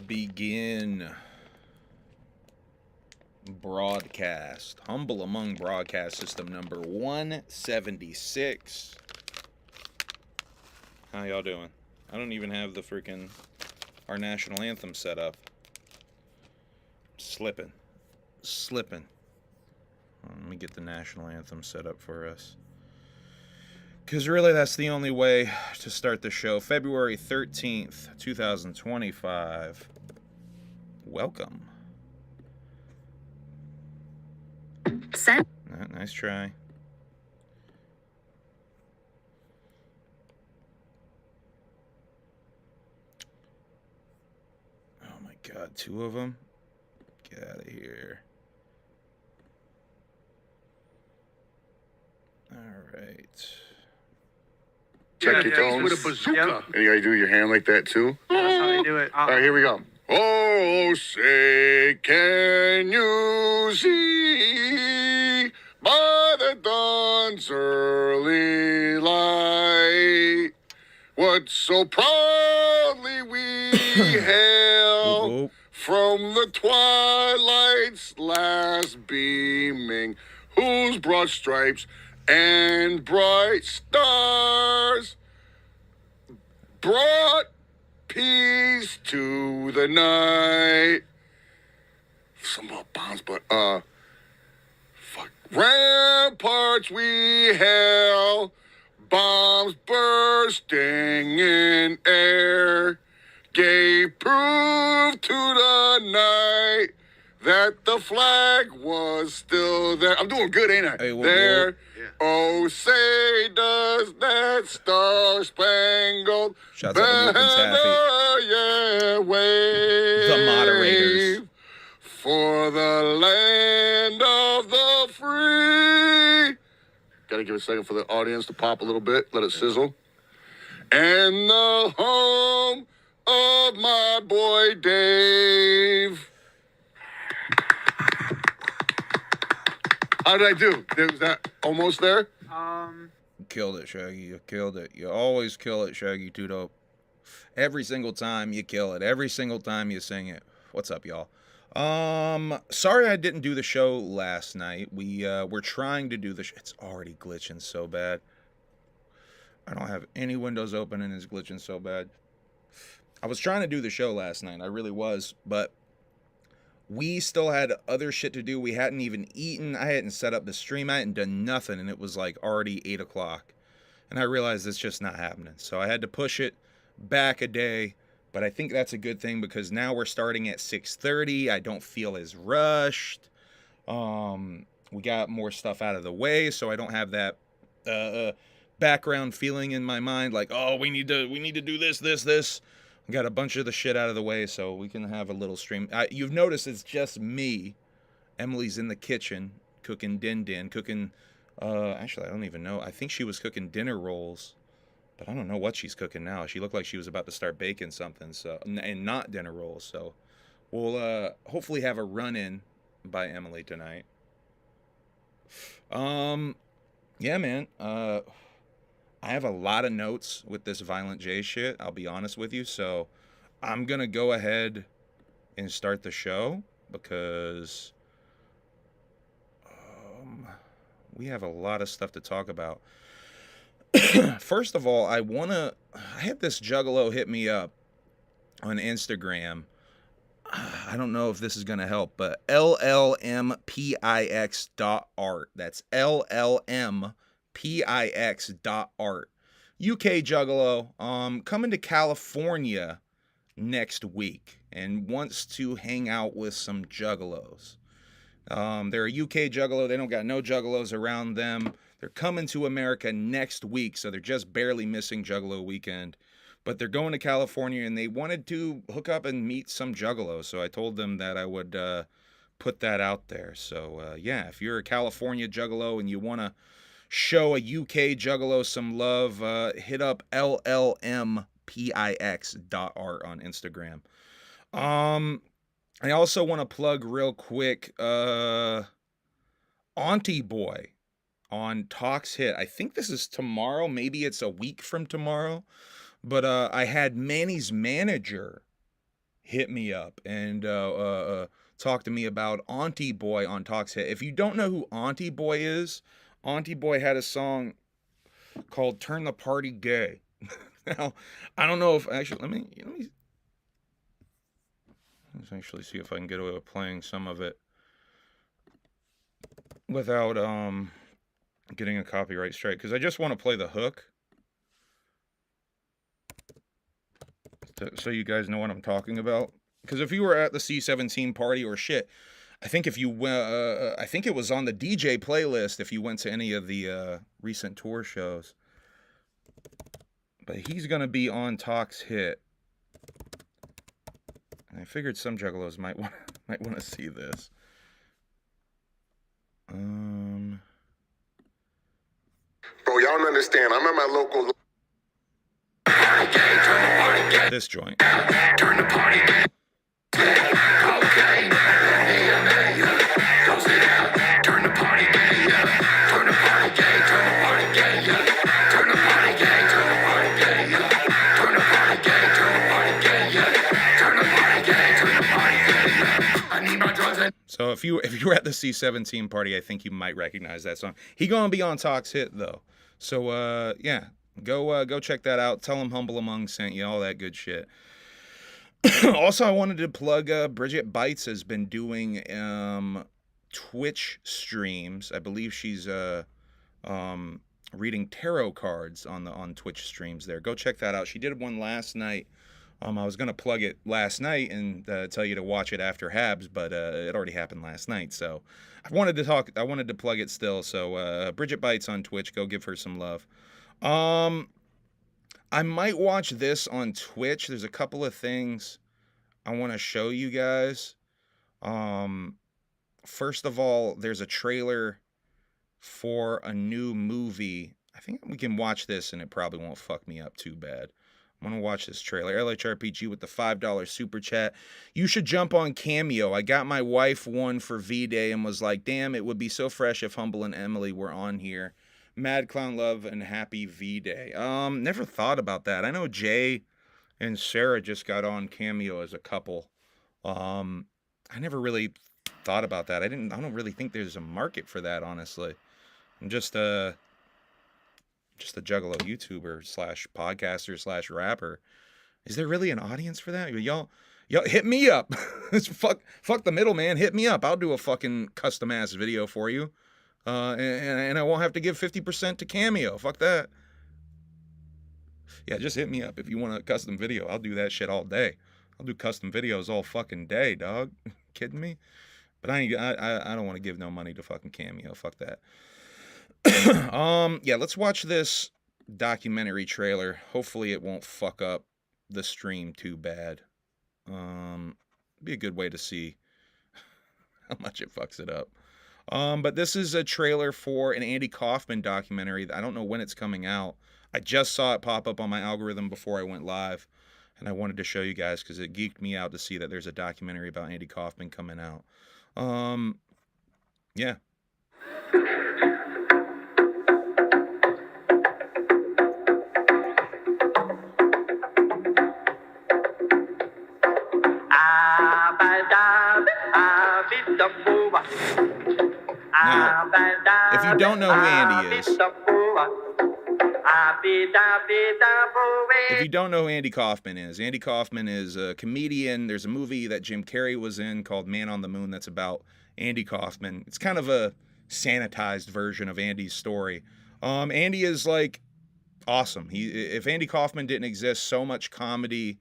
begin broadcast. Humble Among broadcast system number 176. How y'all doing? I don't even have the freaking our national anthem set up. Slipping. Let me get the national anthem set up for us. Because really, that's the only way to start the show. February 13th, 2025. Welcome. Nice try. Oh my God, 2 of them? Get out of here. All right. Check your tones. With a bazooka. Yep. And you gotta do your hand like that too. That's how they do it. All right, here we go. Oh, say, can you see by the dawn's early light what so proudly we hail from the twilight's last beaming, whose broad stripes and bright stars brought peace to the night. Some about bombs, but fuck. Ramparts we hail, bombs bursting in air, gave proof to the night that the flag was still there. I'm doing good, ain't I? Hey, there. Yeah. Oh, say does that star-spangled banner, yeah, wave. The moderators. For the land of the free. Gotta give it a second for the audience to pop a little bit, let it sizzle. And the home of my boy Dave. How did I do? Was that almost there? You killed it, Shaggy. You killed it. You always kill it, Shaggy. Too dope. Every single time you kill it. Every single time you sing it. What's up, y'all? Sorry I didn't do the show last night. We're trying to do the it's already glitching so bad. I don't have any windows open and it's glitching so bad. I was trying to do the show last night. I really was, but we still had other shit to do. We hadn't even eaten. I hadn't set up the stream. I hadn't done nothing, and it was like already 8 o'clock. And I realized it's just not happening. So I had to push it back a day. But I think that's a good thing because now we're starting at 6:30. I don't feel as rushed. We got more stuff out of the way, so I don't have that background feeling in my mind like, oh, we need to do this. I got a bunch of the shit out of the way, so we can have a little stream. You've noticed it's just me. Emily's in the kitchen cooking cooking. Actually, I don't even know. I think she was cooking dinner rolls. But I don't know what she's cooking now. She looked like she was about to start baking something, so and not dinner rolls. So we'll hopefully have a run-in by Emily tonight. Yeah, man. I have a lot of notes with this Violent J shit. I'll be honest with you. So I'm gonna go ahead and start the show because we have a lot of stuff to talk about. First of all, I had this Juggalo hit me up on Instagram. I don't know if this is going to help, but LLMPIX.art. That's LLMPIX.art. UK Juggalo, coming to California next week and wants to hang out with some Juggalos. They're a UK Juggalo. They don't got no Juggalos around them. They're coming to America next week, so they're just barely missing Juggalo Weekend. But they're going to California, and they wanted to hook up and meet some Juggalos. So I told them that I would put that out there. So, yeah, if you're a California Juggalo and you want to show a UK Juggalo some love, hit up LLMPIX.art on Instagram. I also want to plug real quick Auntie Boy on Talks Hit. I think this is tomorrow. Maybe it's a week from tomorrow. But I had Manny's manager hit me up and talk to me about Auntie Boy on Talks Hit. If you don't know who Auntie Boy is, Auntie Boy had a song called Turn the Party Gay. Now, I don't know if actually, let's actually see if I can get away with playing some of it without getting a copyright strike, because I just want to play the hook so you guys know what I'm talking about. Because if you were at the C17 party or shit, I think if you I think it was on the DJ playlist if you went to any of the recent tour shows. But he's gonna be on Talks Hit. And I figured some Juggalos might want to see this. Bro, y'all don't understand. I'm at my local. This joint. Turn the party gay. Cocaine. Turn the party gay. Turn the party gay. Turn the party gay. Turn the party gay. Turn the party gay. Turn the party gay. Turn the party gay. Turn the party gay. Turn the party gay. I need my drugs and. So if you were at the C17 party, I think you might recognize that song. He gonna be on Talks Hit though. So yeah, go check that out. Tell him Humble Among sent you, all that good shit. Also, I wanted to plug Bridget Bites has been doing Twitch streams. I believe she's reading tarot cards on Twitch streams there. Go check that out. She did one last night. I was gonna plug it last night and tell you to watch it after HABS, but it already happened last night. So I wanted to plug it still. So Bridget Bites on Twitch. Go give her some love. I might watch this on Twitch. There's a couple of things I want to show you guys. First of all, there's a trailer for a new movie. I think we can watch this and it probably won't fuck me up too bad. I'm going to watch this trailer. LHRPG with the $5 super chat. You should jump on Cameo. I got my wife one for V-Day and was like, damn, it would be so fresh if Humble and Emily were on here. Mad Clown Love and Happy V-Day. Never thought about that. I know Jay and Sarah just got on Cameo as a couple. I never really thought about that. I don't really think there's a market for that, honestly. I'm just a Juggalo YouTuber / podcaster / rapper. Is there really an audience for that? Y'all hit me up. fuck the middleman. Hit me up. I'll do a fucking custom ass video for you. And I won't have to give 50% to Cameo. Fuck that. Yeah, just hit me up if you want a custom video. I'll do that shit all day. I'll do custom videos all fucking day, dog. Kidding me? But I don't want to give no money to fucking Cameo. Fuck that. Yeah, let's watch this documentary trailer. Hopefully it won't fuck up the stream too bad. Be a good way to see how much it fucks it up. But this is a trailer for an Andy Kaufman documentary. I don't know when it's coming out. I just saw it pop up on my algorithm before I went live, and I wanted to show you guys because it geeked me out to see that there's a documentary about Andy Kaufman coming out. Yeah. Now, if you don't know who Andy is, if you don't know who Andy Kaufman is a comedian. There's a movie that Jim Carrey was in called Man on the Moon that's about Andy Kaufman. It's kind of a sanitized version of Andy's story. Andy is like awesome. If Andy Kaufman didn't exist, so much comedy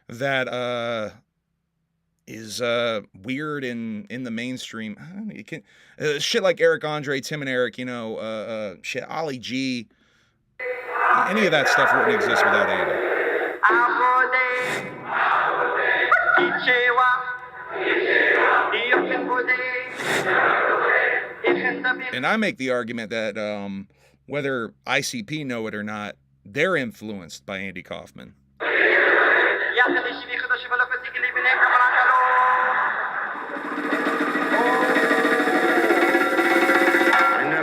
that is weird in the mainstream. I don't know, you can shit like Eric Andre, Tim and Eric, shit, Ollie G. Any of that stuff wouldn't exist without Andy. And I make the argument that whether ICP know it or not, they're influenced by Andy Kaufman.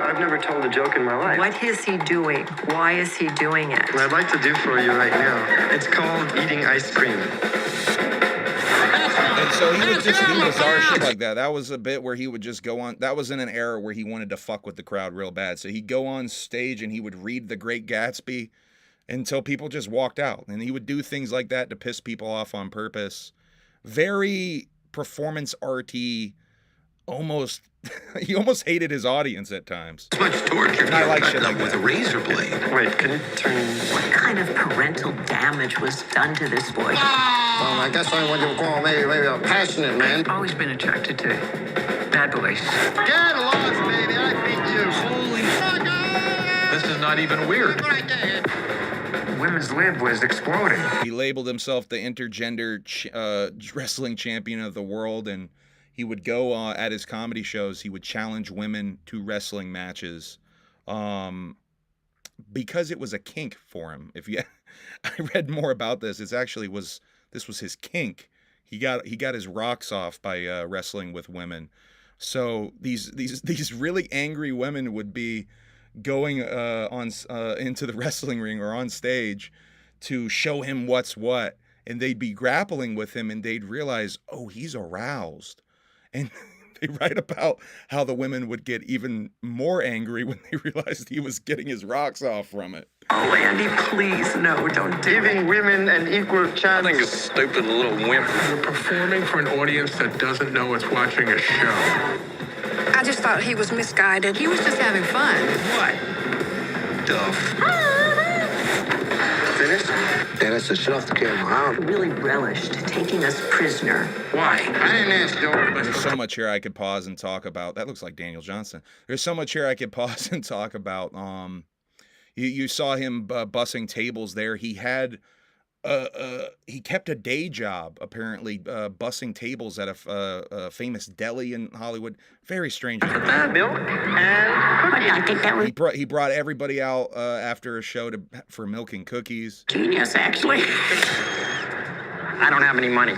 I've never told a joke in my life. What is he doing? Why is he doing it? What I'd like to do for you right now, it's called eating ice cream. And so he would just do bizarre shit like that. That was a bit where he would just go on. That was in an era where he wanted to fuck with the crowd real bad. So he'd go on stage and he would read The Great Gatsby until people just walked out. And he would do things like that to piss people off on purpose. Very performance arty, almost. He almost hated his audience at times. Much torture. I like shit like with that. a razor blade. Wait, can you turn? What kind of parental damage was done to this boy? Well, I guess I'm what you call maybe a passionate man. I've always been attracted to bad boys. Get lost, baby. I beat you. Holy This is not even weird. Women's lib was exploding. He labeled himself the intergender wrestling champion of the world, and he would go at his comedy shows. He would challenge women to wrestling matches, because it was a kink for him. If you, I read more about this. This was his kink. He got his rocks off by wrestling with women. So these really angry women would be going into the wrestling ring or on stage to show him what's what, and they'd be grappling with him, and they'd realize, oh, he's aroused. And they write about how the women would get even more angry when they realized he was getting his rocks off from it. Oh, Andy, please, no, don't do it. Giving women an equal chance. a stupid little wimp. You're performing for an audience that doesn't know it's watching a show. I just thought he was misguided. He was just having fun. What? Duff. Finished? Yeah, that's the shit off the camera. He really relished taking us prisoner. Why? I didn't ask you. There's so much here I could pause and talk about. That looks like Daniel Johnson. There's so much here I could pause and talk about. You saw him bussing tables there. He had he kept a day job, apparently, bussing tables at a famous deli in Hollywood. Very strange. Milk and I think that was He brought everybody out after a show for milk and cookies. genius, actually. I don't have any money.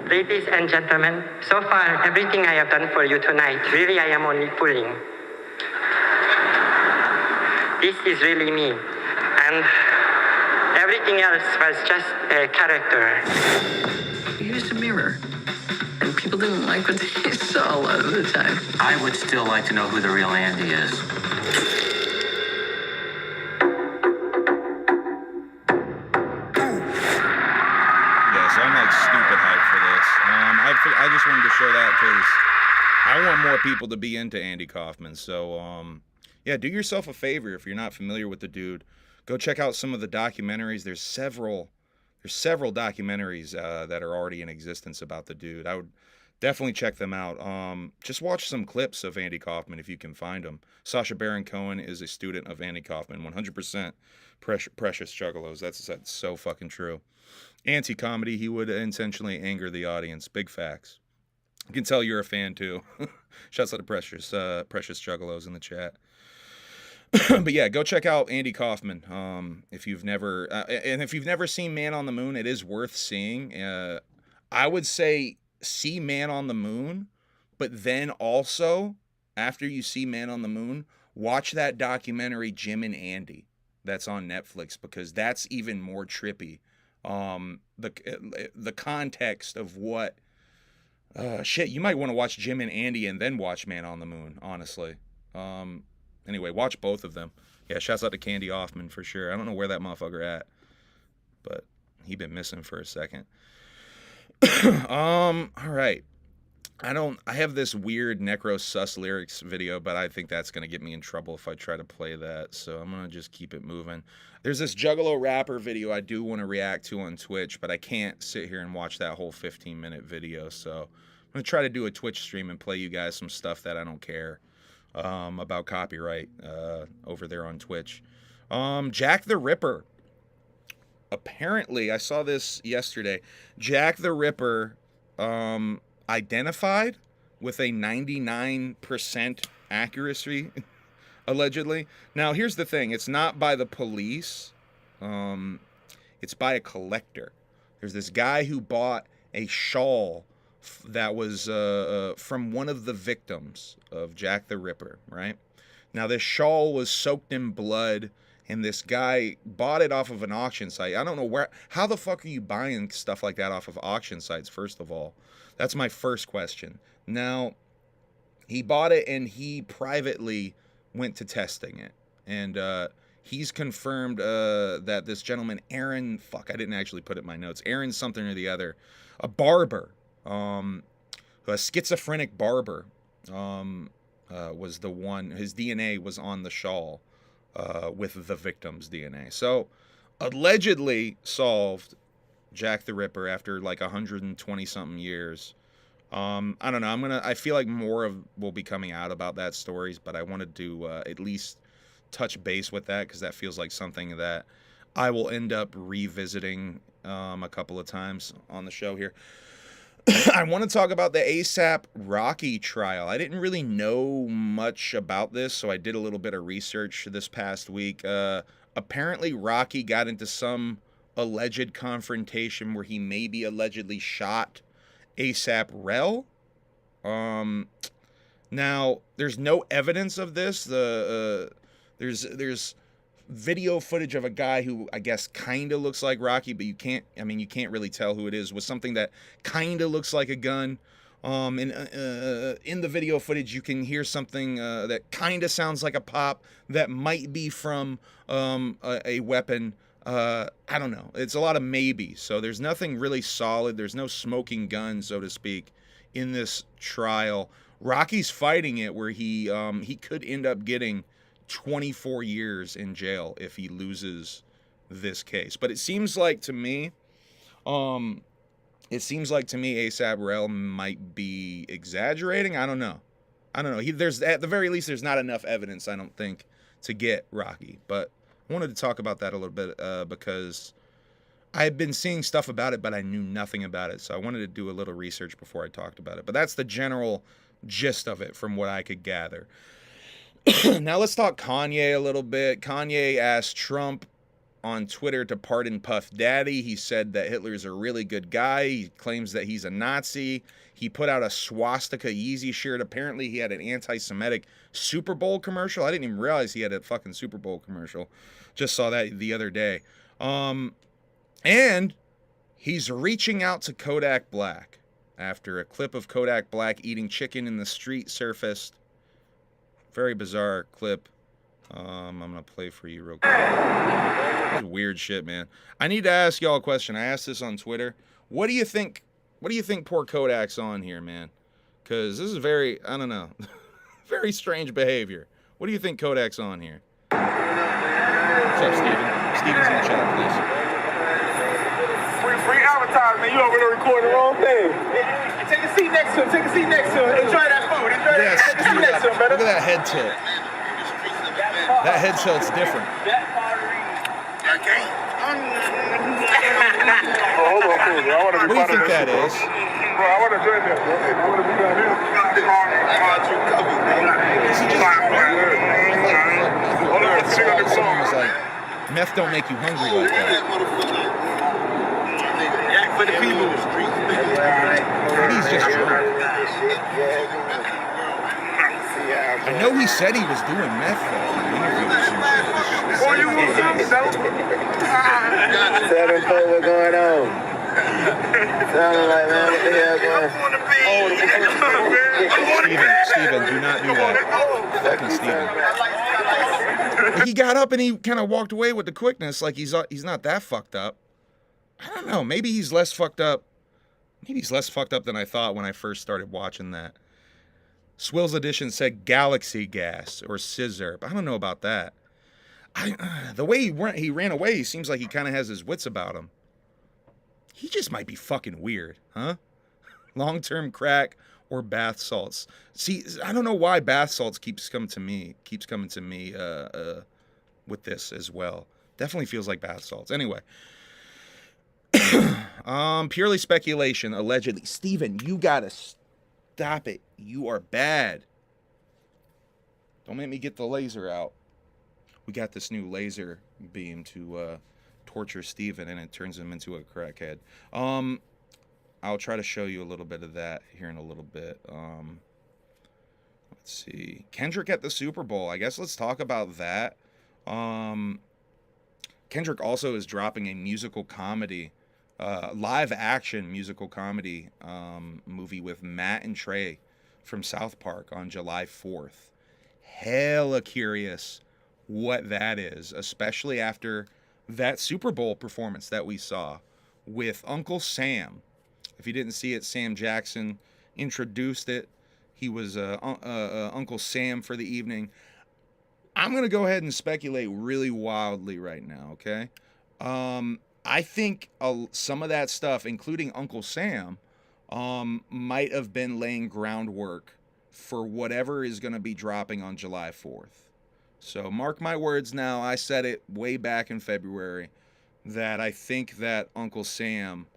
Ladies and gentlemen, so far everything I have done for you tonight, really I am only fooling. This is really me. And everything else was just a character. He used a mirror. And people didn't like what they saw a lot of the time. I would still like to know who the real Andy is. Yeah, so I'm like stupid hyped for this. I just wanted to show that because I want more people to be into Andy Kaufman. So, yeah, do yourself a favor if you're not familiar with the dude. Go check out some of the documentaries. There's several documentaries that are already in existence about the dude. I would definitely check them out. Just watch some clips of Andy Kaufman if you can find them. Sacha Baron Cohen is a student of Andy Kaufman. 100% precious Juggalos. That's so fucking true. Anti-comedy, he would intentionally anger the audience. Big facts. You can tell you're a fan too. Shouts out to precious Juggalos in the chat. But yeah, go check out Andy Kaufman. If you've never seen Man on the Moon, it is worth seeing. I would say see Man on the Moon, but then also after you see Man on the Moon, watch that documentary Jim and Andy that's on Netflix, because that's even more trippy. The context of what shit, you might want to watch Jim and Andy and then watch Man on the Moon, honestly. Anyway, watch both of them. Yeah, shouts out to Candy Hoffman for sure. I don't know where that motherfucker at, but he been missing for a second. All right. I have this weird Necro Sus lyrics video, but I think that's going to get me in trouble if I try to play that. So I'm going to just keep it moving. There's this Juggalo rapper video I do want to react to on Twitch, but I can't sit here and watch that whole 15-minute video. So I'm going to try to do a Twitch stream and play you guys some stuff that I don't care about copyright over there on Twitch. Jack the Ripper. Apparently, I saw this yesterday. Jack the Ripper identified with a 99% accuracy, allegedly. Now, here's the thing. It's not by the police. It's by a collector. There's this guy who bought a shawl that was from one of the victims of Jack the Ripper, right? Now, this shawl was soaked in blood, and this guy bought it off of an auction site. I don't know how the fuck are you buying stuff like that off of auction sites, first of all? That's my first question. Now, he bought it and he privately went to testing it. And he's confirmed that this gentleman, Aaron, I didn't actually put it in my notes, Aaron something or the other, a barber, a schizophrenic barber, was the one, his DNA was on the shawl with the victim's DNA. So, allegedly solved Jack the Ripper after like 120 something years. I don't know. I feel like more will be coming out about that stories, but I wanted to at least touch base with that because that feels like something that I will end up revisiting a couple of times on the show here. I want to talk about the ASAP Rocky trial. I didn't really know much about this, so I did a little bit of research this past week. Apparently, Rocky got into some alleged confrontation where he maybe allegedly shot ASAP Rel. Now, there's no evidence of this. There's video footage of a guy who I guess kind of looks like Rocky, but you can't really tell who it is, with something that kind of looks like a gun. And in the video footage, you can hear something that kind of sounds like a pop that might be from a weapon. I don't know. It's a lot of maybes. So there's nothing really solid. There's no smoking gun, so to speak, in this trial. Rocky's fighting it where he could end up getting 24 years in jail if he loses this case. But it seems like to me ASAP Rel might be exaggerating. I don't know. There's, at the very least, there's not enough evidence, I don't think, to get Rocky. But I wanted to talk about that a little bit because I had been seeing stuff about it, but I knew nothing about it. So I wanted to do a little research before I talked about it. But that's the general gist of it from what I could gather. Now let's talk Kanye a little bit. Kanye asked Trump on Twitter to pardon Puff Daddy. He said that Hitler's a really good guy. He claims that he's a Nazi. He put out a swastika Yeezy shirt. Apparently he had an anti-Semitic Super Bowl commercial. I didn't even realize he had a fucking Super Bowl commercial. Just saw that the other day. And he's reaching out to Kodak Black after a clip of Kodak Black eating chicken in the street surfaced. Very bizarre clip. I'm going to play for you real quick. This is weird shit, man. I need to ask y'all a question. I asked this on Twitter. What do you think poor Kodak's on here, man? Because this is very, I don't know, very strange behavior. What do you think Kodak's on here? What's up, Steven? Steven's in the chat, please. Free advertisement. You over there recording the wrong thing. Take a seat next to him. Enjoy that food. Take a seat next to him, brother. Look at that head tilt. That head tilt's different. Hold on, cool, bro. I want to be What do you think that is? Bro, I want to join this. I want to be down here. Hold on, someone was like, meth don't make you hungry like that. For the people. He's just drunk. I know he said he was doing meth though. Oh, you want something, though? 7-4, what's going on? Sounding like, man, what the hell going on? Steven, do not do that. Fucking Steven. He got up and he kind of walked away with the quickness, like he's not that fucked up. I don't know. Maybe he's less fucked up. Maybe he's less fucked up than I thought when I first started watching that. Swills Edition said galaxy gas or scissor. I don't know about that. The way he ran away, he seems like he kind of has his wits about him. He just might be fucking weird, huh? Long-term crack or bath salts. See, I don't know why bath salts keeps coming to me with this as well. Definitely feels like bath salts. Anyway. Purely speculation, allegedly. Steven, you gotta stop it. You are bad. Don't make me get the laser out. We got this new laser beam to torture Steven, and it turns him into a crackhead. I'll try to show you a little bit of that here in a little bit. Let's see. Kendrick at the Super Bowl. I guess let's talk about that. Kendrick also is dropping a musical comedy, live action musical comedy movie with Matt and Trey from South Park on July 4th. Hella curious what that is, especially after that Super Bowl performance that we saw with Uncle Sam. If you didn't see it, Sam Jackson introduced it. He was Uncle Sam for the evening. I'm going to go ahead and speculate really wildly right now, okay? I think some of that stuff, including Uncle Sam, might have been laying groundwork for whatever is going to be dropping on July 4th. So mark my words now, I said it way back in February, that I think that Uncle Sam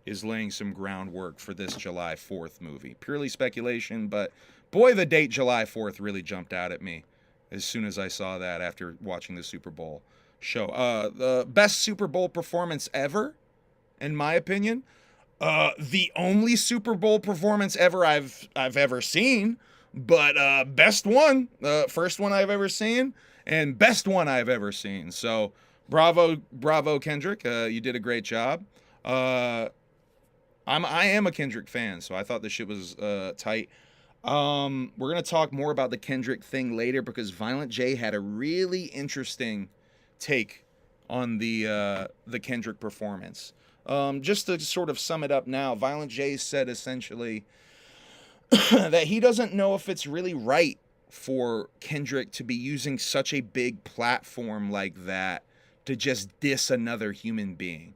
is laying some groundwork for this July 4th movie. Purely speculation, but boy, the date July 4th really jumped out at me as soon as I saw that after watching the Super Bowl show. The best Super Bowl performance ever, in my opinion. The only Super Bowl performance ever I've ever seen, but best one, first one I've ever seen, and best one I've ever seen. So bravo Kendrick, you did a great job. I am a Kendrick fan, so I thought this shit was tight. We're gonna talk more about the Kendrick thing later because Violent J had a really interesting take on the Kendrick performance. Just to sort of sum it up now, Violent J said essentially that he doesn't know if it's really right for Kendrick to be using such a big platform like that to just diss another human being.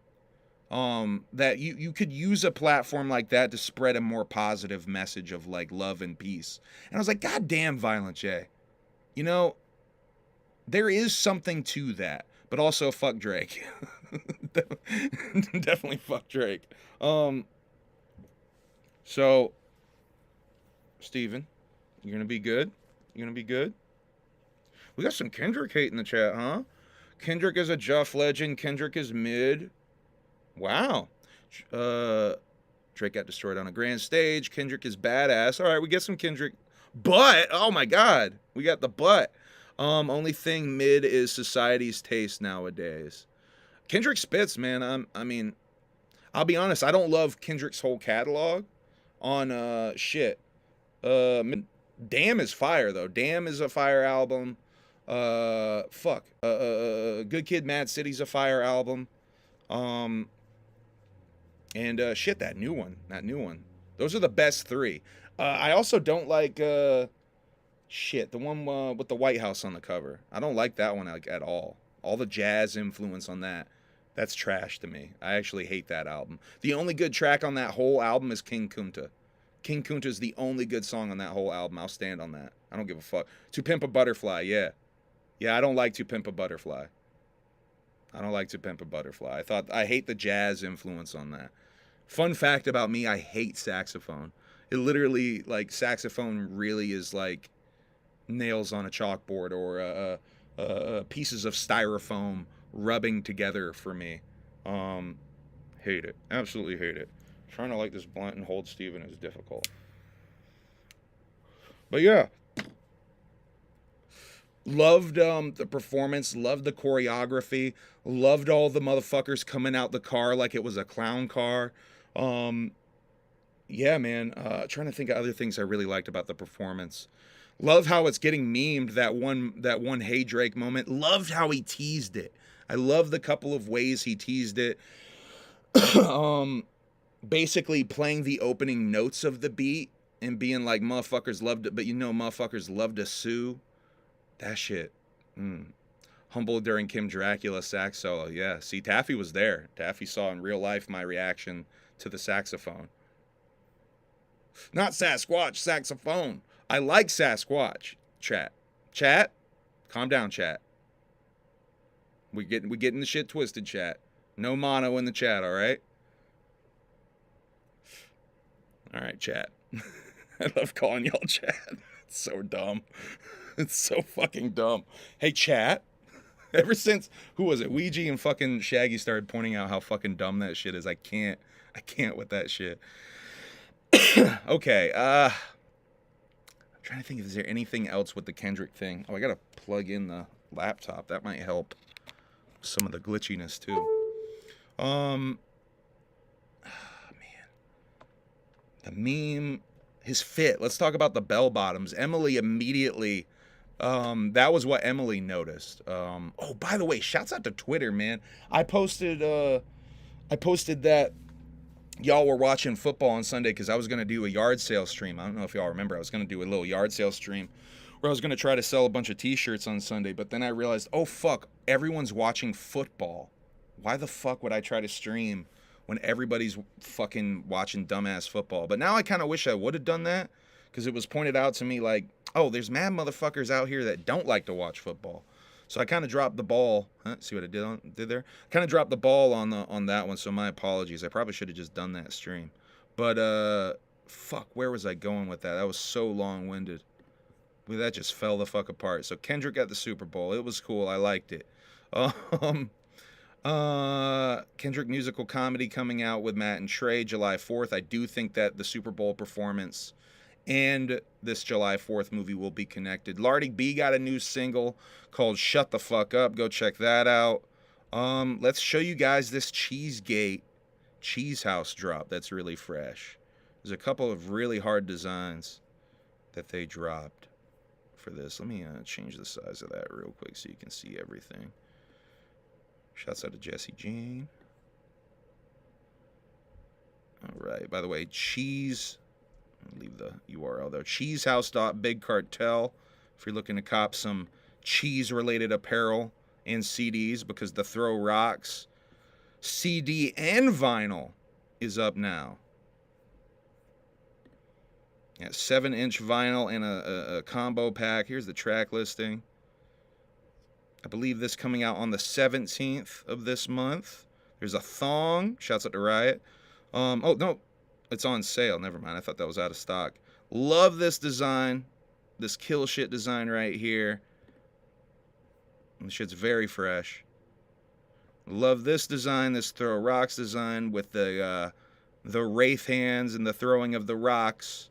That you could use a platform like that to spread a more positive message of like love and peace. And I was like, God damn, Violent J. You know, there is something to that, but also fuck Drake. Definitely fuck Drake. So, Steven, you're gonna be good? You're gonna be good? We got some Kendrick hate in the chat, huh? Kendrick is a Juff legend. Kendrick is mid. Wow. Drake got destroyed on a grand stage. Kendrick is badass. All right, we get some Kendrick. But, oh my God, we got the but. Only thing mid is society's taste nowadays. Kendrick spits, man. I mean, I'll be honest. I don't love Kendrick's whole catalog on shit. Damn is fire though. Damn is a fire album. Good Kid, Mad City's a fire album. And shit, that new one. Those are the best three. I also don't like the one with the White House on the cover. I don't like that one like at all. All the jazz influence on that's trash to me. I actually hate that album. The only good track on that whole album is King Kunta. King Kunta is the only good song on that whole album. I'll stand on that. I don't give a fuck. To Pimp a Butterfly, yeah. Yeah, I don't like To Pimp a Butterfly. I hate the jazz influence on that. Fun fact about me, I hate saxophone. It literally, like, saxophone really is like nails on a chalkboard or pieces of styrofoam rubbing together for me. Hate it. Absolutely hate it. Trying to light this blunt and hold Steven is difficult. But yeah. Loved the performance, loved the choreography, loved all the motherfuckers coming out the car like it was a clown car. Yeah, man. Trying to think of other things I really liked about the performance. Love how it's getting memed, that one Hey Drake moment. Loved how he teased it. I love the couple of ways he teased it. Basically playing the opening notes of the beat and being like, motherfuckers loved it, but you know motherfuckers love to sue. That shit. Humble during Kim Dracula sax solo. Yeah, see, Taffy was there. Taffy saw in real life my reaction to the saxophone. Not Sasquatch, saxophone. I like Sasquatch. Chat? Calm down, chat. We getting the shit twisted, chat. No mono in the chat, all right? All right, chat. I love calling y'all chat. It's so dumb. It's so fucking dumb. Hey, chat. Ever since, who was it? Ouija and fucking Shaggy started pointing out how fucking dumb that shit is. I can't with that shit. Okay, I'm trying to think if is there anything else with the Kendrick thing. Oh, I gotta plug in the laptop. That might help. some of the glitchiness too. The meme, his fit. Let's talk about the bell bottoms. Emily immediately, that was what Emily noticed. Oh, by the way, shouts out to Twitter, man. I posted that y'all were watching football on Sunday because I was going to do a yard sale stream. I don't know if y'all remember. I was going to do a little yard sale stream where I was going to try to sell a bunch of t-shirts on Sunday, but then I realized, oh, fuck, everyone's watching football. Why the fuck would I try to stream when everybody's fucking watching dumbass football? But now I kind of wish I would have done that because it was pointed out to me like, oh, there's mad motherfuckers out here that don't like to watch football. So I kind of dropped the ball. See what I did there? Kind of dropped the ball on that one, so my apologies. I probably should have just done that stream. But, fuck, where was I going with that? That was so long-winded. That just fell the fuck apart. So Kendrick at the Super Bowl. It was cool. I liked it. Kendrick musical comedy coming out with Matt and Trey July 4th. I do think that the Super Bowl performance and this July 4th movie will be connected. Lardy B got a new single called Shut the Fuck Up. Go check that out. Let's show you guys this Cheesegate Cheese House drop that's really fresh. There's a couple of really hard designs that they dropped for this. Let me change the size of that real quick so you can see everything. Shouts out to Jesse Jean. All right. By the way, I'll leave the URL there. Cheesehouse.bigcartel if you're looking to cop some cheese-related apparel and CDs, because the Throw Rocks CD and vinyl is up now. Yeah, 7-inch vinyl and a combo pack. Here's the track listing. I believe this coming out on the 17th of this month. There's a thong. Shouts out to Riot. Oh, no. It's on sale. Never mind. I thought that was out of stock. Love this design. This kill shit design right here. This shit's very fresh. Love this design. This Throw Rocks design with the wraith hands and the throwing of the rocks.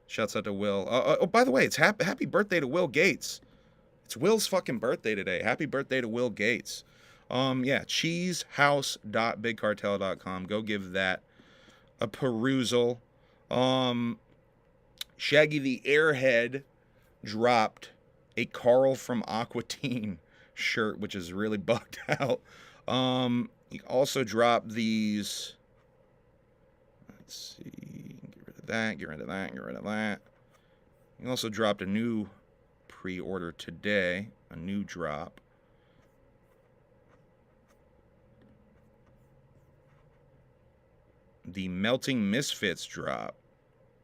Shouts out to Will. Oh, by the way, it's happy birthday to Will Gates. It's Will's fucking birthday today. Happy birthday to Will Gates. Yeah, cheesehouse.bigcartel.com. Go give that a perusal. Shaggy the Airhead dropped a Carl from Aqua Teen shirt, which is really bugged out. He also dropped these. Let's see. Get rid of that. Get rid of that. Get rid of that. He also dropped a new pre-order today. A new drop. The Melting Misfits drop.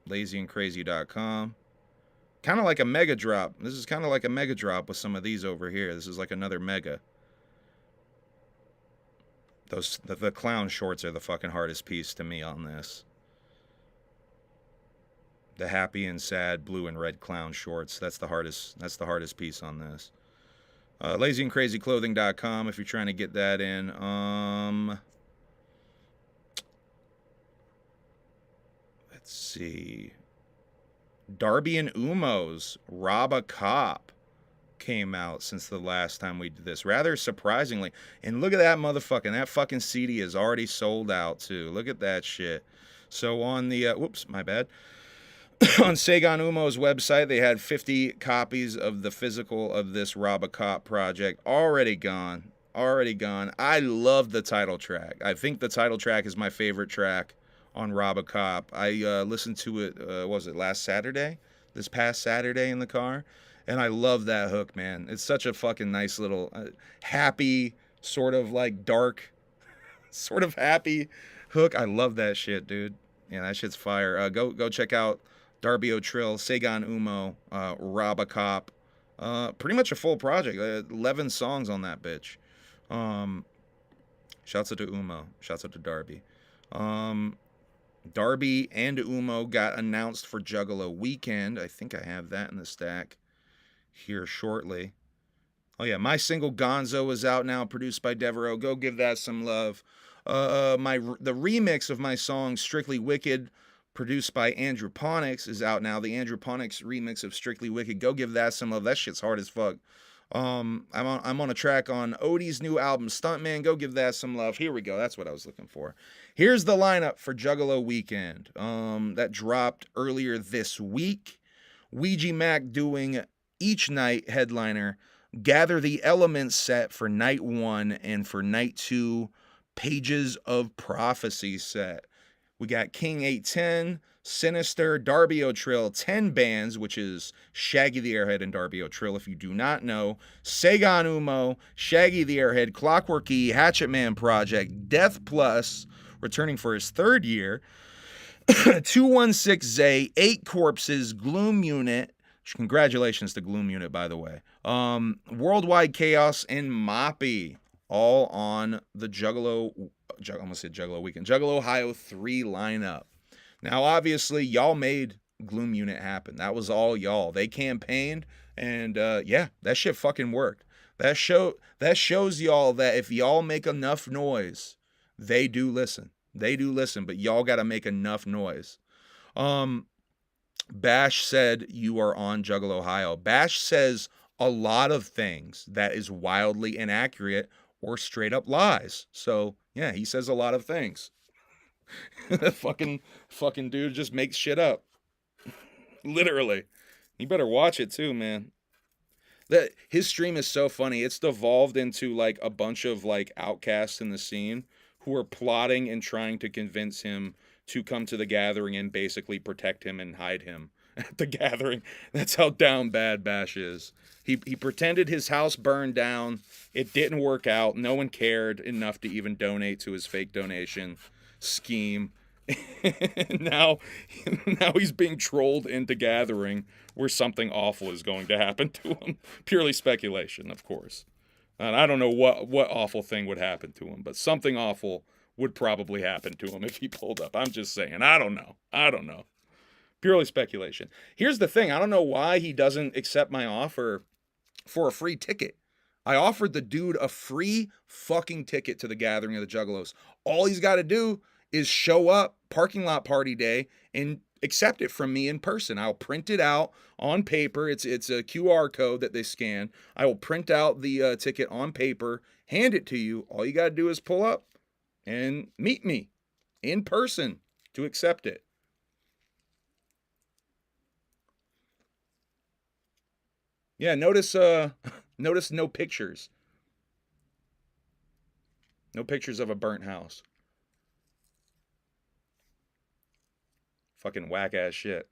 LazyandCrazy.com. Kind of like a mega drop. This is kind of like a mega drop with some of these over here. This is like another mega. The clown shorts are the fucking hardest piece to me on this. The happy and sad blue and red clown shorts. That's the hardest piece on this. LazyandCrazyClothing.com if you're trying to get that in. Let's see. Darby and Umo's Rob a Cop came out since the last time we did this. Rather surprisingly. And look at that motherfucking. That fucking CD is already sold out too. Look at that shit. So on the... whoops, my bad. On Sagan Umo's website, they had 50 copies of the physical of this Rob a Cop project. Already gone. Already gone. I love the title track. I think the title track is my favorite track on Rob a Cop. I listened to it, was it last Saturday? This past Saturday in the car. And I love that hook, man. It's such a fucking nice little happy, sort of like dark, sort of happy hook. I love that shit, dude. Yeah, that shit's fire. Go check out Darby O'Trill, Sagan Umo, Rob a Cop. Pretty much a full project. 11 songs on that bitch. Shouts out to Umo. Shouts out to Darby. Darby and Umo got announced for Juggalo Weekend. I think I have that in the stack here shortly. Oh yeah, my single Gonzo is out now, produced by Devereaux. Go give that some love. The remix of my song Strictly Wicked, produced by Androponics, is out now. The Androponics remix of Strictly Wicked. Go give that some love. That shit's hard as fuck. I'm on a track on Odie's new album, Stuntman. Go give that some love. Here we go. That's what I was looking for. Here's the lineup for Juggalo Weekend. That dropped earlier this week. Ouija Mac doing each night headliner. Gather the Elements set for night 1, and for night 2, Pages of Prophecy set. We got King 810, Sinister, Darby O'Trill, 10 Bands, which is Shaggy the Airhead and Darby O'Trill, if you do not know, Segan Umo, Shaggy the Airhead, Clockwork E, Hatchet Man Project, Death Plus, returning for his 3rd year, 216 Zay, 8 Corpses, Gloom Unit, congratulations to Gloom Unit, by the way, Worldwide Chaos, and Moppy, all on the Juggalo Weekend, Juggalo Ohio 3 lineup. Now, obviously, y'all made Gloom Unit happen. That was all y'all. They campaigned, and yeah, that shit fucking worked. That shows y'all that if y'all make enough noise, they do listen. They do listen, but y'all got to make enough noise. Bash said you are on Juggalo Ohio. Bash says a lot of things that is wildly inaccurate or straight up lies. So, yeah, he says a lot of things. fucking dude just makes shit up. Literally. You better watch it too, man. His stream is so funny. It's devolved into like a bunch of like outcasts in the scene who are plotting and trying to convince him to come to the gathering and basically protect him and hide him at the gathering. That's how down bad Bash is. He pretended his house burned down. It didn't work out. No one cared enough to even donate to his fake donation scheme. now he's being trolled into gathering where something awful is going to happen to him. Purely speculation, of course. And I don't know what awful thing would happen to him, but something awful would probably happen to him if he pulled up. I'm just saying. I don't know. Purely speculation. Here's the thing. I don't know why he doesn't accept my offer for a free ticket. I offered the dude a free fucking ticket to the gathering of the Juggalos. All he's got to do is show up parking lot party day and accept it from me in person. I'll print it out on paper. It's a QR code that they scan. I will print out the ticket on paper, hand it to you. All you got to do is pull up and meet me in person to accept it. Yeah, notice no pictures. No pictures of a burnt house. Fucking whack ass shit.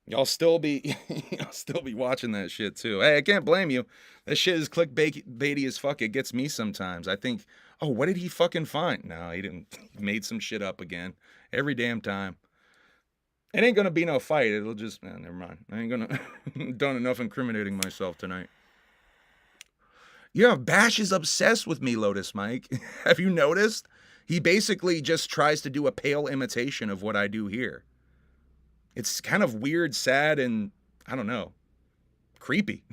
Y'all still be watching that shit too. Hey, I can't blame you. That shit is clickbaity as fuck. It gets me sometimes. I think, oh, what did he fucking find? No, he didn't. He made some shit up again. Every damn time. It ain't gonna be no fight. It'll just, never mind. I ain't gonna done enough incriminating myself tonight. Yeah, Bash is obsessed with me, Lotus Mike. Have you noticed? He basically just tries to do a pale imitation of what I do here. It's kind of weird, sad, and, I don't know, creepy.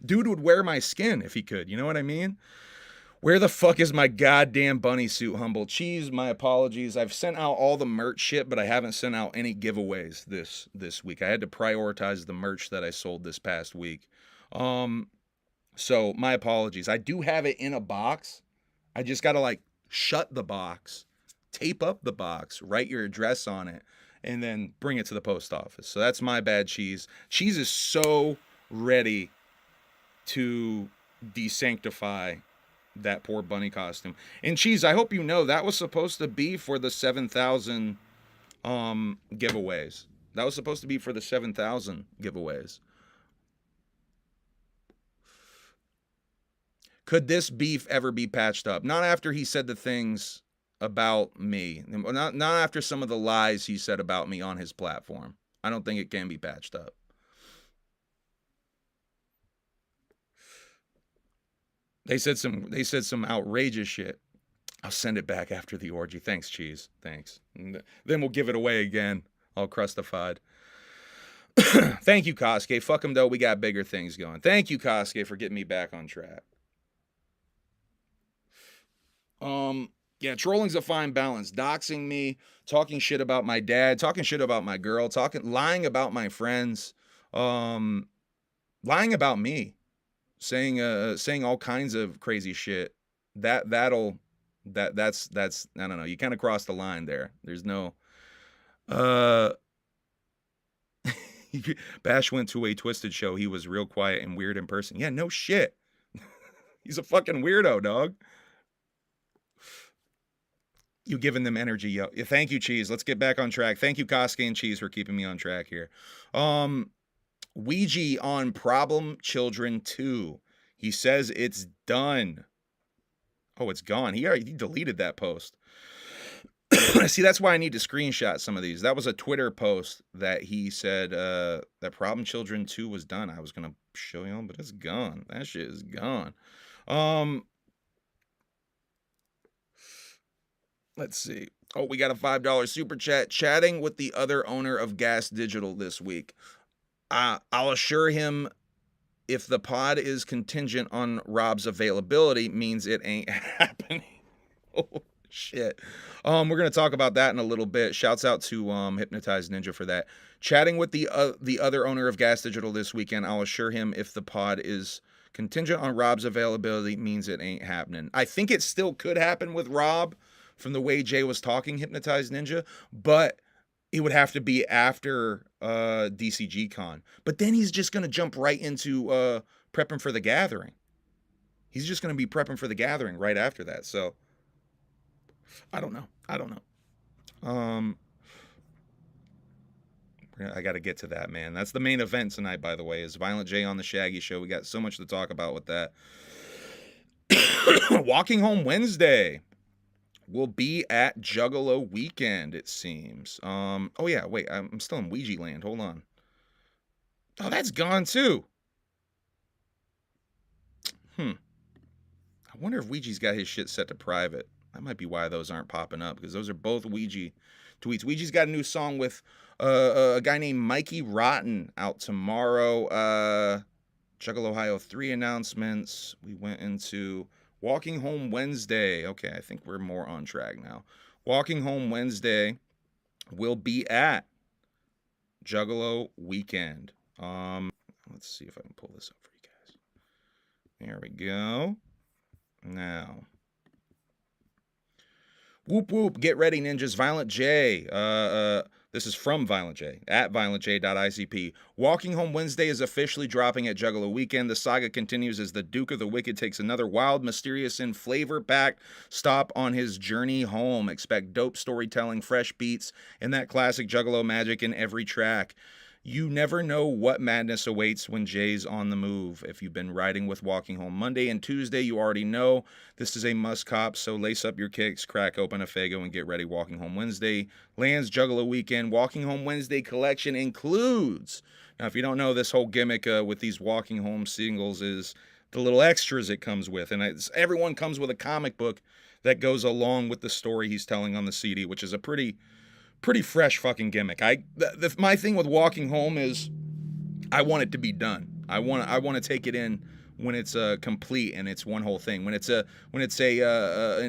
Dude would wear my skin if he could, you know what I mean? Where the fuck is my goddamn bunny suit, Humble Cheese? My apologies. I've sent out all the merch shit, but I haven't sent out any giveaways this week. I had to prioritize the merch that I sold this past week. So my apologies. I do have it in a box. I just got to shut the box, tape up the box, write your address on it, and then bring it to the post office. So that's my bad, Cheese. Cheese is so ready to desanctify that poor bunny costume. And Cheese, I hope you know that was supposed to be for the 7,000 giveaways. That was supposed to be for the 7,000 giveaways. Could this beef ever be patched up? Not after he said the things about me. Not after some of the lies he said about me on his platform. I don't think it can be patched up. They said some outrageous shit. I'll send it back after the orgy. Thanks, Cheese. Thanks. And then we'll give it away again, all crustified. Thank you, Kosuke. Fuck him, though. We got bigger things going. Thank you, Kosuke, for getting me back on track. Yeah, trolling's a fine balance. Doxing me, talking shit about my dad, talking shit about my girl, lying about my friends. lying about me, saying all kinds of crazy shit. That's I don't know. You kind of crossed the line there. There's no Bash went to a Twisted show. He was real quiet and weird in person. Yeah, no shit. He's a fucking weirdo, dog. You giving them energy, yo. Yeah, thank you, Cheese. Let's get back on track. Thank you, Koski and Cheese, for keeping me on track here. Ouija on Problem Children 2. He says it's done. Oh, it's gone. He deleted that post. See, that's why I need to screenshot some of these. That was a Twitter post that he said that Problem Children 2 was done. I was going to show you, but it's gone. That shit is gone. Let's see. Oh, we got a $5 super chat. Chatting with the other owner of Gas Digital this week. I'll assure him if the pod is contingent on Rob's availability means it ain't happening. Oh, shit. We're going to talk about that in a little bit. Shouts out to Hypnotized Ninja for that. Chatting with the other owner of Gas Digital this weekend. I'll assure him if the pod is contingent on Rob's availability means it ain't happening. I think it still could happen with Rob from the way Jay was talking, Hypnotized Ninja, but it would have to be after DCG Con. But then he's just going to jump right into prepping for the gathering. He's just going to be prepping for the gathering right after that. So I don't know. I got to get to that, man. That's the main event tonight, by the way, is Violent J on the Shaggy Show. We got so much to talk about with that. Walking Home Wednesday will be at Juggalo Weekend, it seems. Oh yeah, wait, I'm still in Ouija land. Hold on. Oh, that's gone too. I wonder if Ouija's got his shit set to private. That might be why those aren't popping up, because those are both Ouija tweets. Ouija's got a new song with a guy named Mikey Rotten out tomorrow. Juggalo Ohio 3 announcements. We went into Walking Home Wednesday. Okay, I think we're more on track now. Walking Home Wednesday will be at Juggalo Weekend. Let's see if I can pull this up for you guys. There we go. Now, whoop whoop, get ready, ninjas. Violent J. This is from Violent J, at violentj.icp. Walking Home Wednesday is officially dropping at Juggalo Weekend. The saga continues as the Duke of the Wicked takes another wild, mysterious, and flavor-packed stop on his journey home. Expect dope storytelling, fresh beats, and that classic Juggalo magic in every track. You never know what madness awaits when Jay's on the move. If you've been riding with Walking Home Monday and Tuesday, you already know this is a must cop, so lace up your kicks, crack open a Fago, and get ready. Walking Home Wednesday lands Juggalo Weekend. Walking Home Wednesday collection includes, now if you don't know, this whole gimmick with these Walking Home singles is the little extras it comes with, and everyone comes with a comic book that goes along with the story he's telling on the CD, which is a pretty fresh fucking gimmick. My thing with Walking Home is I want it to be done. I want to take it in when it's complete and it's one whole thing. When it's an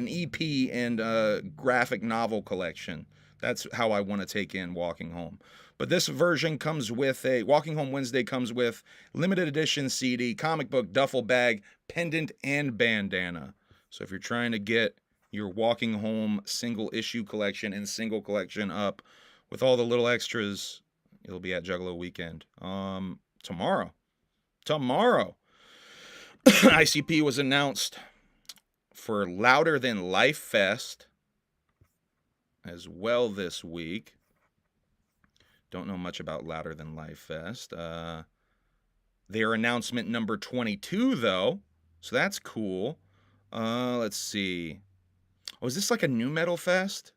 EP and a graphic novel collection. That's how I want to take in Walking Home. But this version comes with Walking Home Wednesday comes with limited edition CD, comic book, duffel bag, pendant, and bandana. So if you're trying to get your Walking Home single issue collection and single collection up with all the little extras, it'll be at Juggalo Weekend. Tomorrow. ICP was announced for Louder Than Life Fest as well this week. Don't know much about Louder Than Life Fest. Their announcement number 22 though, so that's cool. Let's see. Oh, is this like a nu metal fest?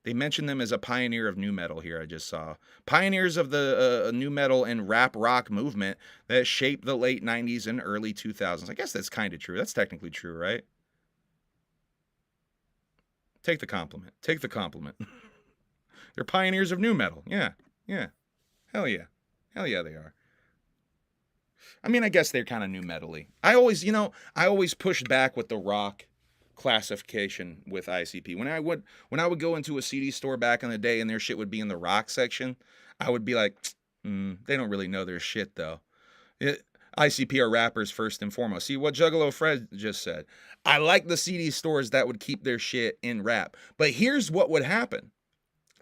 They mentioned them as a pioneer of nu metal here, I just saw. Pioneers of the nu metal and rap rock movement that shaped the late 90s and early 2000s. I guess that's kind of true. That's technically true, right? Take the compliment. They're pioneers of nu metal. Yeah. Hell yeah, they are. I mean, I guess they're kind of nu metal-y. I always pushed back with the rock classification with ICP. When I would go into a CD store back in the day and their shit would be in the rock section, I would be like, they don't really know their shit though. ICP are rappers first and foremost. See what Juggalo Fred just said. I like the CD stores that would keep their shit in rap. But here's what would happen.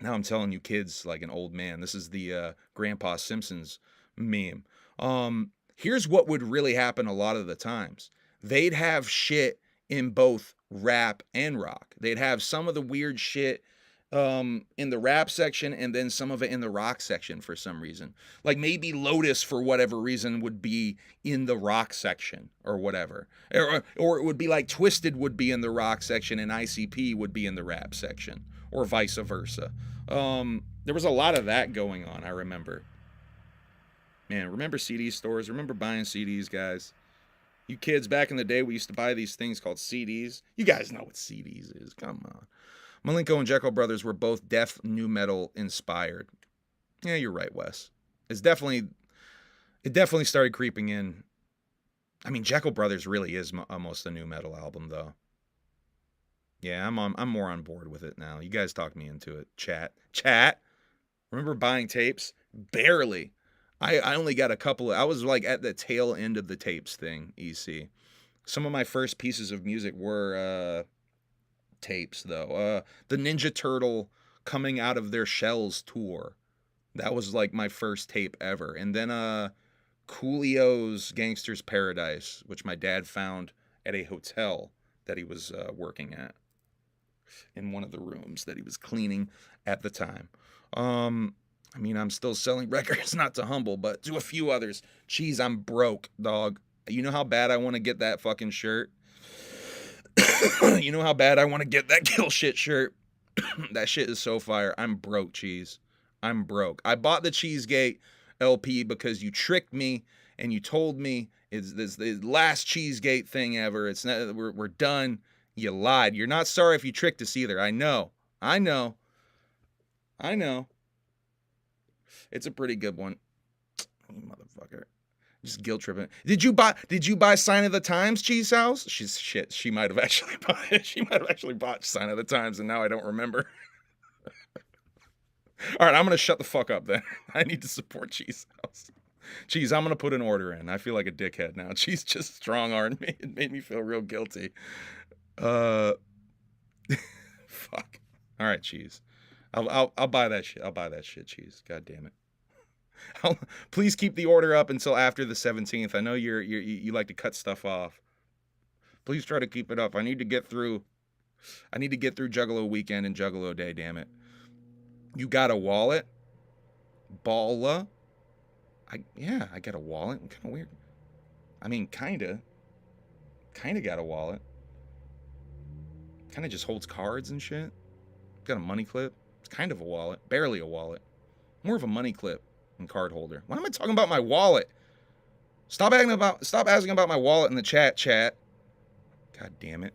Now I'm telling you kids like an old man. This is the Grandpa Simpsons meme. Here's what would really happen a lot of the times. They'd have shit in both rap and rock. They'd have some of the weird shit in the rap section and then some of it in the rock section for some reason. Like maybe Lotus for whatever reason would be in the rock section or whatever. Or it would be like Twisted would be in the rock section and ICP would be in the rap section or vice versa. There was a lot of that going on, I remember. Man, remember CD stores? Remember buying CDs, guys? You kids back in the day, we used to buy these things called CDs. You guys know what CDs is. Come on. Malenko and Jekyll Brothers were both def new metal inspired. Yeah, you're right, Wes. It definitely started creeping in. I mean, Jekyll Brothers really is almost a new metal album, though. Yeah, I'm more on board with it now. You guys talked me into it. Chat. Remember buying tapes? Barely. I only got a couple I was like at the tail end of the tapes thing, EC. Some of my first pieces of music were tapes, though. The Ninja Turtle Coming Out of Their Shells tour. That was like my first tape ever. And then Coolio's Gangster's Paradise, which my dad found at a hotel that he was working at in one of the rooms that he was cleaning at the time. I mean, I'm still selling records, not to humble, but to a few others. Jeez, I'm broke, dog. You know how bad I want to get that fucking shirt? You know how bad I want to get that Kill Shit shirt? That shit is so fire. I'm broke, Cheese. I'm broke. I bought the Cheesegate LP because you tricked me and you told me it's the last Cheesegate thing ever. It's not, we're done. You lied. You're not sorry if you tricked us either. I know. It's a pretty good one. You motherfucker. Just guilt tripping. Did you buy Sign of the Times, Cheese House? She might have actually bought Sign of the Times and now I don't remember. All right, I'm going to shut the fuck up then. I need to support Cheese House. Cheese, I'm going to put an order in. I feel like a dickhead now. Cheese just strong-armed me. It made me feel real guilty. Fuck. All right, Cheese. I'll buy that shit. I'll buy that shit, Cheese. God damn it. Please keep the order up until after the 17th. I know you like to cut stuff off. Please try to keep it up. I need to get through Juggalo Weekend and Juggalo Day, damn it. You got a wallet? Balla? I got a wallet. Kind of weird. I mean, kinda got a wallet. Kinda just holds cards and shit. Got a money clip. It's kind of a wallet. Barely a wallet. More of a money clip and card holder. Why am I talking about my wallet? Stop asking about my wallet in the chat. God damn it.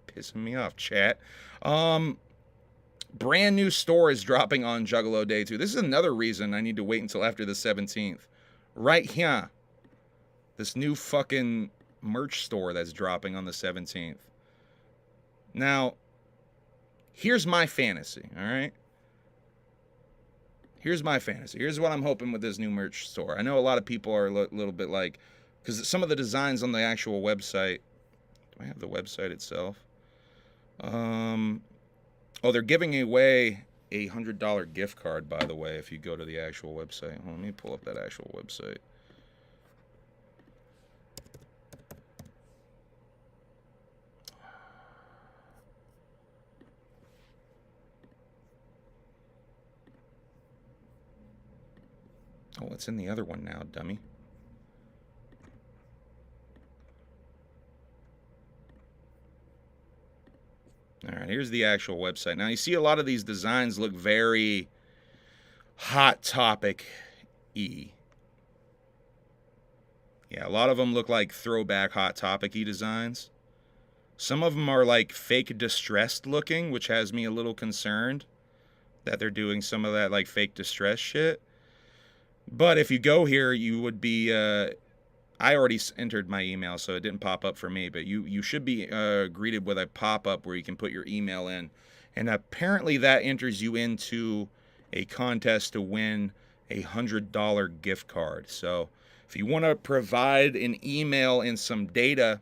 Pissing me off, chat. Brand new store is dropping on Juggalo Day 2. This is another reason I need to wait until after the 17th. Right here. This new fucking merch store that's dropping on the 17th. Now, here's my fantasy, all right? Here's my fantasy. Here's what I'm hoping with this new merch store. I know a lot of people are a little bit like, because some of the designs on the actual website, do I have the website itself? Oh, they're giving away a $100 gift card, by the way, if you go to the actual website. Let me pull up that actual website. Oh, it's in the other one now, dummy. All right, here's the actual website. Now, you see a lot of these designs look very Hot Topic-y. Yeah, a lot of them look like throwback Hot Topic-y designs. Some of them are like fake distressed looking, which has me a little concerned that they're doing some of that like fake distress shit. But if you go here, you would be... I already entered my email, so it didn't pop up for me. But you should be greeted with a pop-up where you can put your email in. And apparently that enters you into a contest to win a $100 gift card. So if you want to provide an email and some data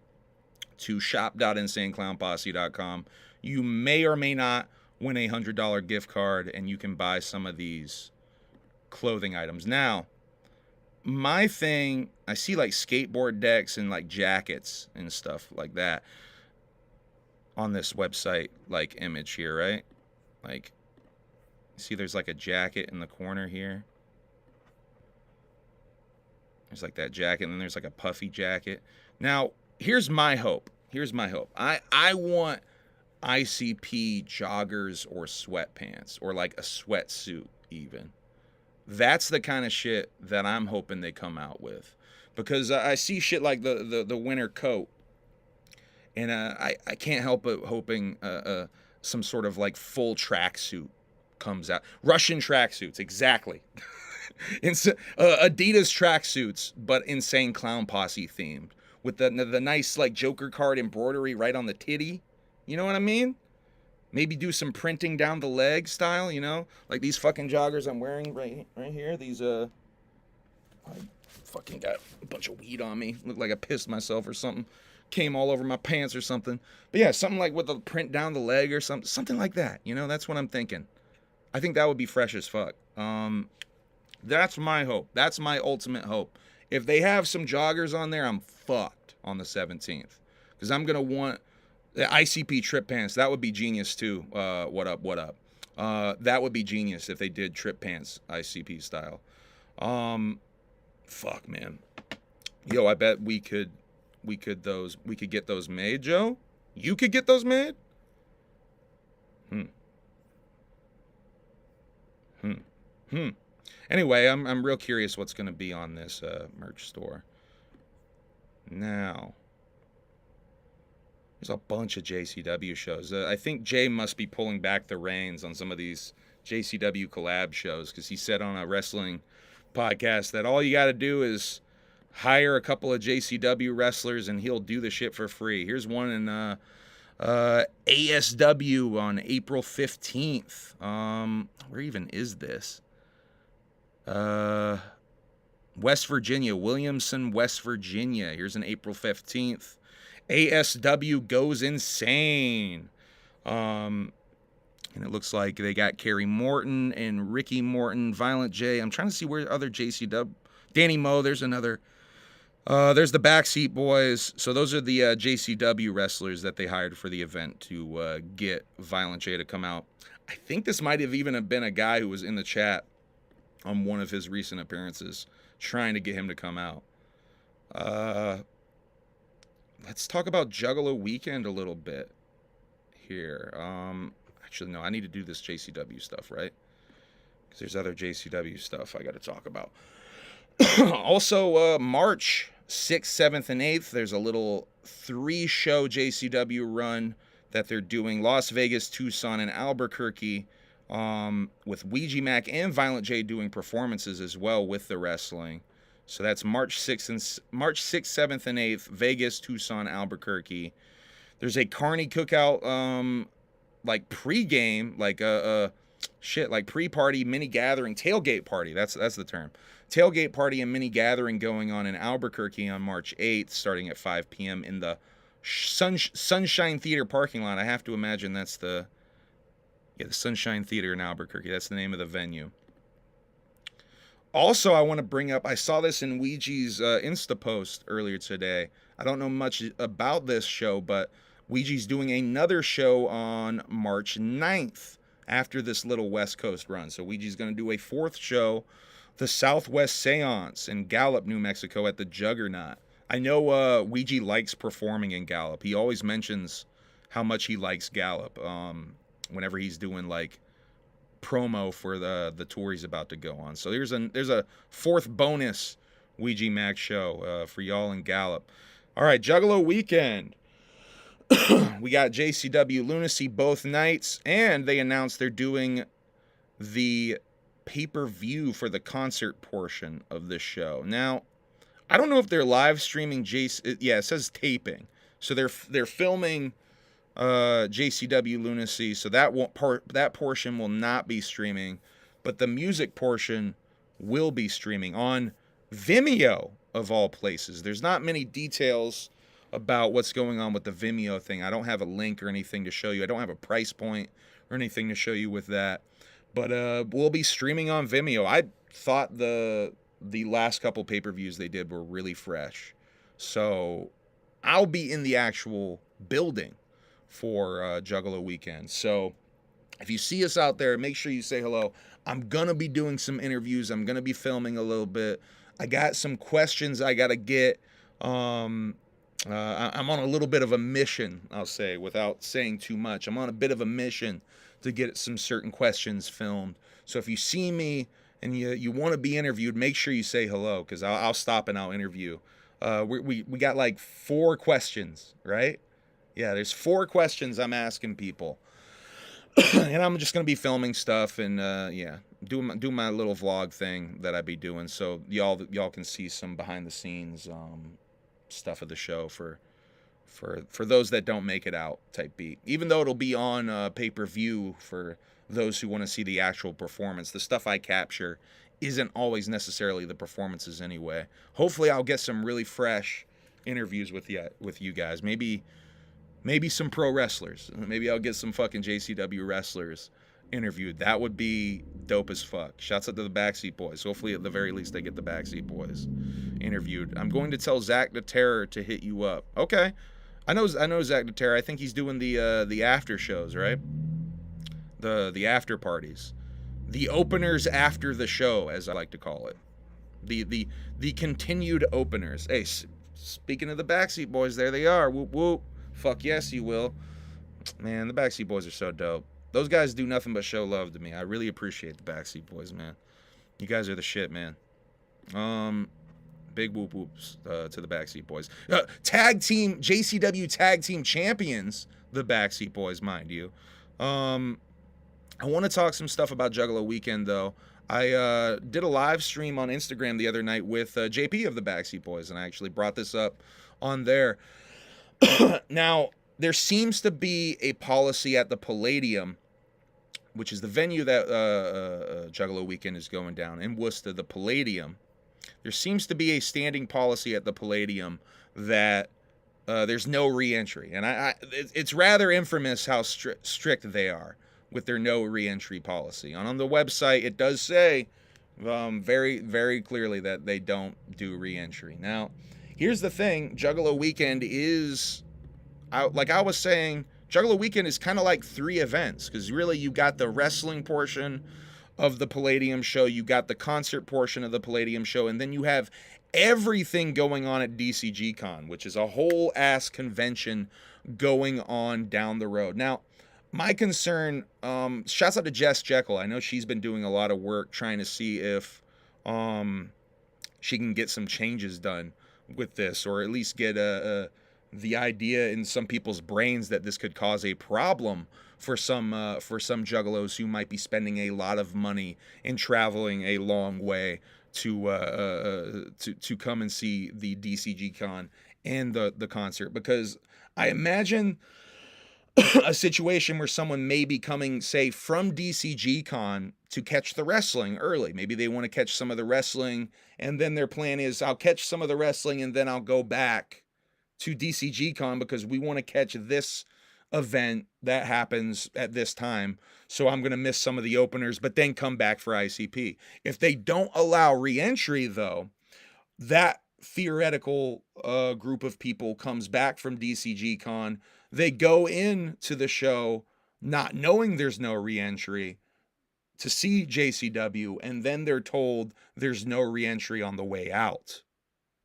to shop.insaneclownposse.com, you may or may not win a $100 gift card, and you can buy some of these clothing items. Now, my thing, I see like skateboard decks and like jackets and stuff like that on this website, like image here, right? Like, see there's like a jacket in the corner here. There's like that jacket, and then there's like a puffy jacket. Now, here's my hope. I want ICP joggers or sweatpants, or like a sweatsuit even. That's the kind of shit that I'm hoping they come out with, because I see shit like the winter coat, and I can't help but hoping some sort of like full tracksuit comes out. Russian tracksuits, exactly. Adidas tracksuits, but Insane Clown Posse themed, with the nice like Joker card embroidery right on the titty. You know what I mean? Maybe do some printing down the leg style, you know? Like these fucking joggers I'm wearing right here. These, I fucking got a bunch of weed on me. Looked like I pissed myself or something. Came all over my pants or something. But yeah, something like with the print down the leg or something like that. You know, that's what I'm thinking. I think that would be fresh as fuck. That's my hope. That's my ultimate hope. If they have some joggers on there, I'm fucked on the 17th. Because I'm going to want the ICP trip pants. That would be genius too. What up? That would be genius if they did trip pants ICP style. Fuck, man. Yo, I bet we could get those made, Joe. You could get those made? Anyway, I'm real curious what's going to be on this merch store. Now, there's a bunch of JCW shows. I think Jay must be pulling back the reins on some of these JCW collab shows, because he said on a wrestling podcast that all you got to do is hire a couple of JCW wrestlers and he'll do the shit for free. Here's one in ASW on April 15th. Where even is this? West Virginia, Williamson, West Virginia. Here's an April 15th. ASW goes insane. And it looks like they got Kerry Morton and Ricky Morton, Violent J. I'm trying to see where other JCW. Danny Moe, there's another. There's the Backseat Boys. So those are the JCW wrestlers that they hired for the event to get Violent J to come out. I think this might have even been a guy who was in the chat on one of his recent appearances, trying to get him to come out. Let's talk about Juggalo Weekend a little bit here. Actually, no, I need to do this JCW stuff, right? Because there's other JCW stuff I got to talk about. Also, March 6th, 7th, and 8th, there's a little 3-show JCW run that they're doing. Las Vegas, Tucson, and Albuquerque, with Ouija Mac and Violent J doing performances as well with the wrestling. So that's March 6th, 7th, and 8th, Vegas, Tucson, Albuquerque. There's a Carney Cookout, like pre-game, like like pre-party, mini gathering, tailgate party. That's the term. Tailgate party and mini gathering going on in Albuquerque on March 8th, starting at 5 p.m. in the Sunshine Theater parking lot. I have to imagine that's the Sunshine Theater in Albuquerque. That's the name of the venue. Also, I want to bring up, I saw this in Ouija's Insta post earlier today. I don't know much about this show, but Ouija's doing another show on March 9th after this little West Coast run. So Ouija's going to do a 4th show, the Southwest Seance in Gallup, New Mexico at the Juggernaut. I know Ouija likes performing in Gallup. He always mentions how much he likes Gallup whenever he's doing like promo for the tour he's about to go on. So there's a 4th bonus Ouija Mac show for y'all in Gallup. All right, Juggalo Weekend. We got JCW Lunacy both nights, and they announced they're doing the pay-per-view for the concert portion of this show. Now, I don't know if they're live streaming yeah, it says taping. So they're filming JCW Lunacy, so that portion will not be streaming, but the music portion will be streaming on Vimeo, of all places. There's not many details about what's going on with the Vimeo thing. I don't have a link or anything to show you. I don't have a price point or anything to show you with that. But we'll be streaming on Vimeo. I thought the last couple pay-per-views they did were really fresh. So I'll be in the actual building for Juggalo Weekend. So if you see us out there, make sure you say hello. I'm going to be doing some interviews. I'm going to be filming a little bit. I got some questions I got to get. I'm on a little bit of a mission, I'll say, without saying too much. I'm on a bit of a mission to get some certain questions filmed. So if you see me and you want to be interviewed, make sure you say hello, because I'll stop and I'll interview. We got like 4 questions, right? Yeah, there's 4 questions I'm asking people. And I'm just going to be filming stuff and, doing my little vlog thing that I be doing. So y'all can see some behind the scenes stuff of the show for those that don't make it out type beat. Even though it'll be on pay-per-view for those who want to see the actual performance. The stuff I capture isn't always necessarily the performances anyway. Hopefully I'll get some really fresh interviews with you guys. Maybe some pro wrestlers. Maybe I'll get some fucking JCW wrestlers interviewed. That would be dope as fuck. Shouts out to the Backseat Boys. Hopefully at the very least they get the Backseat Boys interviewed. I'm going to tell Zach the Terror to hit you up. Okay. I know Zach the Terror. I think he's doing the after shows, right? The after parties. The openers after the show, as I like to call it. The continued openers. Hey, speaking of the Backseat Boys, there they are. Whoop whoop. Fuck yes, you will. Man, the Backseat Boys are so dope. Those guys do nothing but show love to me. I really appreciate the Backseat Boys, man. You guys are the shit, man. Big whoop whoops to the Backseat Boys. Tag team, JCW tag team champions, the Backseat Boys, mind you. I want to talk some stuff about Juggalo Weekend, though. I did a live stream on Instagram the other night with JP of the Backseat Boys, and I actually brought this up on there. Now, there seems to be a policy at the Palladium, which is the venue that Juggalo Weekend is going down in Woosta, the Palladium. There seems to be a standing policy at the Palladium that there's no re-entry. And it's rather infamous how strict they are with their no re-entry policy. And on the website, it does say very, very clearly that they don't do re-entry. Now, here's the thing. Juggalo Weekend is, like I was saying, Juggalo Weekend is kind of like 3 events, because really you got the wrestling portion of the Palladium show, you got the concert portion of the Palladium show, and then you have everything going on at DCG Con, which is a whole ass convention going on down the road. Now, my concern, shouts out to Jess Jekyll. I know she's been doing a lot of work trying to see if she can get some changes done with this, or at least get the idea in some people's brains that this could cause a problem for some juggalos who might be spending a lot of money and traveling a long way to come and see the DCG Con and the concert. Because I imagine a situation where someone may be coming, say, from DCG Con to catch the wrestling early. Maybe they want to catch some of the wrestling, and then their plan is, I'll catch some of the wrestling and then I'll go back to DCG Con because we want to catch this event that happens at this time. So I'm going to miss some of the openers, but then come back for ICP. If they don't allow re-entry, though, that theoretical group of people comes back from DCG Con. They go into the show not knowing there's no re-entry to see JCW, and then they're told there's no re-entry on the way out.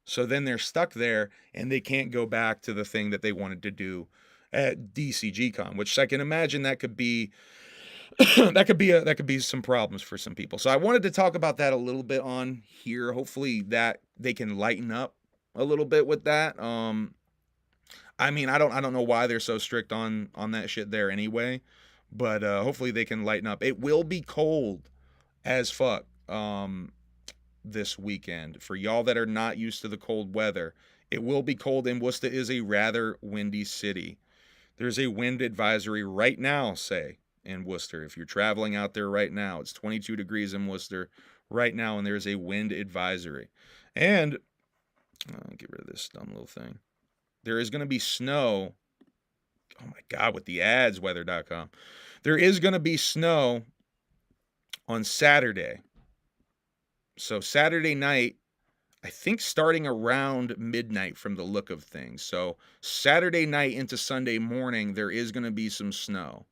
So then they're stuck there, and they can't go back to the thing that they wanted to do at DCG Con, which I can imagine that could be that could be some problems for some people. So I wanted to talk about that a little bit on here. Hopefully that they can lighten up a little bit with that. I mean, I don't know why they're so strict on that shit there anyway, but hopefully they can lighten up. It will be cold as fuck this weekend. For y'all that are not used to the cold weather, it will be cold, and Woosta is a rather windy city. There's a wind advisory right now, say, in Worcester. If you're traveling out there right now, it's 22 degrees in Worcester right now, and there is a wind advisory. And get rid of this dumb little thing. There is going to be snow. Oh my God, with the ads, weather.com. There is going to be snow on Saturday. So Saturday night, I think starting around midnight from the look of things. So Saturday night into Sunday morning, there is going to be some snow.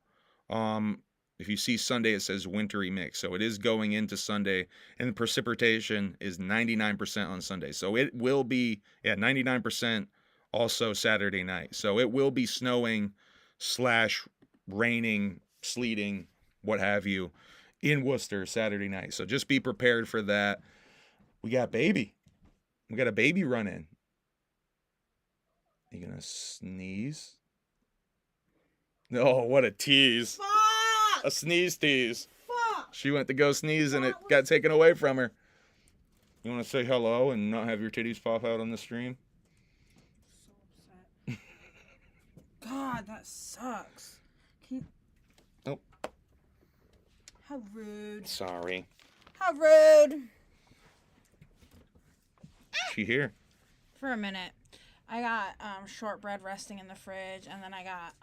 If you see Sunday, it says wintry mix. So it is going into Sunday, and the precipitation is 99% on Sunday. So it will be, 99% also Saturday night. So it will be snowing / raining, sleeting, what have you, in Woosta Saturday night. So just be prepared for that. We got baby. We got a baby running. You gonna sneeze? Oh, what a tease. Fuck! A sneeze tease. Fuck! She went to go sneeze and it got taken away from her. You want to say hello and not have your titties pop out on the stream? So upset. God, that sucks. Oh. How rude. Sorry. How rude. She here. For a minute. I got shortbread resting in the fridge, and then I got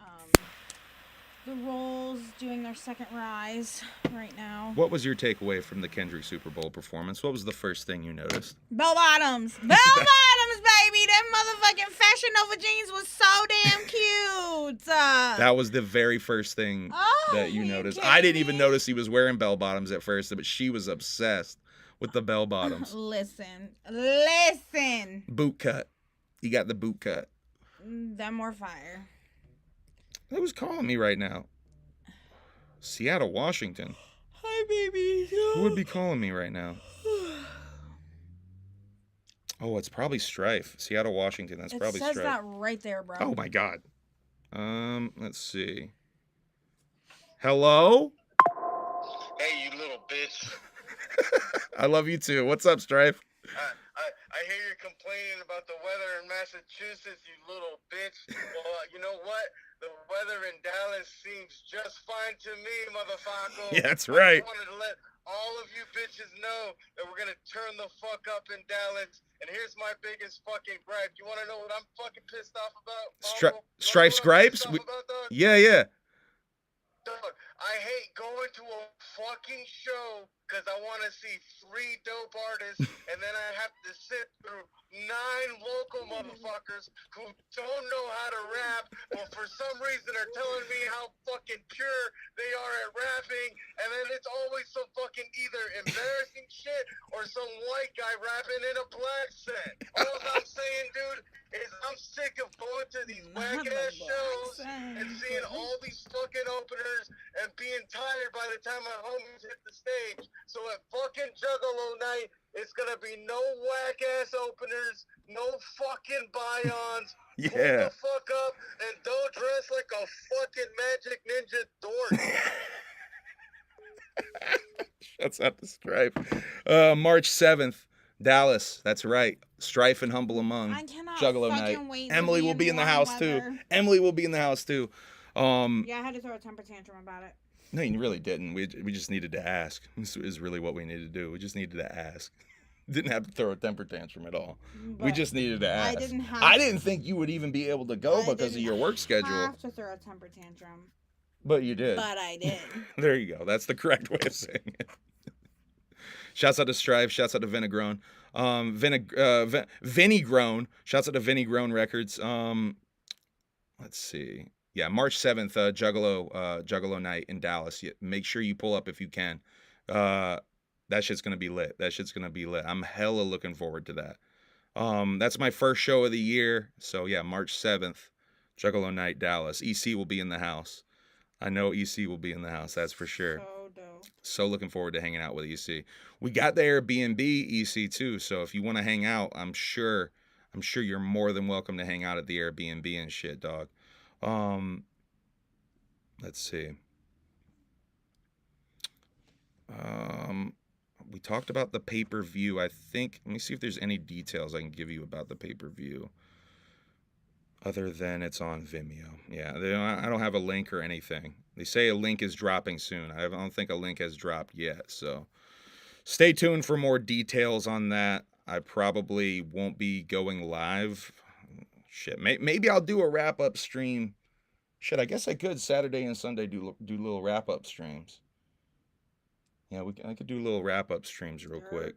the rolls doing their second rise right now. What was your takeaway from the Kendrick Super Bowl performance? What was the first thing you noticed? Bell bottoms. Bell bottoms, baby. Them motherfucking Fashion Nova jeans was so damn cute. That was the very first thing that you noticed. I didn't even notice he was wearing bell bottoms at first, but she was obsessed with the bell bottoms. Listen. Boot cut. You got the boot cut. Them more fire. Who's calling me right now? Seattle, Washington. Hi, baby. Who would be calling me right now? Oh, it's probably Strife. Seattle, Washington. That's probably Strife. It says that right there, bro. Oh my God. Let's see. Hello? Hey, you little bitch. I love you too. What's up, Strife? I hear you're complaining about the weather in Massachusetts, you little bitch. Well, you know what? The weather in Dallas seems just fine to me, motherfucker. Yeah, that's right. I wanted to let all of you bitches know that we're going to turn the fuck up in Dallas. And here's my biggest fucking gripe. You want to know what I'm fucking pissed off about? Strife Scripes? Yeah. Dog, I hate going to a fucking show because I want to see 3 dope artists and then I have to sit through 9 local motherfuckers who don't know how to rap, but for some reason are telling me how fucking pure they are at rapping, and then it's always some fucking either embarrassing shit or some white guy rapping in a black set. All I'm saying, dude, is I'm sick of going to these whack-ass shows and seeing all these fucking openers and being tired by the time my homies hit the stage. So at fucking Juggalo night, it's gonna be no whack-ass openers, no fucking buy-ons. Yeah. Pull the fuck up and don't dress like a fucking magic ninja dork. Shouts out to Strife. March 7th, Dallas. That's right. Strife and Humble Among. I cannot Juggalo fucking night. wait. Emily will be in the house too. Emily will be in the house too. Yeah, I had to throw a temper tantrum about it. No, you really didn't. We just needed to ask. This is really what we needed to do. We just needed to ask. Didn't have to throw a temper tantrum at all. But we just needed to ask. I didn't think you would even be able to go because of your work schedule. I have to throw a temper tantrum. But you did. But I did. There you go. That's the correct way of saying it. Shouts out to Strive. Shouts out to Vinegrown. Vinnygrown. Shouts out to Vinnygrown Records. Let's see. Yeah, March 7th, Juggalo night in Dallas. Make sure you pull up if you can. That shit's going to be lit. I'm hella looking forward to that. That's my first show of the year. So, yeah, March 7th, Juggalo night, Dallas. EC will be in the house. I know EC will be in the house. That's for sure. So dope. So looking forward to hanging out with EC. We got the Airbnb EC too. So if you want to hang out, I'm sure you're more than welcome to hang out at the Airbnb and shit, dog. Let's see. We talked about the pay-per-view. I think, let me see if there's any details I can give you about the pay-per-view other than it's on Vimeo. Yeah, I don't have a link or anything. They say a link is dropping soon. I don't think a link has dropped yet, so Stay tuned for more details on that. I probably won't be going live. Shit, maybe I'll do a wrap-up stream. Shit, I guess I could Saturday and Sunday do little wrap-up streams. Yeah, I could do little wrap-up streams real quick.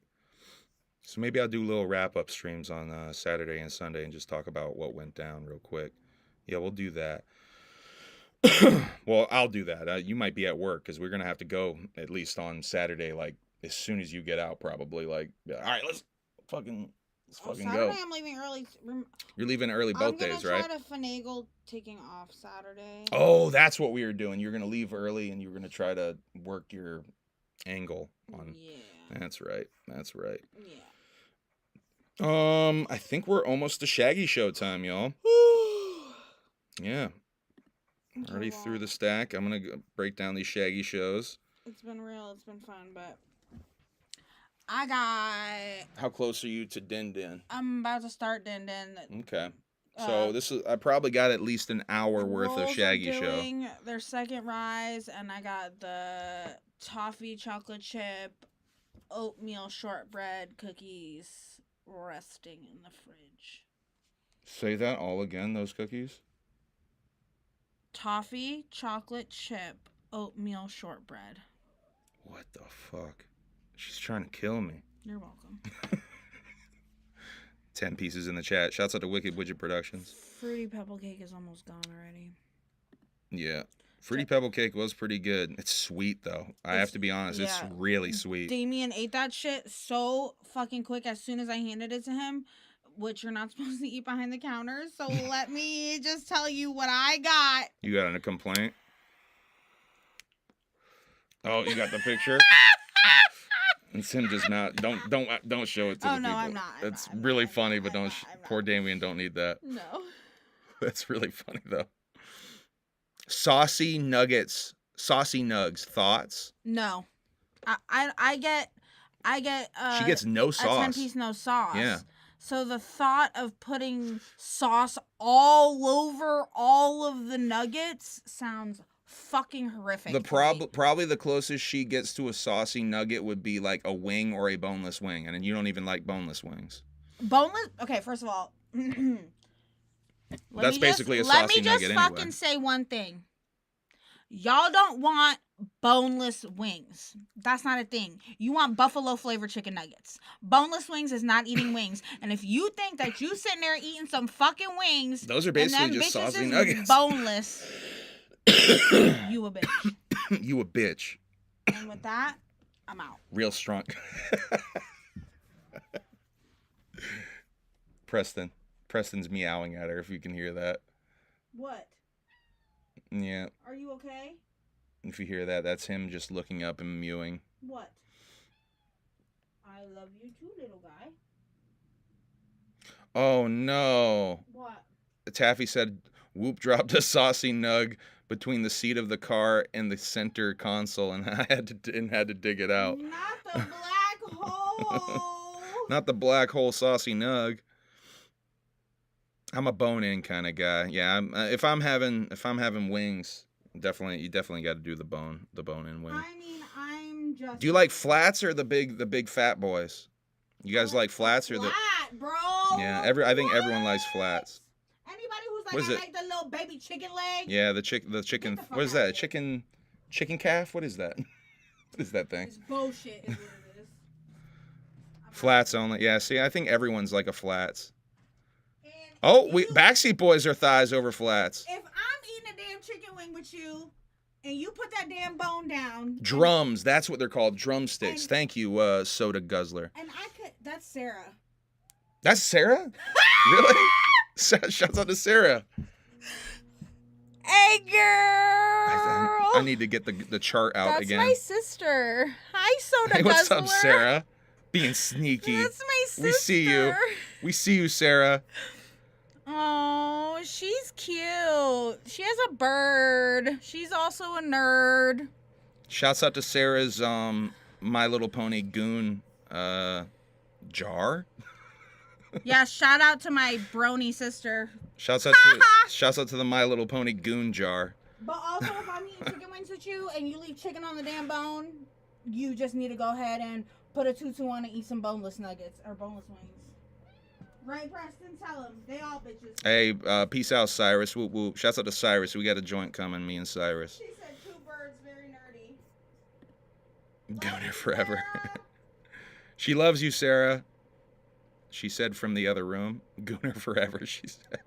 So maybe I'll do little wrap-up streams on Saturday and Sunday and just talk about what went down real quick. Yeah, we'll do that. Well, I'll do that. You might be at work because we're going to have to go at least on Saturday, like, as soon as you get out, probably. Like, all right, let's fucking Saturday, go. I'm leaving early. You're leaving early both days, right? I'm going to try to finagle taking off Saturday. Oh, that's what we were doing. You're going to leave early and you're going to try to work your angle on. Yeah. That's right. That's right. Yeah. I think we're almost to Shaggy Show time, y'all. Yeah. Already through the stack. I'm going to break down these Shaggy Shows. It's been real. It's been fun, but I got... How close are you to Din Din? I'm about to start Din Din. Okay. So I probably got at least an hour worth of Shaggy Show. Doing their second rise, and I got the toffee chocolate chip, oatmeal shortbread cookies resting in the fridge. Say that all again, those cookies? Toffee chocolate chip, oatmeal shortbread. What the fuck? She's trying to kill me. You're welcome. 10 pieces in the chat. Shouts out to Wicked Widget Productions. Fruity Pebble Cake is almost gone already. Yeah. Fruity Pebble Cake was pretty good. It's sweet, though. I have to be honest. Yeah. It's really sweet. Damien ate that shit so fucking quick as soon as I handed it to him, which you're not supposed to eat behind the counter. So let me just tell you what I got. You got a complaint? Oh, you got the picture? It's him just not. Don't show it to the people. No, I'm not. It's really funny, but don't. Poor Damien don't need that. No. That's really funny though. Saucy nuggets, saucy nugs. Thoughts? No, I get. She gets no sauce. A 10-piece no sauce. Yeah. So the thought of putting sauce all over all of the nuggets sounds fucking horrific. Probably the closest she gets to a saucy nugget would be like a wing or a boneless wing, and you don't even like boneless wings. Boneless? Okay, first of all, that's basically a saucy nugget anyway. Let me just fucking say one thing. Y'all don't want boneless wings. That's not a thing. You want buffalo flavored chicken nuggets. Boneless wings is not eating wings. And if you think that you sitting there eating some fucking wings, those are basically just saucy nuggets. Boneless. You a bitch. You a bitch. And with that, I'm out. Real strong. Preston's meowing at her, if you can hear that. What? Yeah. Are you okay? If you hear that, that's him just looking up and mewing. What? I love you too, little guy. Oh no. What? Taffy said Whoop dropped a saucy nug between the seat of the car and the center console, and I had to dig it out. Not the black hole. Not the black hole saucy nug. I'm a bone-in kind of guy. Yeah, if I'm having wings, you definitely got to do the bone-in wing. I mean, I'm just. Do you like flats or the big fat boys? You guys like flats or the? Flat, bro. Yeah, I think everyone likes flats. Anybody who's like, I like the little baby chicken leg. Yeah, the chicken. What is that? Chicken calf? What is that? What is that thing? It's bullshit. Is what it is. Flats only. Yeah. See, I think everyone's like a flats. Oh, Backseat Boys are thighs over flats. If I'm eating a damn chicken wing with you, and you put that damn bone down. Drums. That's what they're called. Drumsticks. Thank you, Soda Guzzler. And that's Sarah. That's Sarah? Really? Shouts out to Sarah. Hey, girl. I need to get the chart out again. That's my sister. Hi, Soda Guzzler. Hey, what's up, Sarah? Being sneaky. That's my sister. We see you. We see you, Sarah. Oh, she's cute. She has a bird. She's also a nerd. Shouts out to Sarah's My Little Pony goon jar. Yeah, shout out to my brony sister. Shouts out to the My Little Pony goon jar. But also, if I'm eating chicken wings with you and you leave chicken on the damn bone, you just need to go ahead and put a tutu on and eat some boneless nuggets or boneless wings. Right, Preston? Tell them. They all bitches. Hey, peace out, Cyrus. Whoop, whoop. Shouts out to Cyrus. We got a joint coming, me and Cyrus. She said 2 birds, very nerdy. Going here forever. She loves you, Sarah. She said from the other room. Gooner forever, she said.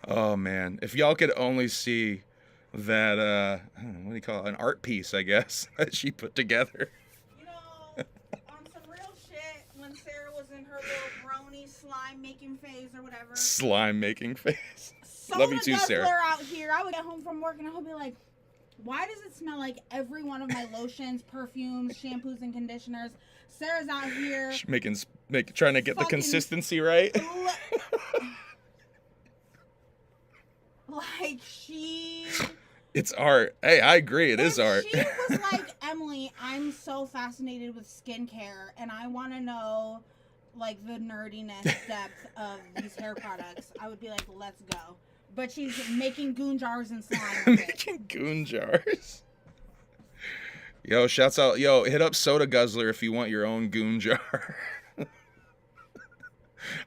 Oh, man. If y'all could only see that, I don't know, what do you call it? An art piece, I guess, that she put together. You know, on some real shit, when Sarah was in her little brony slime-making phase or whatever. Slime-making phase. Soda Love you too, Sarah. out here. I would get home from work and I would be like, why does it smell like every one of my lotions, perfumes, shampoos, and conditioners? Sarah's out here trying to get the consistency right. Like she... It's art. Hey, I agree. It is art. She was like, Emily, I'm so fascinated with skincare, and I want to know, like, the nerdiness depth of these hair products. I would be like, let's go. But she's making goon jars and slime. Making goon jars. Yo, shouts out. Yo, hit up Soda Guzzler if you want your own goon jar.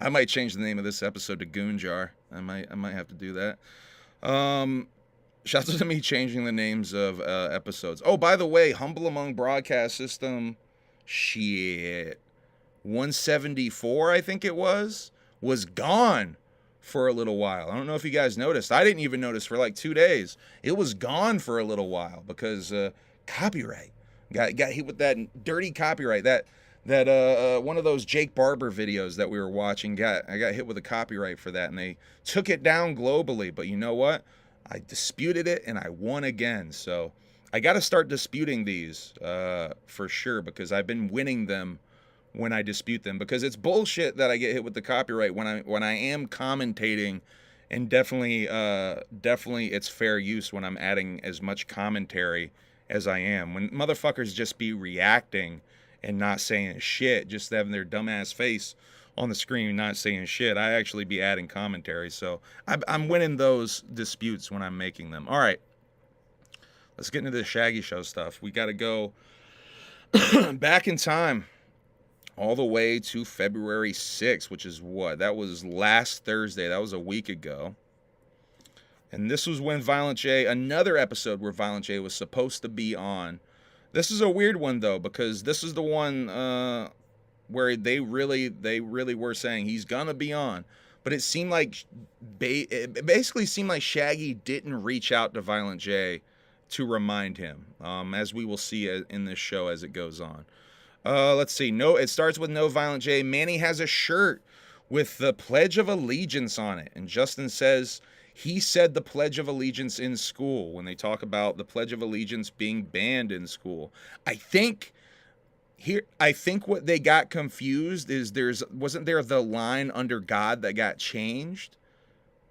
I might change the name of this episode to Goon Jar. I might have to do that. Shouts out to me changing the names of episodes. Oh, by the way, Humble Among Broadcast System, shit, 174, I think it was gone for a little while. I don't know if you guys noticed. I didn't even notice for like 2 days. It was gone for a little while because copyright. Got hit with that dirty copyright. That one of those Jake Barber videos that we were watching, I got hit with a copyright for that, and they took it down globally. But you know what? I disputed it, and I won again. So I got to start disputing these for sure, because I've been winning them when I dispute them, because it's bullshit that I get hit with the copyright when I am commentating, and definitely it's fair use when I'm adding as much commentary as I am. When motherfuckers just be reacting and not saying shit, just having their dumbass face on the screen, not saying shit, I actually be adding commentary. So I'm winning those disputes when I'm making them. All right, let's get into the Shaggy Show stuff. We got to go back in time all the way to February 6th, which is what? That was last Thursday. That was a week ago. And this was when Violent J, another episode where Violent J was supposed to be on. This is a weird one, though, because this is the one where they really were saying he's gonna be on. But it seemed like, it basically seemed like Shaggy didn't reach out to Violent J to remind him, as we will see in this show as it goes on. Let's see. It starts with No Violent J. Manny has a shirt with the Pledge of Allegiance on it. And Justin says he said the Pledge of Allegiance in school when they talk about the Pledge of Allegiance being banned in school. I think what they got confused is wasn't there the line under God that got changed?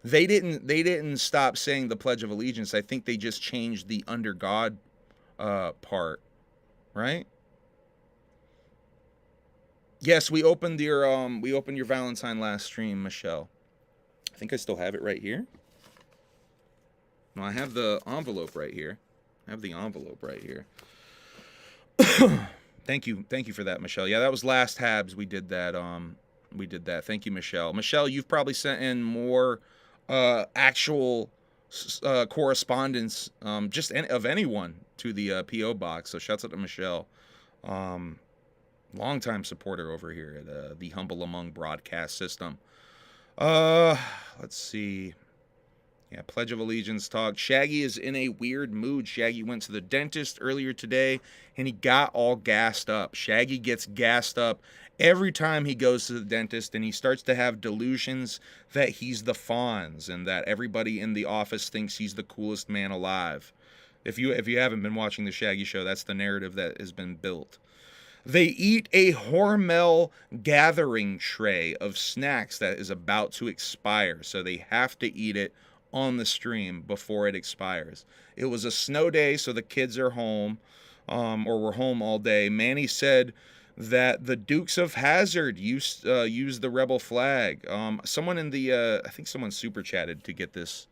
They didn't stop saying the Pledge of Allegiance. I think they just changed the under God part, right? Yes, we opened your Valentine last stream, Michelle. I think I still have it right here. No, I have the envelope right here. Thank you for that, Michelle. Yeah, that was last HABS. We did that. Thank you, Michelle. Michelle, you've probably sent in more actual correspondence, just of anyone to the PO box. So shouts out to Michelle. Longtime supporter over here at the Humble Among Broadcast System. Let's see. Yeah, Pledge of Allegiance talk. Shaggy is in a weird mood. Shaggy went to the dentist earlier today, and he got all gassed up. Shaggy gets gassed up every time he goes to the dentist, and he starts to have delusions that he's the Fonz and that everybody in the office thinks he's the coolest man alive. If you haven't been watching the Shaggy Show, that's the narrative that has been built. They eat a Hormel gathering tray of snacks that is about to expire, so they have to eat it on the stream before it expires. It was a snow day, so the kids are home, or were home all day. Manny said that the Dukes of Hazzard used the rebel flag. Someone in the, I think someone super chatted to get this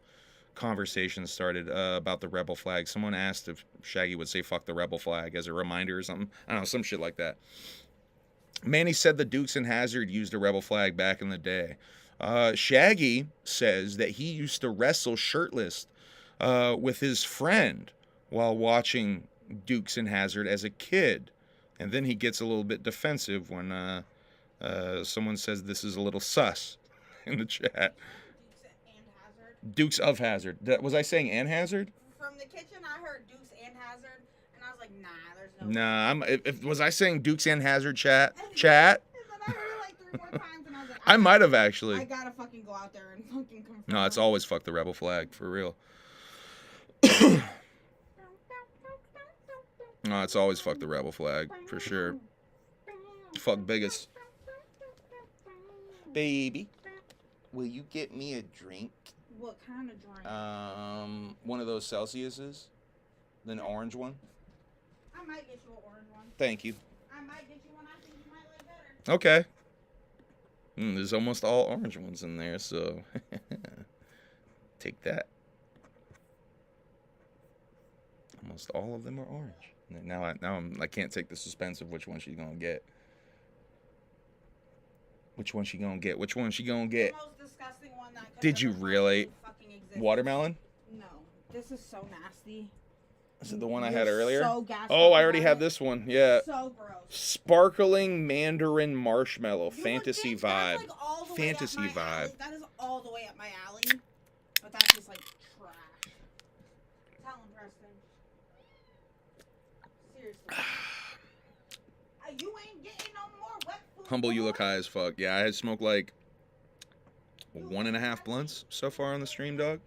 conversation started about the rebel flag. Someone asked if Shaggy would say fuck the rebel flag as a reminder or something. I don't know, some shit like that. Manny said the Dukes and Hazzard used a rebel flag back in the day. Shaggy says that he used to wrestle shirtless with his friend while watching Dukes and Hazzard as a kid. And then he gets a little bit defensive when someone says this is a little sus in the chat. Dukes of Hazzard. Was I saying and Hazard? From the kitchen, I heard Dukes and Hazzard, and I was like, nah, there's no. Nah, was I saying Dukes and Hazzard chat? Chat? And then I heard it like 3 more times, and I was like, I might have actually. I gotta fucking go out there and fucking confirm. No, it's always fuck the rebel flag, for real. No, it's always fuck the rebel flag, for sure. Fuck biggest. Baby, will you get me a drink? What kind of drink? One of those Celsiuses. An orange one. I might get you an orange one. Thank you. I might get you one I think you might like better. Okay. There's almost all orange ones in there, so take that. Almost all of them are orange. Now I can't take the suspense of which one she's gonna get. Which one she gonna get? Which one she gonna get? The most disgusting one that could Did you really? Watermelon? No. This is so nasty. Is it the one I had earlier? So oh, I already had this one. Yeah. So gross. Sparkling Mandarin Marshmallow. You Fantasy would think vibe. that's, like, all the Fantasy way up my vibe. alley. That is all the way up my alley. But that tastes like trash. Tell him, Preston. Seriously. You ain't getting no more wet food. Humble, you look high as fuck. Yeah, I had smoked like 1.5 blunts so far on the stream, dog.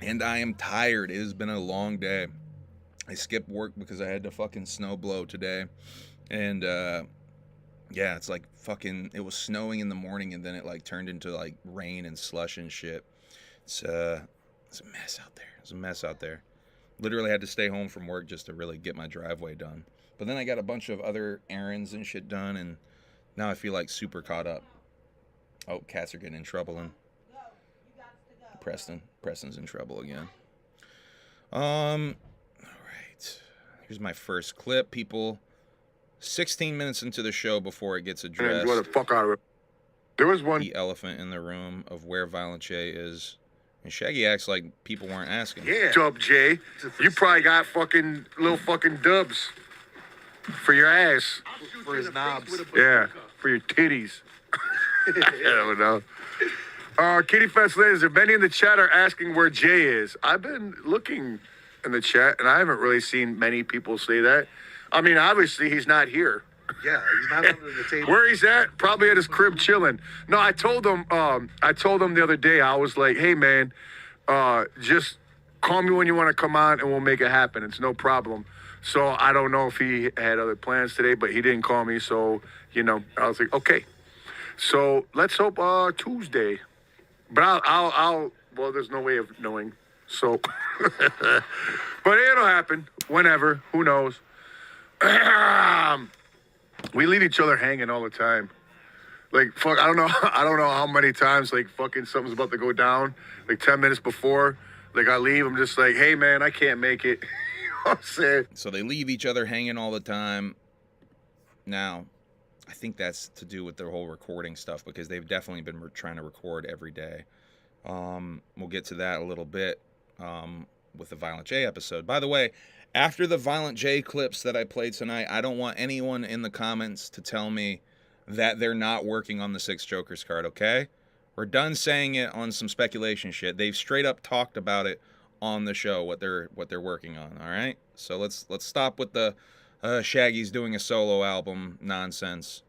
And I am tired. It has been a long day. I skipped work because I had to fucking snow blow today. And, yeah, it's like fucking, it was snowing in the morning and then it like turned into like rain and slush and shit. It's a mess out there. It's a mess out there. Literally had to stay home from work just to really get my driveway done. But then I got a bunch of other errands and shit done and now I feel like super caught up. Oh, cats are getting in trouble and Preston's in trouble again. All right. Here's my first clip, people. 16 minutes into the show before it gets addressed. Enjoy the fuck out of it. There was one. The elephant in the room of where Violent J is. And Shaggy acts like people weren't asking. Yeah. Dub J. You probably got fucking little fucking dubs for your ass. For his knobs. Yeah. For your titties. I don't know. Kitty Fest ladies, if many in the chat are asking where Jay is, I've been looking in the chat and I haven't really seen many people say that. I mean, obviously he's not here. Yeah, he's not under the table. Where he's at? Probably at his crib chilling. No, I told him the other day, I was like, hey man, just call me when you want to come on and we'll make it happen. It's no problem. So I don't know if he had other plans today, but he didn't call me. So, you know, I was like, okay. So let's hope Tuesday. But I'll well, there's no way of knowing. So, but it'll happen whenever. Who knows? We leave each other hanging all the time. Like, fuck, I don't know how many times, like, fucking something's about to go down. Like, 10 minutes before, like, I leave, I'm just like, hey, man, I can't make it. You know what I'm saying? So they leave each other hanging all the time. Now, I think that's to do with their whole recording stuff because they've definitely been trying to record every day. We'll get to that a little bit with the Violent J episode. By the way, after the Violent J clips that I played tonight, I don't want anyone in the comments to tell me that they're not working on the 6 Jokers card, okay? We're done saying it on some speculation shit. They've straight up talked about it on the show, what they're working on, all right? So let's stop with the Shaggy's doing a solo album nonsense.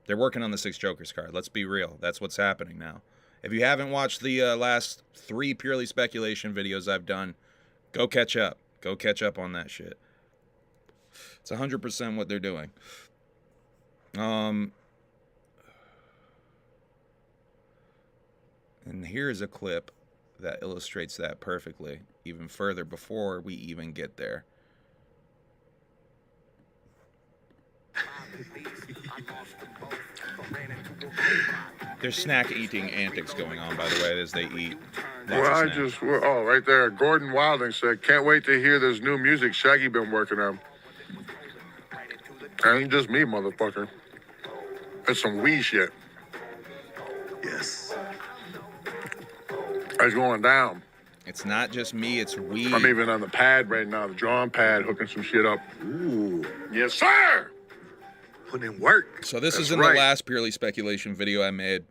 They're working on the 6 Jokers card. Let's be real. That's what's happening now. If you haven't watched the last 3 purely speculation videos I've done, go catch up. Go catch up on that shit. It's 100% what they're doing. And here's a clip that illustrates that perfectly, even further before we even get there. There's snack eating antics going on, by the way, as they eat. Well, right there. Gordon Wilding said, can't wait to hear this new music Shaggy been working on. Ain't just me, motherfucker. It's some wee shit. Yes. It's going down. It's not just me, it's we. I'm even on the pad right now, the drawing pad, hooking some shit up. Ooh. Yes, sir! Put in work. So this That's is in right. the last Purely Speculation video I made.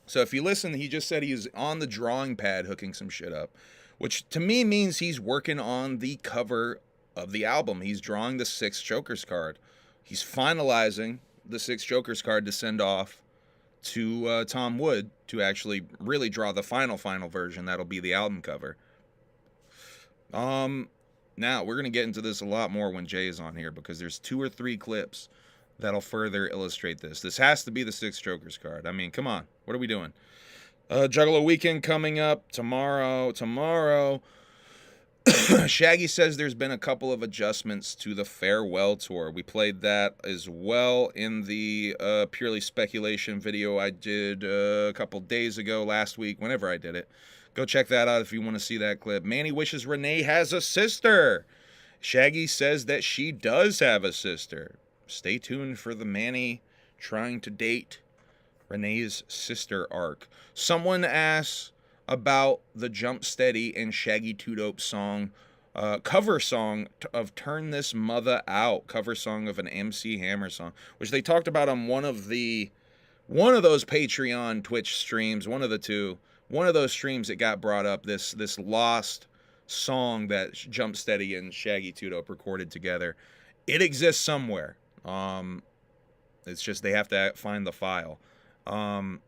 So if you listen, he just said he's on the drawing pad hooking some shit up, which to me means he's working on the cover of the album. He's drawing the 6 Jokers card. He's finalizing the 6 Jokers card to send off to Tom Wood to actually really draw the final version. That'll be the album cover. Now we're going to get into this a lot more when Jay is on here, because there's 2 or 3 clips that'll further illustrate this. This has to be the 6 Jokers card. I mean, come on. What are we doing? Juggalo Weekend coming up tomorrow. Shaggy says there's been a couple of adjustments to the farewell tour. We played that as well in the Purely Speculation video I did a couple days ago, last week, whenever I did it. Go check that out if you want to see that clip. Manny wishes Renee has a sister. Shaggy says that she does have a sister. Stay tuned for the Manny trying to date Renee's sister arc. Someone asks about the Jump Steady and Shaggy 2 Dope song, cover song of Turn This Mother Out, cover song of an MC Hammer song, which they talked about on one of those Patreon Twitch streams, one of those streams that got brought up, this lost song that Jump Steady and Shaggy 2 Dope recorded together. It exists somewhere. It's just they have to find the file. I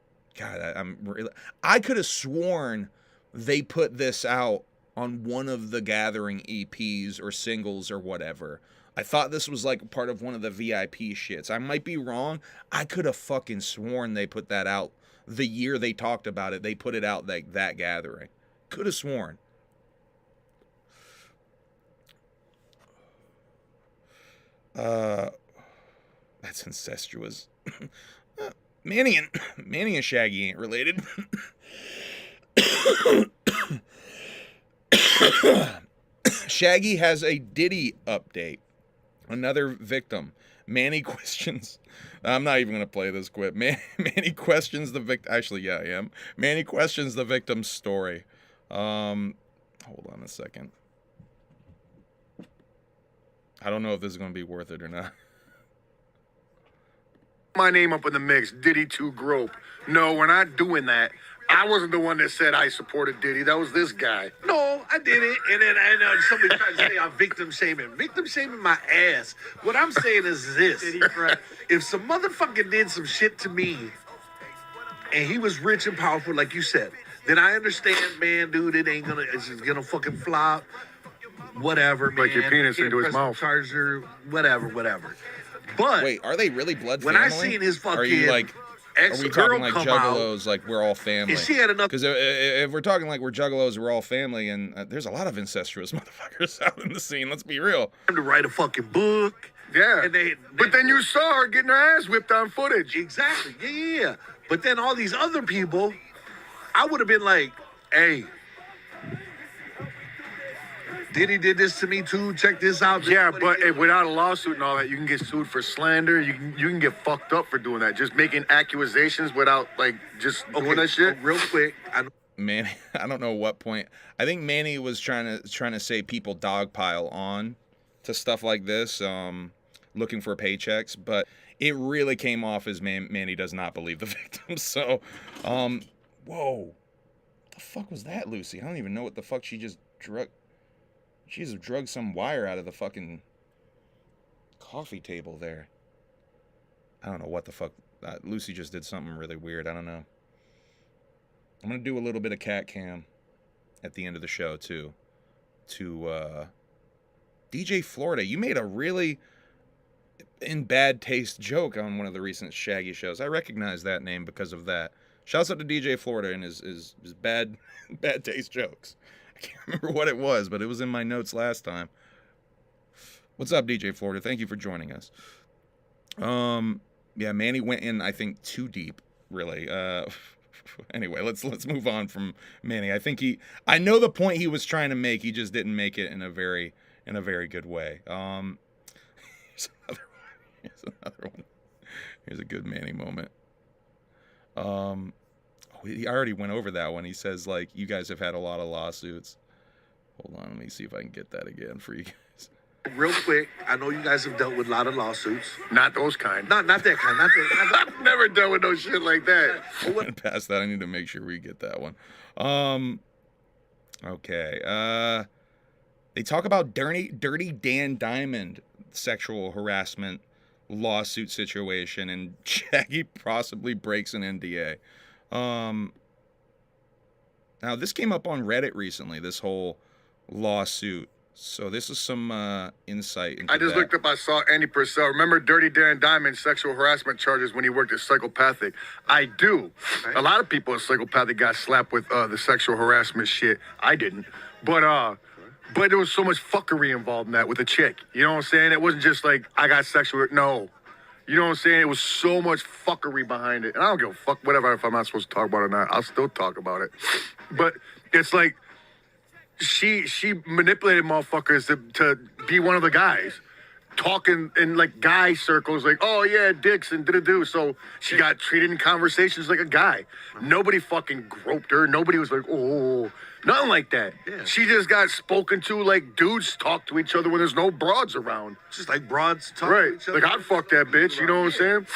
could have sworn they put this out on one of the Gathering EPs or singles or whatever. I thought this was like part of one of the VIP shits. I might be wrong. I could have fucking sworn they put that out the year they talked about it. They put it out like that Gathering. Could have sworn. That's incestuous. Manny and Shaggy ain't related. Shaggy has a Diddy update. Another victim. Manny questions. I'm not even going to play this clip. Manny questions the victim. Actually, yeah, I am. Manny questions the victim's story. Hold on a second. I don't know if this is going to be worth it or not. My name up in the mix, Diddy 2 Grope. No, we're not doing that. I wasn't the one that said I supported Diddy. That was this guy. No, I did it. And then somebody tried to say I'm victim shaming. Victim shaming my ass. What I'm saying is this. If some motherfucker did some shit to me and he was rich and powerful, like you said, then I understand, man, dude, it's just gonna fucking flop. Whatever, man. Like your penis into his mouth. Charger, whatever. But wait, are they really blood when family? I seen his fucking Are we talking like Juggalos, like we're all family? And she had enough. Because if we're talking like we're Juggalos, we're all family, and there's a lot of incestuous motherfuckers out in the scene. Let's be real. To write a fucking book. Yeah. But then you saw her getting her ass whipped on footage. Exactly. Yeah. But then all these other people, I would have been like, hey, Diddy did this to me too. Check this out. Yeah, but without a lawsuit and all that, you can get sued for slander. You can get fucked up for doing that. Just making accusations without just doing that shit. Real quick, Manny, I don't know what point. I think Manny was trying to say people dogpile on to stuff like this, looking for paychecks, but it really came off as Manny does not believe the victims. So, whoa, what the fuck was that, Lucy? I don't even know what the fuck she just drug. She just drugged some wire out of the fucking coffee table there. I don't know what the fuck. Lucy just did something really weird. I don't know. I'm going to do a little bit of cat cam at the end of the show, too. To DJ Florida. You made a really in bad taste joke on one of the recent Shaggy shows. I recognize that name because of that. Shouts out to DJ Florida and his bad taste jokes. I can't remember what it was, but it was in my notes last time. What's up, DJ Florida? Thank you for joining us. Yeah, Manny went in, I think, too deep really. Anyway, let's move on from Manny. I know the point he was trying to make. He just didn't make it in a very good way. Here's another one. Here's a good Manny moment. He already went over that one. He says, like, you guys have had a lot of lawsuits. Hold on, let me see if I can get that again for you guys. Real quick, I know you guys have dealt with a lot of lawsuits. Not those kind. Not that kind. I've never dealt with no shit like that. Past that, I need to make sure we get that one. Okay. They talk about Dirty Dan Diamond sexual harassment lawsuit situation, and Shaggy possibly breaks an NDA. Now this came up on Reddit recently, this whole lawsuit. So this is some insight into I just looked up, I saw Andy Purcell. Remember Dirty Dan Diamond sexual harassment charges when he worked at Psychopathic? I do. A lot of people at Psychopathic got slapped with the sexual harassment shit. I didn't. But there was so much fuckery involved in that with the chick. You know what I'm saying? It wasn't just like, I got sexual, no. You know what I'm saying? It was so much fuckery behind it. And I don't give a fuck, whatever, if I'm not supposed to talk about it or not. I'll still talk about it. But it's like, she manipulated motherfuckers to be one of the guys, talking in like guy circles, like, oh yeah, dicks and do. So she got treated in conversations like a guy. Nobody fucking groped her. Nobody was like, oh, nothing like that. Yeah. She just got spoken to like dudes talk to each other when there's no broads around. Just like broads talk to each other. Like, I'd fuck that bitch, you know what I'm saying?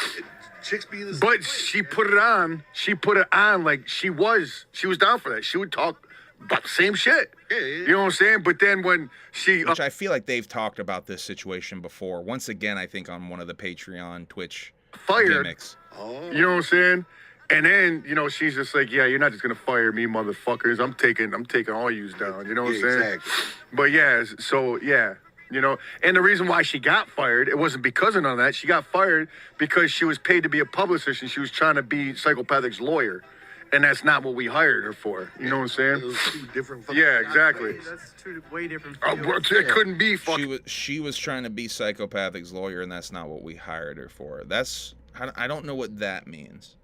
Chicks being this. But she put it on. She put it on like she was down for that. She would talk about the same shit. Yeah. You know what I'm saying? But then when she... Which I feel like they've talked about this situation before. Once again, I think on one of the Patreon, Twitch gimmicks. Oh. You know what I'm saying? And then, you know, she's just like, yeah, you're not just going to fire me, motherfuckers. I'm taking all yous down. You know what I'm saying? Exactly. But yeah, so yeah. You know, and the reason why she got fired, it wasn't because of none of that. She got fired because she was paid to be a publicist and she was trying to be Psychopathic's lawyer. And that's not what we hired her for. You know what I'm saying? Those two different yeah, exactly. That's two way different fields. It couldn't be fucking... She was trying to be Psychopathic's lawyer, and that's not what we hired her for. I don't know what that means.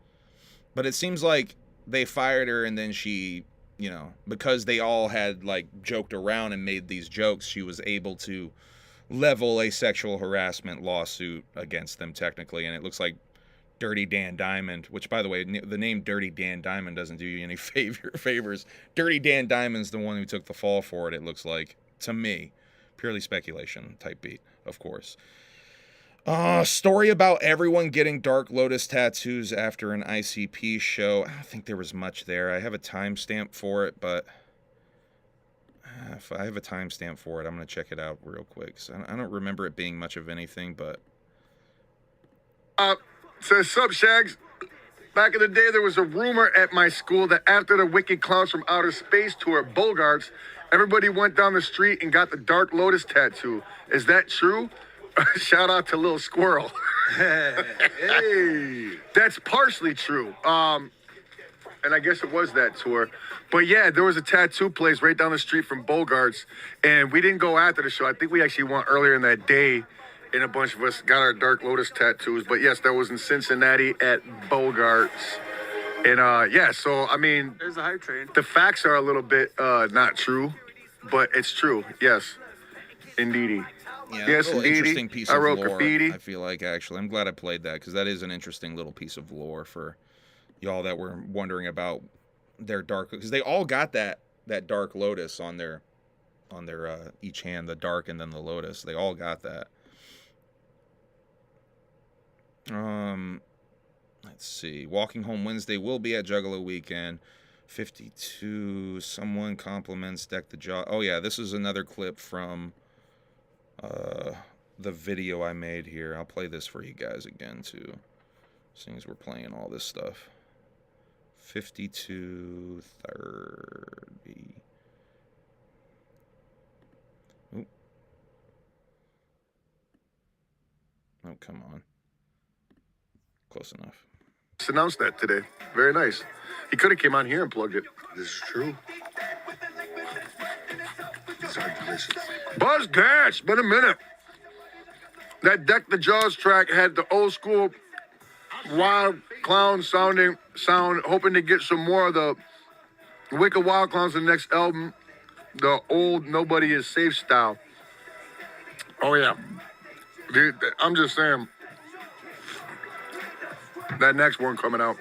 But it seems like they fired her, and then she, you know, because they all had, like, joked around and made these jokes, she was able to level a sexual harassment lawsuit against them, technically. And it looks like Dirty Dan Diamond, which, by the way, the name Dirty Dan Diamond doesn't do you any favors. Dirty Dan Diamond's the one who took the fall for it, it looks like, to me. Purely speculation type beat, of course. Story about everyone getting Dark Lotus tattoos after an ICP show. I don't think there was much there. I have a timestamp for it, but if I have a timestamp for it, I'm going to check it out real quick. So I don't remember it being much of anything, but... Says, sup, Shags? Back in the day, there was a rumor at my school that after the Wicked Clowns from Outer Space tour at Bogart's, everybody went down the street and got the Dark Lotus tattoo. Is that true? Shout out to Lil Squirrel. Hey. That's partially true. And I guess it was that tour. But yeah, there was a tattoo place right down the street from Bogart's, and we didn't go after the show. I think we actually went earlier in that day. And a bunch of us got our Dark Lotus tattoos. But yes, that was in Cincinnati at Bogart's. And yeah, so I mean, there's a hype train. The facts are a little bit not true, but it's true. Yes, indeedy. Yeah, yes, indeedy. Interesting piece I of wrote lore, graffiti. I feel like, actually. I'm glad I played that, because that is an interesting little piece of lore for y'all that were wondering about their Dark... Because they all got that Dark Lotus on their each hand, the Dark and then the Lotus. They all got that. Let's see. Walking Home Wednesday will be at Juggalo Weekend. 52. Someone compliments Deck the Jaw. Oh yeah, this is another clip from the video I made here. I'll play this for you guys again too, seeing as we're playing all this stuff. 52:30. Oop. Oh, come on. Close enough. Just announced that today. Very nice. He could have came on here and plugged it. This is true. These are delicious. Buzz Dash, been a minute. That Deck the Jaws track had the old school wild clown sound, hoping to get some more of the Wicked Wild Clowns in the next album, the old Nobody Is Safe style. Oh, yeah. Dude, I'm just saying, that next one coming out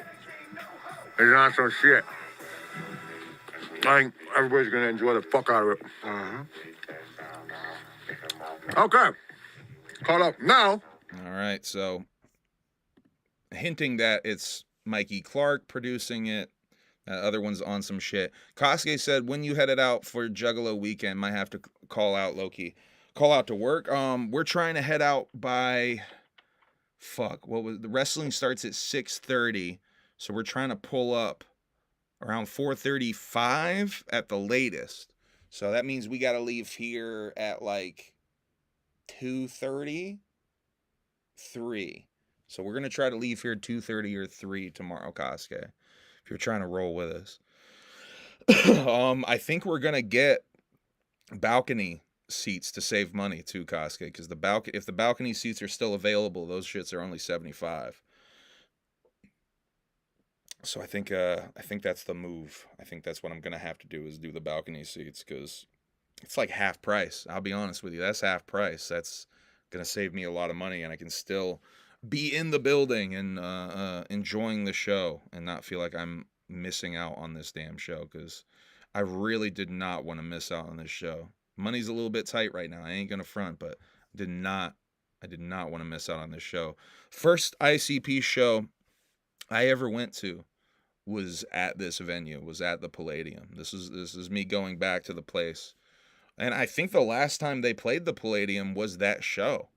is not some shit. I think everybody's going to enjoy the fuck out of it. Okay. Caught up. Now. All right, so hinting that it's Mikey Clark producing it. Other one's on some shit. Kosuke said, when you headed out for Juggalo Weekend, might have to call out Loki. Call out to work. We're trying to head out by... the wrestling starts at 6:30, so we're trying to pull up around 4:35 at the latest. So that means we got to leave here at like 2:30, 3. So we're gonna try to leave here at 2:30 or 3 tomorrow, Kosuke, if you're trying to roll with us. I think we're gonna get balcony seats to save money too, Kosuke, because if the balcony seats are still available, those shits are only $75. So I think that's the move. I think that's what I'm gonna have to do, is do the balcony seats, because it's like half price. I'll be honest with you, that's half price. That's gonna save me a lot of money, and I can still be in the building and enjoying the show and not feel like I'm missing out on this damn show, because I really did not want to miss out on this show. Money's a little bit tight right now. I ain't gonna front, but I did not want to miss out on this show. First ICP show I ever went to was at this venue, was at the Palladium. This is me going back to the place. And I think the last time they played the Palladium was that show.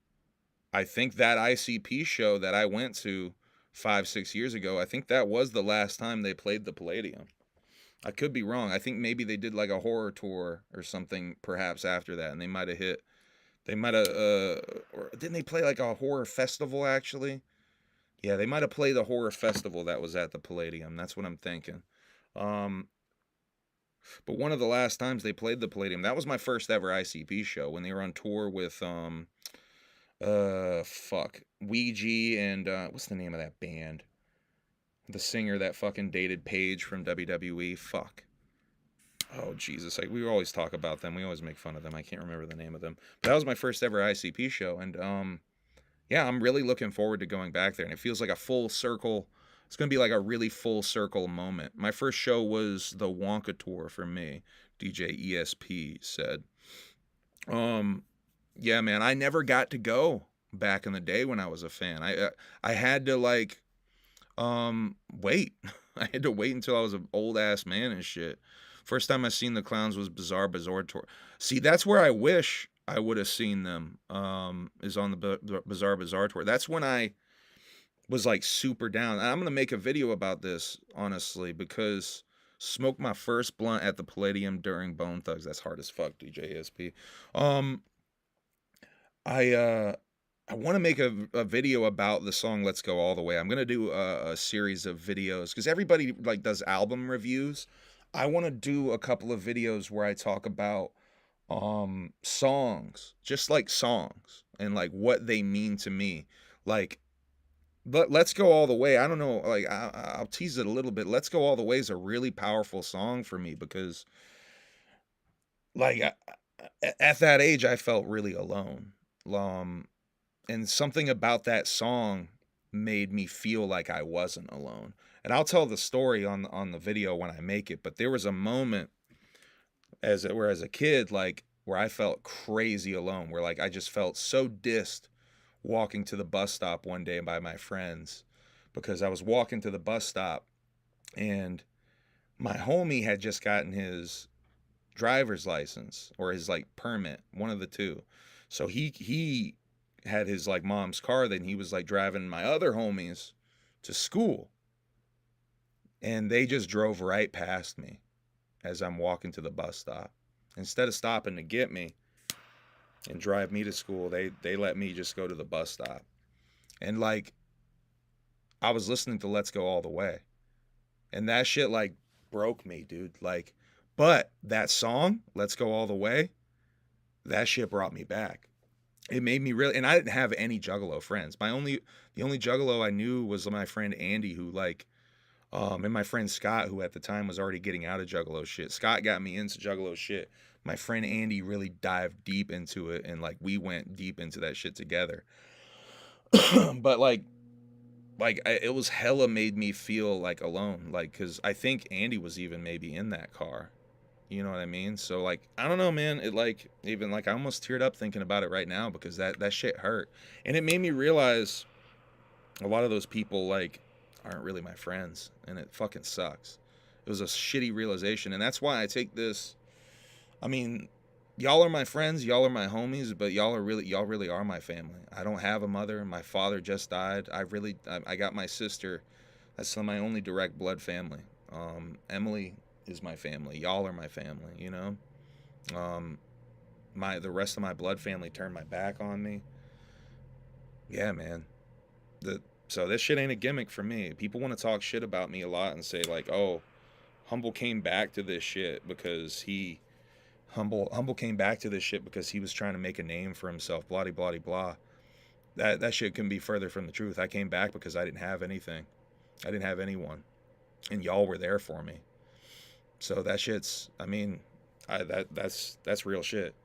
I think that ICP show that I went to 5-6 years ago, I think that was the last time they played the Palladium. I could be wrong. I think maybe they did like a horror tour or something perhaps after that, and or didn't they play like a horror festival actually? Yeah, they might have played the horror festival that was at the Palladium. That's what I'm thinking. But one of the last times they played the Palladium, that was my first ever ICP show, when they were on tour with Ouija and what's the name of that band? The singer that fucking dated Paige from WWE. Fuck. Oh, Jesus. We always talk about them. We always make fun of them. I can't remember the name of them. But that was my first ever ICP show. And, yeah, I'm really looking forward to going back there. And it feels like a full circle. It's going to be like a really full circle moment. My first show was the Wonka tour for me, DJ ESP said. Yeah, man, I never got to go back in the day when I was a fan. I had to, like, wait. I had to wait until I was an old-ass man and shit. First time I seen the Clowns was Bizarre Tour. See, that's where I wish I would have seen them, is on the Bizarre Tour. That's when I was, like, super down. And I'm going to make a video about this, honestly, because smoked my first blunt at the Palladium during Bone Thugs. That's hard as fuck, DJ ESP. I want to make a video about the song Let's Go All the Way. I'm going to do a series of videos, because everybody, like, does album reviews. I want to do a couple of videos where I talk about songs, just like songs, and like what they mean to me. Like, but Let's Go All the Way, I don't know, like, I'll tease it a little bit. Let's Go All the Way is a really powerful song for me, because, like, at that age, I felt really alone. And something about that song made me feel like I wasn't alone. And I'll tell the story on the video when I make it, but there was a moment as a kid, like, where I felt crazy alone, where, like, I just felt so dissed walking to the bus stop one day by my friends, because I was walking to the bus stop and my homie had just gotten his driver's license or his, like, permit, one of the two. So he had his, like, mom's car, then he was, like, driving my other homies to school. And they just drove right past me as I'm walking to the bus stop. Instead of stopping to get me and drive me to school, they let me just go to the bus stop. And, like, I was listening to Let's Go All the Way. And that shit, like, broke me, dude. Like, but that song, Let's Go All the Way, that shit brought me back. it made me really, and I didn't have any Juggalo friends. The only Juggalo I knew was my friend Andy, who like, and my friend Scott, who at the time was already getting out of Juggalo shit. Scott got me into Juggalo shit. My friend Andy really dived deep into it, and like we went deep into that shit together. But it was hella made me feel like alone, like, because I think Andy was even maybe in that car. You know what I mean? So like, I don't know, man. It like, even like, I almost teared up thinking about it right now, because that shit hurt. And it made me realize a lot of those people like aren't really my friends, and it fucking sucks. It was a shitty realization, and that's why I take this. I mean, y'all are my friends, y'all are my homies, but y'all really are my family. I don't have a mother. My father just died. I got my sister. That's my only direct blood family. Emily is my family. Y'all are my family, you know? The rest of my blood family turned my back on me. Yeah, man. So this shit ain't a gimmick for me. People want to talk shit about me a lot and say like, oh, Humble came back to this shit because Humble came back to this shit because he was trying to make a name for himself, blah, blah, blah, blah. That shit can be further from the truth. I came back because I didn't have anything. I didn't have anyone. And y'all were there for me. So that shit's, I mean, that's real shit.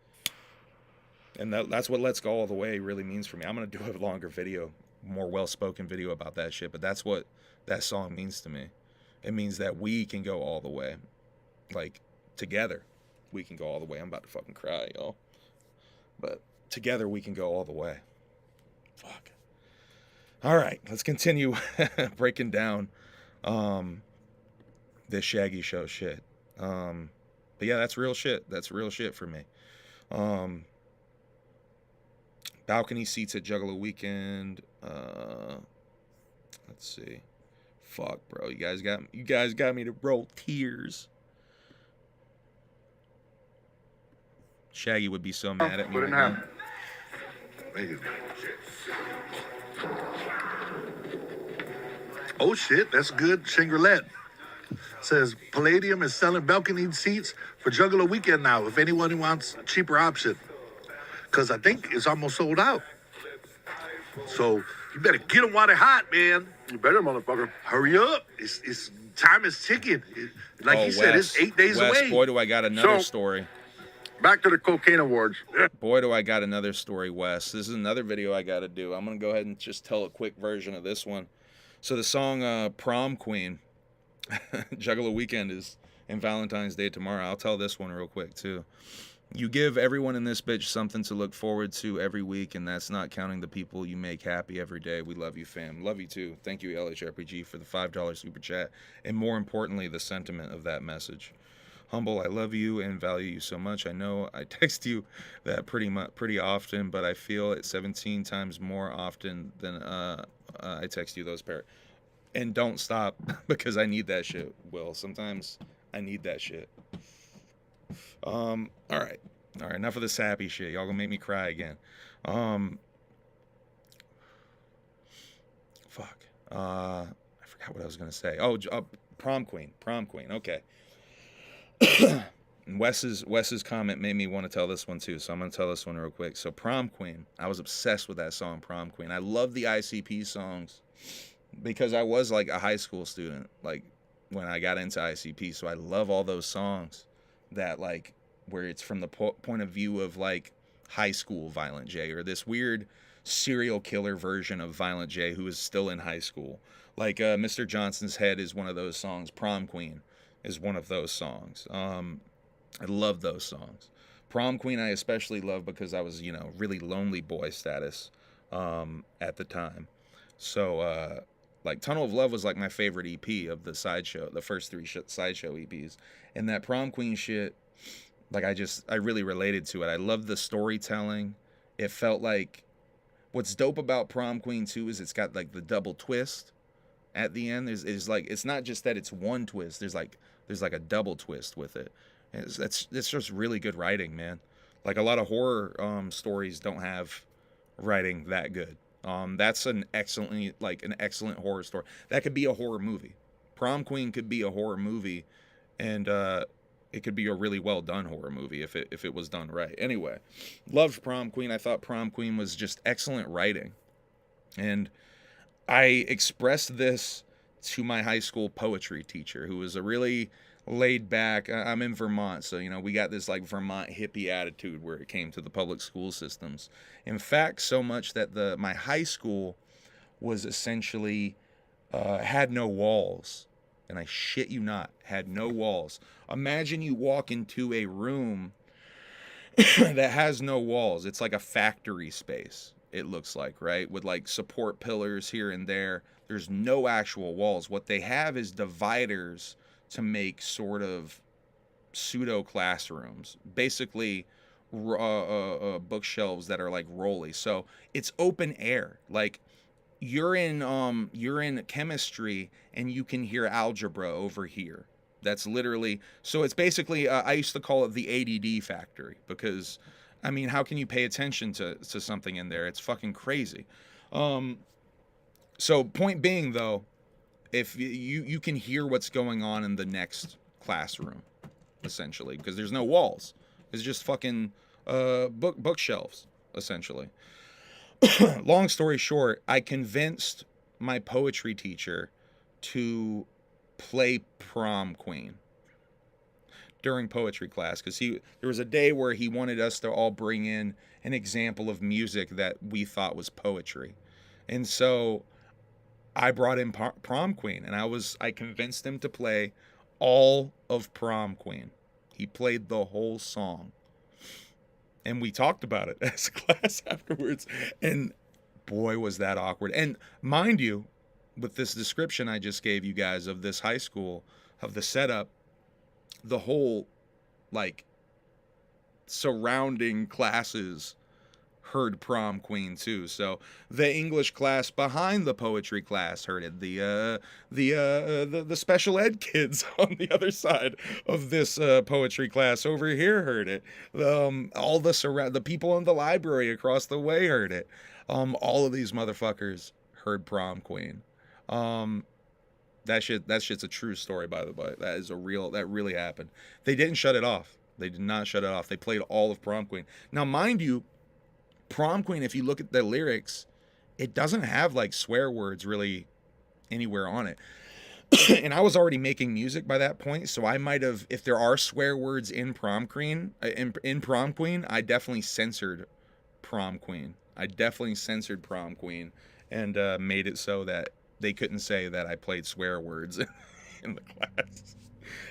And that's what Let's Go All the Way really means for me. I'm going to do a longer video, more well-spoken video about that shit, but that's what that song means to me. It means that we can go all the way. Like, together, we can go all the way. I'm about to fucking cry, y'all. But together, we can go all the way. Fuck. All right, let's continue breaking down this Shaggy Show shit. But yeah, that's real shit. That's real shit for me. Balcony seats at Juggalo Weekend. Let's see. Fuck, bro. You guys got me to roll tears. Shaggy would be so mad at me right now. Thank you. Oh shit, that's good. Shinglet says Palladium is selling balcony seats for Juggalo Weekend now. If anyone wants a cheaper option, because I think it's almost sold out. So you better get them while they're hot, man. You better, motherfucker. Hurry up. It's time is ticking. Like he said, it's 8 days away. Boy, do I got another story. Back to the cocaine awards. Boy, do I got another story, Wes. This is another video I got to do. I'm going to go ahead and just tell a quick version of this one. So the song Prom Queen, Juggalo Weekend is in Valentine's Day tomorrow. I'll tell this one real quick, too. You give everyone in this bitch something to look forward to every week, and that's not counting the people you make happy every day. We love you, fam. Love you, too. Thank you, LHRPG, for the $5 super chat, and more importantly, the sentiment of that message. Humble, I love you and value you so much. I know I text you that pretty often, but I feel it 17 times more often than I text you those pair. And don't stop, because I need that shit, Will. Sometimes I need that shit. All right, enough of this happy shit. Y'all gonna make me cry again. Fuck. I forgot what I was gonna say. Oh, Prom Queen. Okay. And Wes's comment made me want to tell this one too, so I'm gonna tell this one real quick. So Prom Queen, I was obsessed with that song, Prom Queen. I love the ICP songs because I was like a high school student, like when I got into ICP. So I love all those songs that like where it's from the point of view of like high school Violent J, or this weird serial killer version of Violent J who is still in high school. Like Mr. Johnson's Head is one of those songs. Prom Queen is one of those songs. I love those songs. Prom Queen I especially love because I was, really lonely boy status at the time. So like Tunnel of Love was like my favorite EP of the Sideshow, the first three Sideshow EPs. And that Prom Queen shit, like I really related to it. I love the storytelling. It felt like, what's dope about Prom Queen too is it's got like the double twist at the end. There's like, it's not just that it's one twist. There's like a double twist with it. It's just really good writing, man. Like a lot of horror stories don't have writing that good. That's an excellent horror story. That could be a horror movie. Prom Queen could be a horror movie, and it could be a really well done horror movie if it was done right. Anyway, loved Prom Queen. I thought Prom Queen was just excellent writing. And I expressed this to my high school poetry teacher, who was a really laid back. I'm in Vermont, so we got this like Vermont hippie attitude where it came to the public school systems. In fact, so much that my high school was essentially had no walls. And I shit you not, had no walls. Imagine you walk into a room that has no walls. It's like a factory space, it looks like, right? With like support pillars here and there. There's no actual walls. What they have is dividers to make sort of pseudo classrooms. Basically, bookshelves that are like rolly. So it's open air. Like, you're in chemistry and you can hear algebra over here. That's literally, so it's basically, I used to call it the ADD factory, because I mean, how can you pay attention to something in there? It's fucking crazy. So point being though, if you can hear what's going on in the next classroom, essentially, because there's no walls. It's just fucking bookshelves, essentially. Long story short, I convinced my poetry teacher to play Prom Queen during poetry class, because there was a day where he wanted us to all bring in an example of music that we thought was poetry. And so I brought in Prom Queen, and I convinced him to play all of Prom Queen. He played the whole song. And we talked about it as a class afterwards. And boy, was that awkward. And mind you, with this description I just gave you guys of this high school, of the setup, the whole, like, surrounding classes heard Prom Queen too. So the English class behind the poetry class heard it. The special ed kids on the other side of this poetry class over here heard it. All the people in the library across the way heard it. All of these motherfuckers heard Prom Queen. That shit's a true story, by the way. That really happened. They didn't shut it off. They did not shut it off. They played all of Prom Queen. Now, mind you, Prom Queen, if you look at the lyrics, it doesn't have like swear words really anywhere on it. And I was already making music by that point, so I might have, if there are swear words in Prom Queen, I definitely censored Prom Queen. And made it so that they couldn't say that I played swear words in the class.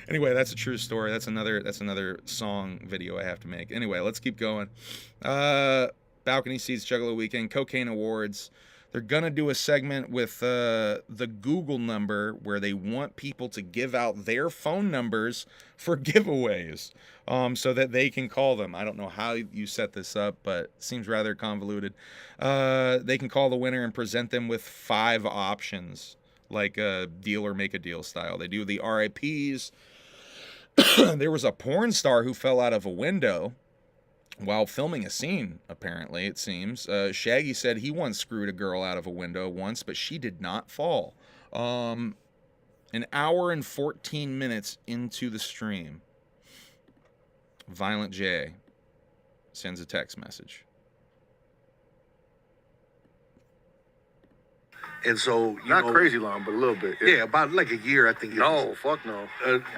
Anyway, that's a true story. That's another song video I have to make. Anyway, let's keep going. Balcony Seats, Juggalo Weekend, Cocaine Awards. They're going to do a segment with the Google number where they want people to give out their phone numbers for giveaways so that they can call them. I don't know how you set this up, but it seems rather convoluted. They can call the winner and present them with 5 options, like a deal or make a deal style. They do the RIPs. There was a porn star who fell out of a window while filming a scene, apparently, it seems. Shaggy said he once screwed a girl out of a window once, but she did not fall. An hour and 14 minutes into the stream, Violent J sends a text message. And so, not crazy long, but a little bit. Yeah, about like a year, I think. No, fuck no.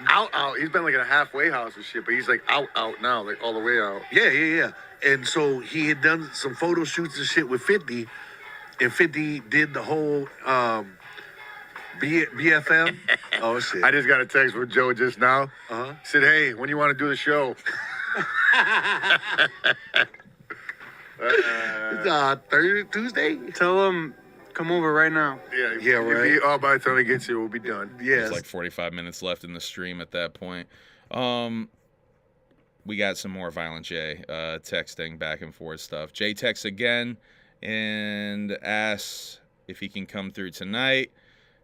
Out. He's been like in a halfway house and shit, but he's like out now, like all the way out. Yeah. And so he had done some photo shoots and shit with 50, and 50 did the whole BFM. Oh shit! I just got a text from Joe just now. Said, "Hey, when you want to do the show?" Tuesday. Tell him. Come over right now. Yeah, right. By the time he gets here, we'll be done. Yeah. There's like 45 minutes left in the stream at that point. We got some more Violent J texting back and forth stuff. Jay texts again and asks if he can come through tonight.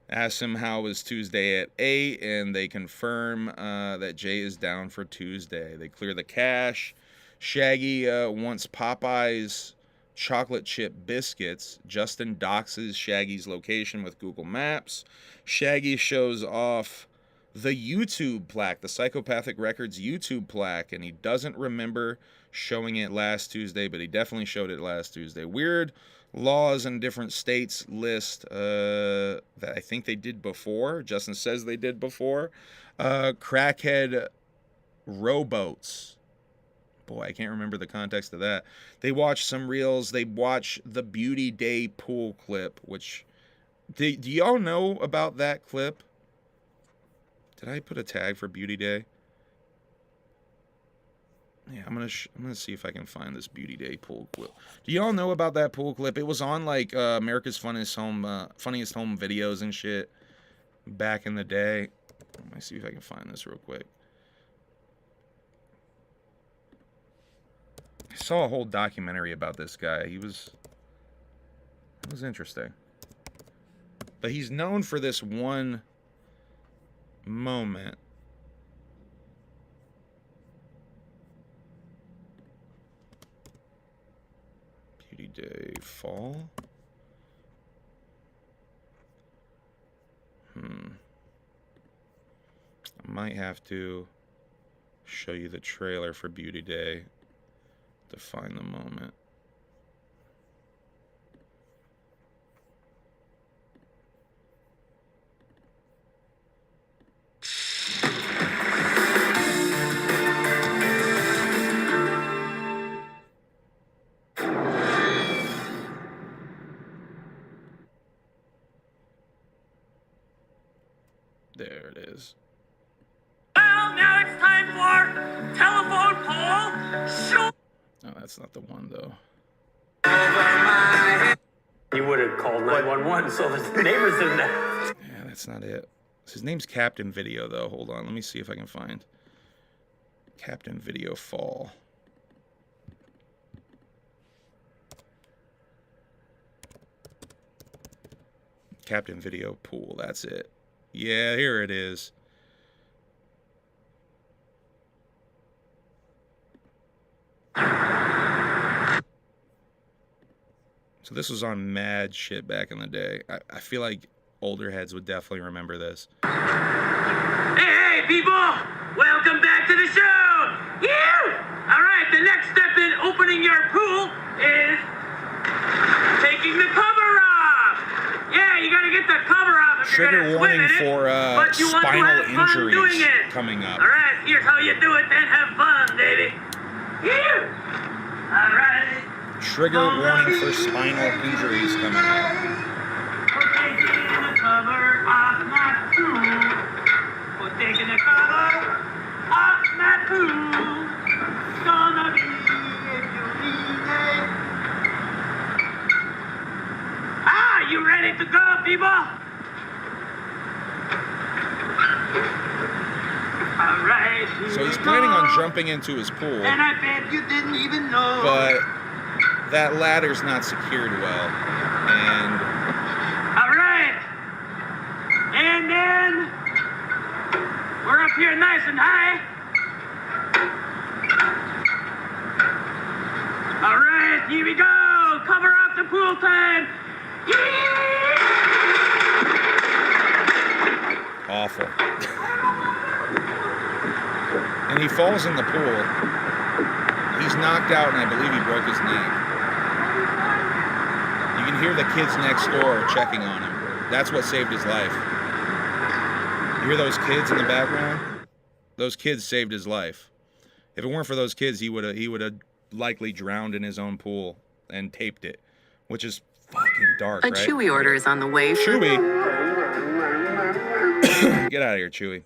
Asks him how was Tuesday at 8, and they confirm that Jay is down for Tuesday. They clear the cache. Shaggy wants Popeye's chocolate chip biscuits. Justin doxes Shaggy's location with Google Maps. Shaggy shows off the YouTube plaque, the Psychopathic Records YouTube plaque, and he doesn't remember showing it last Tuesday, but he definitely showed it last Tuesday. Weird laws in different states list that I think they did before. Justin says they did before. Crackhead rowboats. Boy, I can't remember the context of that. They watch some reels. They watch the Beauty Day pool clip, which... Do y'all know about that clip? Did I put a tag for Beauty Day? Yeah, I'm gonna see if I can find this Beauty Day pool clip. Do y'all know about that pool clip? It was on like America's Funniest Home videos and shit back in the day. Let me see if I can find this real quick. I saw a whole documentary about this guy. It was interesting. But he's known for this one moment. Beauty Day Fall. I might have to show you the trailer for Beauty Day to find the moment. There it is. Well, now it's time for telephone poll. Show. Oh, that's not the one though. He would have called 911 so the neighbors didn't know. Yeah, that's not it. His name's Captain Video though. Hold on, let me see if I can find Captain Video Fall. Captain Video Pool, that's it. Yeah, here it is. So this was on mad shit back in the day. I feel like older heads would definitely remember this. Hey, people! Welcome back to the show! Yeah! All right, the next step in opening your pool is taking the cover off. Yeah, you gotta get the cover off if you're Trigger gonna swim warning in it, for but you want to spinal have fun doing injuries it. coming up. All right, here's how you do it, then have fun, baby. Yeah! All right. Trigger warning for spinal injuries coming up. We're taking the cover off my pool. We're taking the cover off my pool. Gonna be a beauty day. Ah, you ready to go, people? All right. So he's planning on jumping into his pool, And I bet you didn't even know. but that ladder's not secured well, and All right. And then we're up here nice and high. All right, here we go. Cover up the pool time. awful. And he falls in the pool. He's knocked out, and I believe he broke his neck. You can hear the kids next door checking on him. That's what saved his life. You hear those kids in the background? Those kids saved his life. If it weren't for those kids, he would have likely drowned in his own pool and taped it, which is fucking dark, A right? Chewy order is on the way. Chewy. Get out of here, Chewy.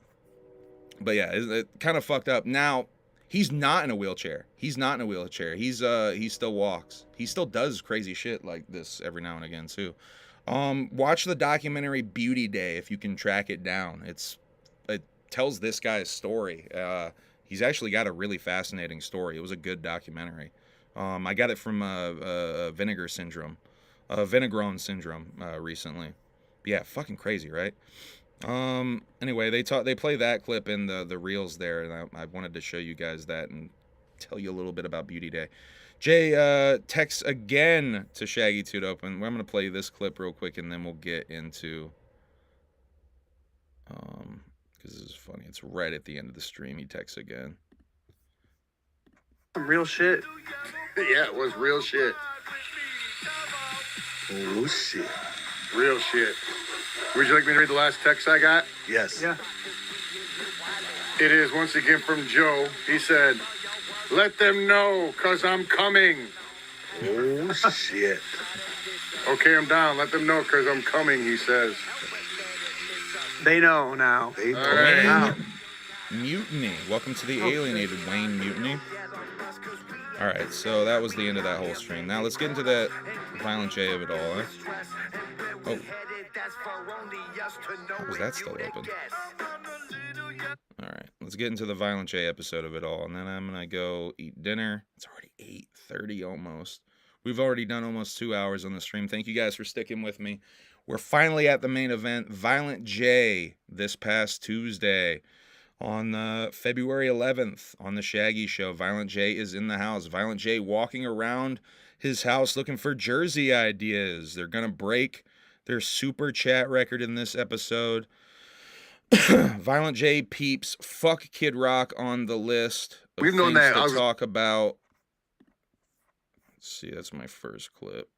But yeah, it kind of fucked up. Now, he's not in a wheelchair. He's not in a wheelchair. He still walks. He still does crazy shit like this every now and again too. Watch the documentary Beauty Day if you can track it down. It tells this guy's story. He's actually got a really fascinating story. It was a good documentary. I got it from Vinegar Syndrome, Vinegrone Syndrome recently. But yeah, fucking crazy, right? Anyway, they play that clip in the reels there, and I wanted to show you guys that and tell you a little bit about Beauty Day. Jay texts again to Shaggy Toot Open. I'm gonna play this clip real quick, and then we'll get into because this is funny. It's right at the end of the stream. He texts again. Some real shit. Yeah, it was real shit. Oh, shit. Real shit. Would you like me to read the last text I got? Yes. Yeah. It is once again from Joe. He said, "Let them know, cause I'm coming." Oh, shit. Okay, I'm down. Let them know, cause I'm coming, he says. They know now. They know. All right. Wow. Mutiny. Welcome to the Alienated Wayne Mutiny. All right, so that was the end of that whole stream. Now let's get into that Violent J of it all. Eh? Oh. How was that still open? All right, let's get into the Violent J episode of it all, and then I'm going to go eat dinner. It's already 8:30 almost. We've already done almost 2 hours on the stream. Thank you guys for sticking with me. We're finally at the main event, Violent J, this past Tuesday on February 11th on the Shaggy Show. Violent J is in the house. Violent J walking around his house looking for jersey ideas. They're going to break their super chat record in this episode. Violent J peeps, fuck Kid Rock on the list of We've known things that. to talk about. Let's see, that's my first clip.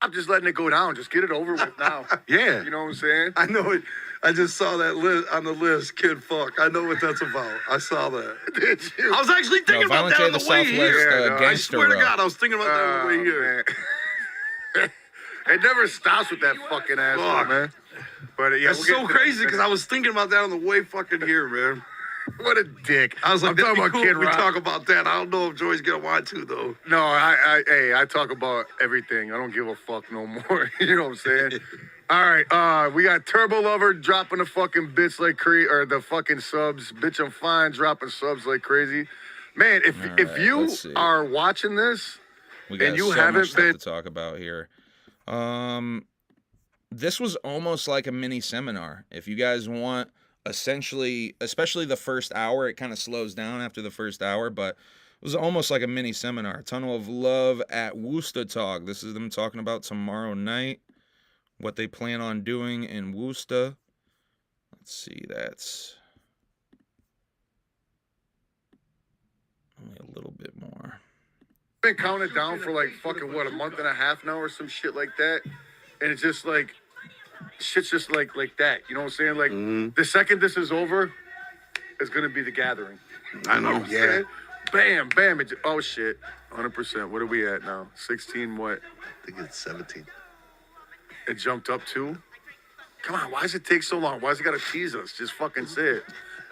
I'm just letting it go down. Just get it over with now. Yeah. You know what I'm saying? I know it. I just saw that list on the list, Kid Fuck. I know what that's about. I saw that. Did you? I was actually thinking about Violent that J, on the the way Southwest here. I gangster swear to rap. God, I was thinking about that on the way here. Man. It never stops with that fucking asshole, Fuck. man. But yeah, That's so crazy because I was thinking about that on the way fucking here, man. What a dick. I was like, I'm that'd talking be about cool Kid if we Rock. talk about that. I don't know if Joy's gonna want to though. No, I talk about everything. I don't give a fuck no more. You know what I'm saying? All right, we got Turbo Lover dropping the fucking bits like crazy, or the fucking subs. Bitch, I'm fine dropping subs like crazy. Man, if right, you let's see. are watching this We got and you so haven't much stuff been, to talk about here. This was almost like a mini seminar. If you guys want, essentially, especially the first hour, it kind of slows down after the first hour, but it was almost like a mini seminar. Tunnel of Love at Woosta Talk. This is them talking about tomorrow night, what they plan on doing in Woosta. Let's see, that's only a little bit more. been counting down for like fucking what, a month and a half now or some shit like that, and it's just like shit's just like that. You know what I'm saying? Like the second this is over, it's gonna be the gathering. I know. You what I'm saying? Bam, bam. Oh shit, 100%. What are we at now? 16. What? I think it's 17. It jumped up to. Come on, why does it take so long? Why does it gotta tease us? Just fucking say it.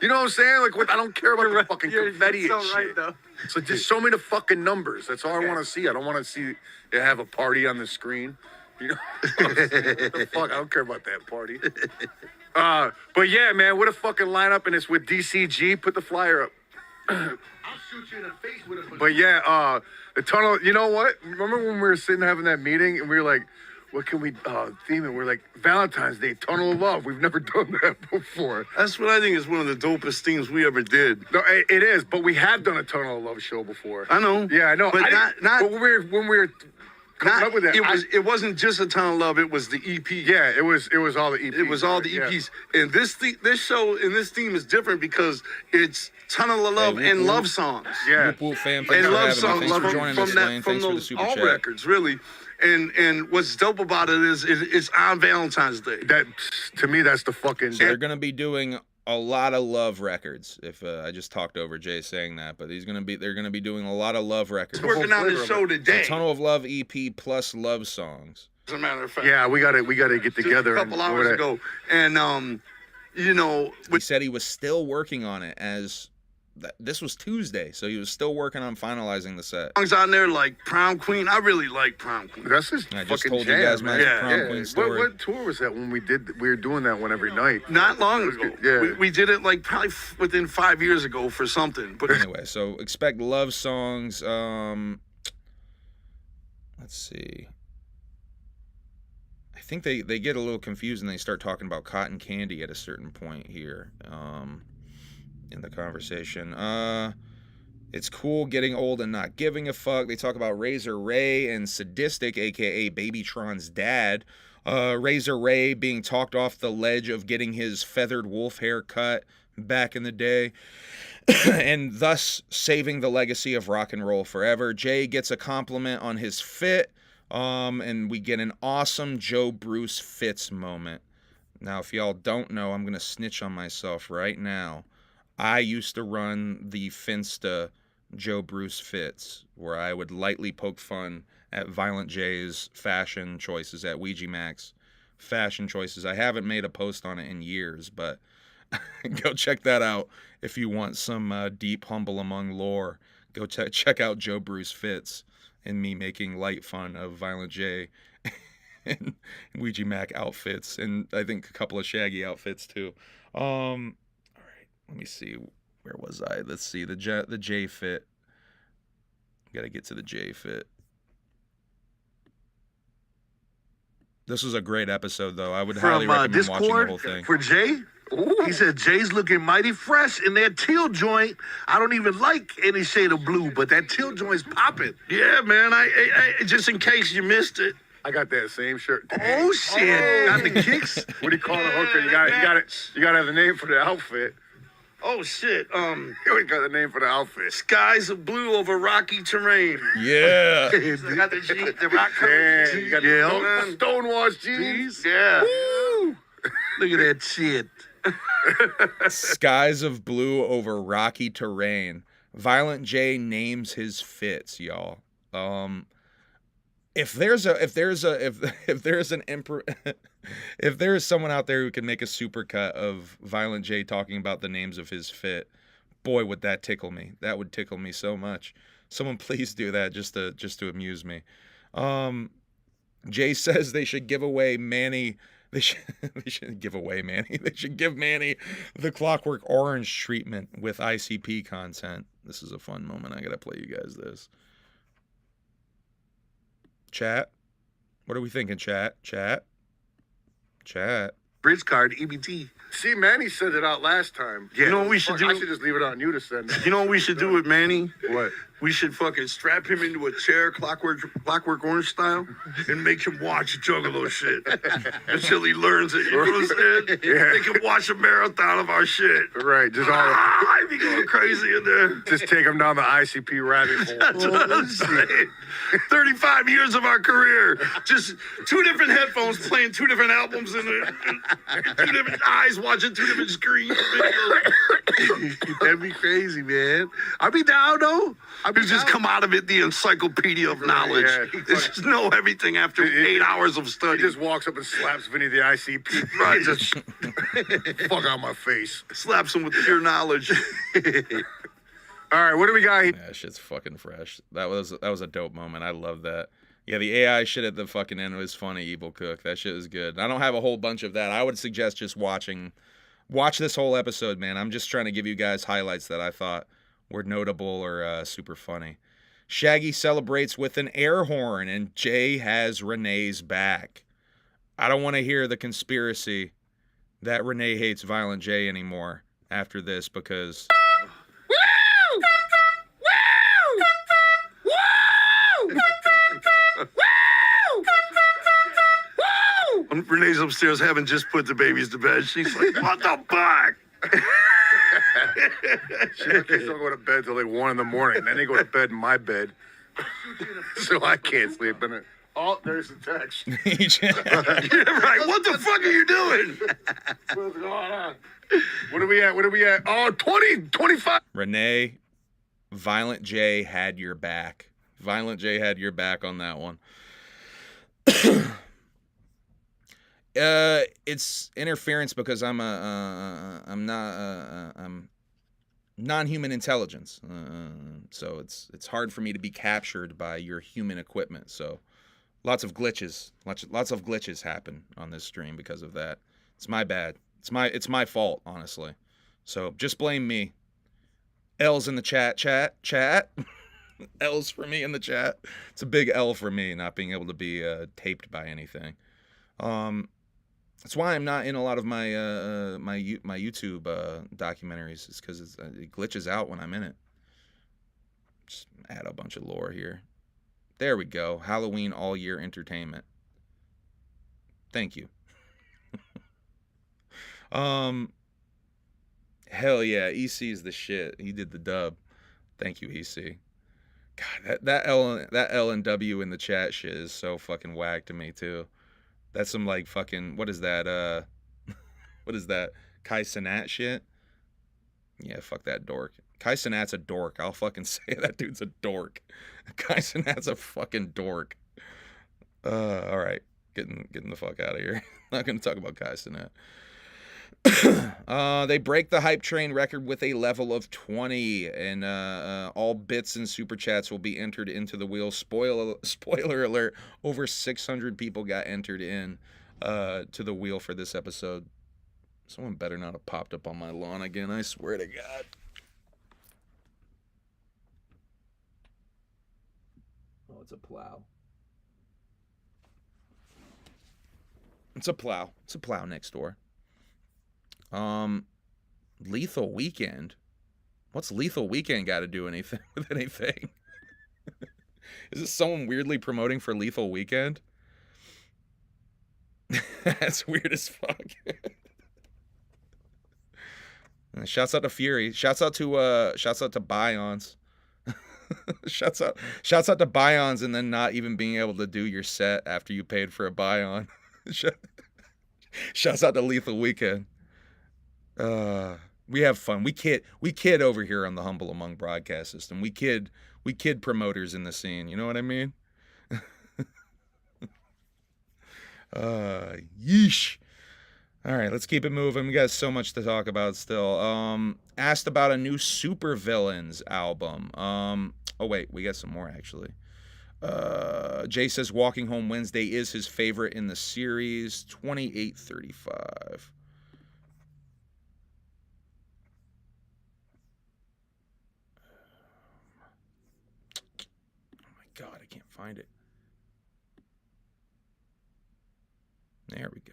You know what I'm saying? Like, what, I don't care about the fucking confetti and shit. Though. So just show me the fucking numbers. That's all I want to see. I don't want to see you have a party on the screen. You know? What the fuck? I don't care about that party. But yeah, man, what a fucking lineup, and it's with DCG. Put the flyer up. I'll shoot you in the face with it. But yeah, the tunnel. You know what? Remember when we were sitting having that meeting, and we were like, what can we theme it? We're like, Valentine's Day, Tunnel of Love. We've never done that before. That's what I think is one of the dopest themes we ever did. No, it is, but we have done a Tunnel of Love show before. I know. Yeah, I know. But but when we were coming up with that, it wasn't just a Tunnel of Love. It was the EP. Yeah, it was all the EPs. It was all the EPs. Yeah. And this show and this theme is different because it's Tunnel of Love and love songs. Yeah. Whoop, whoop, fam. And Thanks for love having me. songs Thanks for joining us, Lane. from Thanks for the those super all chat. records, really. And what's dope about it is it's on Valentine's Day. That, to me, that's the fucking. So they're gonna be doing a lot of love records. If I just talked over Jay saying that, but they're gonna be doing a lot of love records. He's working on the show today. So Tunnel of Love EP plus love songs. As a matter of fact. Yeah, we gotta get together. A couple hours ago, and you know, he said he was still working on it as. This was Tuesday, so he was still working on finalizing the set. Songs on there like Prom Queen. I really like Prom Queen. That's his I fucking just told jam, you guys my man. Prom Queen story. What tour was that when we were doing that one every night? Not long ago. Yeah. We did it like probably within 5 years ago for something. But anyway, so expect love songs. Let's see. I think they get a little confused and they start talking about cotton candy at a certain point here. In the conversation. It's cool getting old and not giving a fuck. They talk about Razor Ray and Sadistic, aka Babytron's dad, Razor Ray being talked off the ledge of getting his feathered wolf hair cut back in the day, and thus saving the legacy of rock and roll forever. Jay gets a compliment on his fit, and we get an awesome Joe Bruce Fitz moment. Now, if y'all don't know, I'm going to snitch on myself right now. I used to run the Finsta Joe Bruce Fits, where I would lightly poke fun at Violent J's fashion choices, at Ouija Mac's fashion choices. I haven't made a post on it in years, but go check that out if you want some deep humble among lore. Go check out Joe Bruce Fits and me making light fun of Violent J and Ouija Mac outfits, and I think a couple of Shaggy outfits too. All right, let me see. Where was I? Let's see the J fit. Got to get to the J fit. This was a great episode, though. I would highly recommend Discord, watching the whole thing. For Jay, he said Jay's looking mighty fresh in that teal joint. I don't even like any shade of blue, but that teal joint's popping. Yeah, man. I just in case you missed it, I got that same shirt. Oh shit! Got the kicks. What do you call a hooker? You got to have the name for the outfit. Oh shit! We got the name for the outfit. Skies of blue over rocky terrain. Yeah. I got the rock Yeah, you got the stonewashed jeans. Yeah. Woo! Look at that shit. Skies of blue over rocky terrain. Violent J names his fits, y'all. If there's someone out there who can make a supercut of Violent J talking about the names of his fit, boy, would that tickle me. That would tickle me so much. Someone please do that just to amuse me. Jay says they should give away Manny. They should give away Manny. They should give Manny the Clockwork Orange treatment with ICP content. This is a fun moment. I gotta play you guys this. Chat. What are we thinking, chat? Chat. Bridge card, EBT. See, Manny said it out last time. Yeah. You know what we should do? I should just leave it on you to send it. You know what we should do with Manny? What? We should fucking strap him into a chair, Clockwork Orange style, and make him watch Juggalo shit until he learns it. You know what I'm saying? Yeah. They can watch a marathon of our shit. Right, just all. I'd be going crazy in there. Just take him down the ICP rabbit hole. That's what I'm saying. 35 years of our career, just two different headphones playing two different albums and two different eyes watching two different screens. That'd be crazy, man. I'd be down though. I'd be just come out of it the encyclopedia of knowledge. Yeah, Just know everything after 8 hours of study. He just walks up and slaps Vinny the ICP. Right, just fuck out my face. Slaps him with pure knowledge. All right, what do we got here? Yeah, that shit's fucking fresh. That was a dope moment. I love that. Yeah, the AI shit at the fucking end was funny, Evil Cook. That shit is good. I don't have a whole bunch of that. I would suggest just watch this whole episode, man. I'm just trying to give you guys highlights that I thought were notable or super funny. Shaggy celebrates with an air horn, and Jay has Renee's back. I don't want to hear the conspiracy that Renee hates Violent J anymore after this, because... Renee's upstairs having just put the babies to bed. She's like, what the fuck? Kids don't go to bed till like 1 in the morning. Then they go to bed in my bed. So I can't sleep in it. Oh, there's the text. Yeah, right. What the fuck are you doing? What's going on? What are we at? Oh, 25. Renee, Violent J had your back. Violent J had your back on that one. It's interference because I'm non-human intelligence. So it's hard for me to be captured by your human equipment. So lots of glitches. Lots of glitches happen on this stream because of that. It's my bad. It's my fault, honestly. So just blame me. L's in the chat. L's for me in the chat. It's a big L for me not being able to be taped by anything. That's why I'm not in a lot of my my YouTube documentaries. It's because it glitches out when I'm in it. Just add a bunch of lore here. There we go. Halloween all year entertainment. Thank you. Hell yeah, EC is the shit. He did the dub. Thank you, EC. God, that L and W in the chat shit is so fucking whack to me too. That's some like fucking, what is that? What is that? Kai Cenat shit? Yeah, fuck that dork. Kai Cenat's a dork. I'll fucking say that dude's a dork. Kai Cenat's a fucking dork. All right, getting the fuck out of here. Not gonna talk about Kai Cenat. They break the hype train record with a level of 20, and all bits and super chats will be entered into the wheel. Spoiler alert: over 600 people got entered in to the wheel for this episode. Someone better not have popped up on my lawn again. I swear to God. Oh, it's a plow. It's a plow. It's a plow next door. Lethal Weekend. What's Lethal Weekend got to do anything with anything? Is this someone weirdly promoting for Lethal Weekend? That's weird as fuck. Shouts out to Fury. Shouts out to Bions. Shouts out to Bions, and then not even being able to do your set after you paid for a Bion. Shouts out to Lethal Weekend. We have fun. We kid over here on the Humble Among broadcast system. We kid promoters in the scene. You know what I mean? Yeesh. All right, let's keep it moving. We got so much to talk about still. Asked about a new Supervillains album. Oh wait, we got some more actually. Jay says Walking Home Wednesday is his favorite in the series. 2835. God, I can't find it. There we go.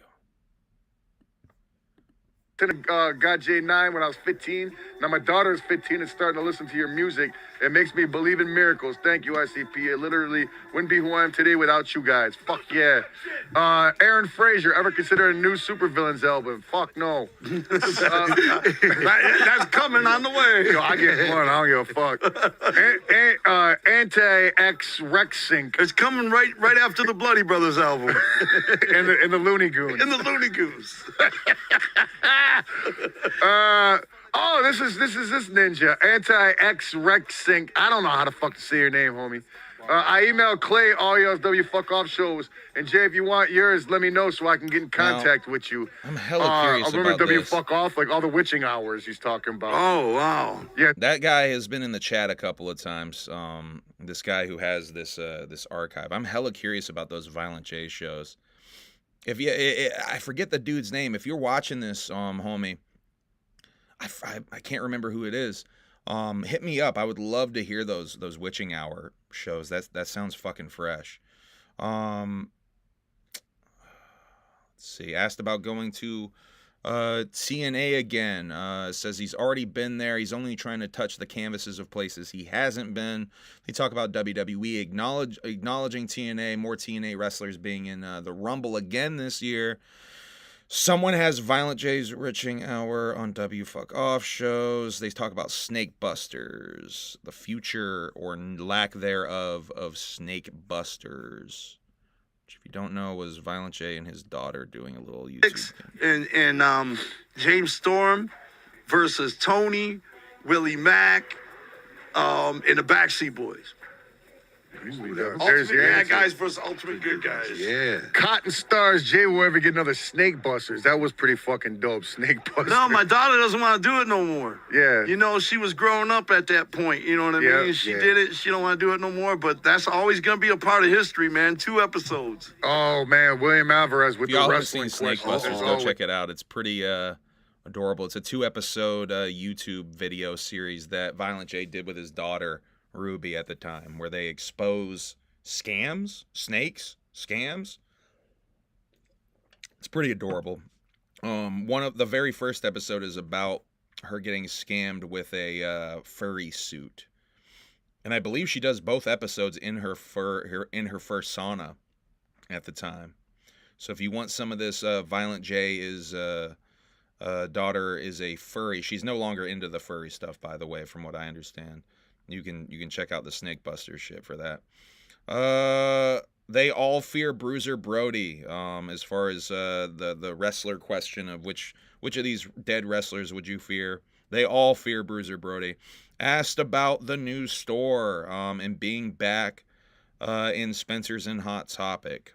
Got J9 when I was 15. Now my daughter is 15 and starting to listen to your music. It makes me believe in miracles. Thank you, ICP. I literally wouldn't be who I am today without you guys. Fuck yeah. Aaron Frazier, ever consider a new Supervillains album? Fuck no. That's coming on the way. Yo, I get one. I don't give a fuck. Anti-X Rex Sync. It's coming right after the Bloody Brothers album. in the Looney Goons. In the Looney Goons. This is this ninja. Anti-X Rex Sync. I don't know how the fuck to say your name, homie. I emailed Clay all y'all's W Fuck Off shows. And Jay, if you want yours, let me know so I can get in contact with you. I'm hella curious about remember W this. Fuck Off, like all the witching hours he's talking about. Oh, wow. Yeah. That guy has been in the chat a couple of times. This guy who has this archive. I'm hella curious about those Violent J shows. If you, I forget the dude's name. If you're watching this, homie, I can't remember who it is. Hit me up. I would love to hear those witching hour shows. That sounds fucking fresh. Let's see. Asked about going to TNA again. Says he's already been there. He's only trying to touch the canvases of places he hasn't been. They talk about WWE acknowledging TNA, more TNA wrestlers being in the Rumble again this year. Someone has Violent J's Witching Hour on W Fuck Off shows. They talk about Snake Busters, the future or lack thereof of Snake Busters. Which, if you don't know, was Violent J and his daughter doing a little YouTube thing. And James Storm versus Tony, Willie Mack, and the Backseat Boys. There's your Bad answer. Guys versus Ultimate Good Guys. Yeah. Cotton Stars, Jay will ever get another Snake Busters. That was pretty fucking dope. Snake Busters. No, my daughter doesn't want to do it no more. Yeah. You know, she was growing up at that point. You know what I mean? She did it. She don't want to do it no more. But that's always going to be a part of history, man. 2 episodes. Oh, man. William Alvarez with If y'all the haven't wrestling seen Snake questions. Busters, go check it out. It's pretty adorable. It's a 2-episode YouTube video series that Violent J did with his daughter, Ruby, at the time, where they expose scams, snakes, scams. It's pretty adorable. One of the very first episode is about her getting scammed with a furry suit, and I believe she does both episodes in her first sauna at the time. So if you want some of this, Violent J is daughter is a furry. She's no longer into the furry stuff, by the way, from what I understand. You can check out the Snake Buster shit for that. They all fear Bruiser Brody. As far as the wrestler question of which of these dead wrestlers would you fear? They all fear Bruiser Brody. Asked about the new store and being back in Spencer's and Hot Topic.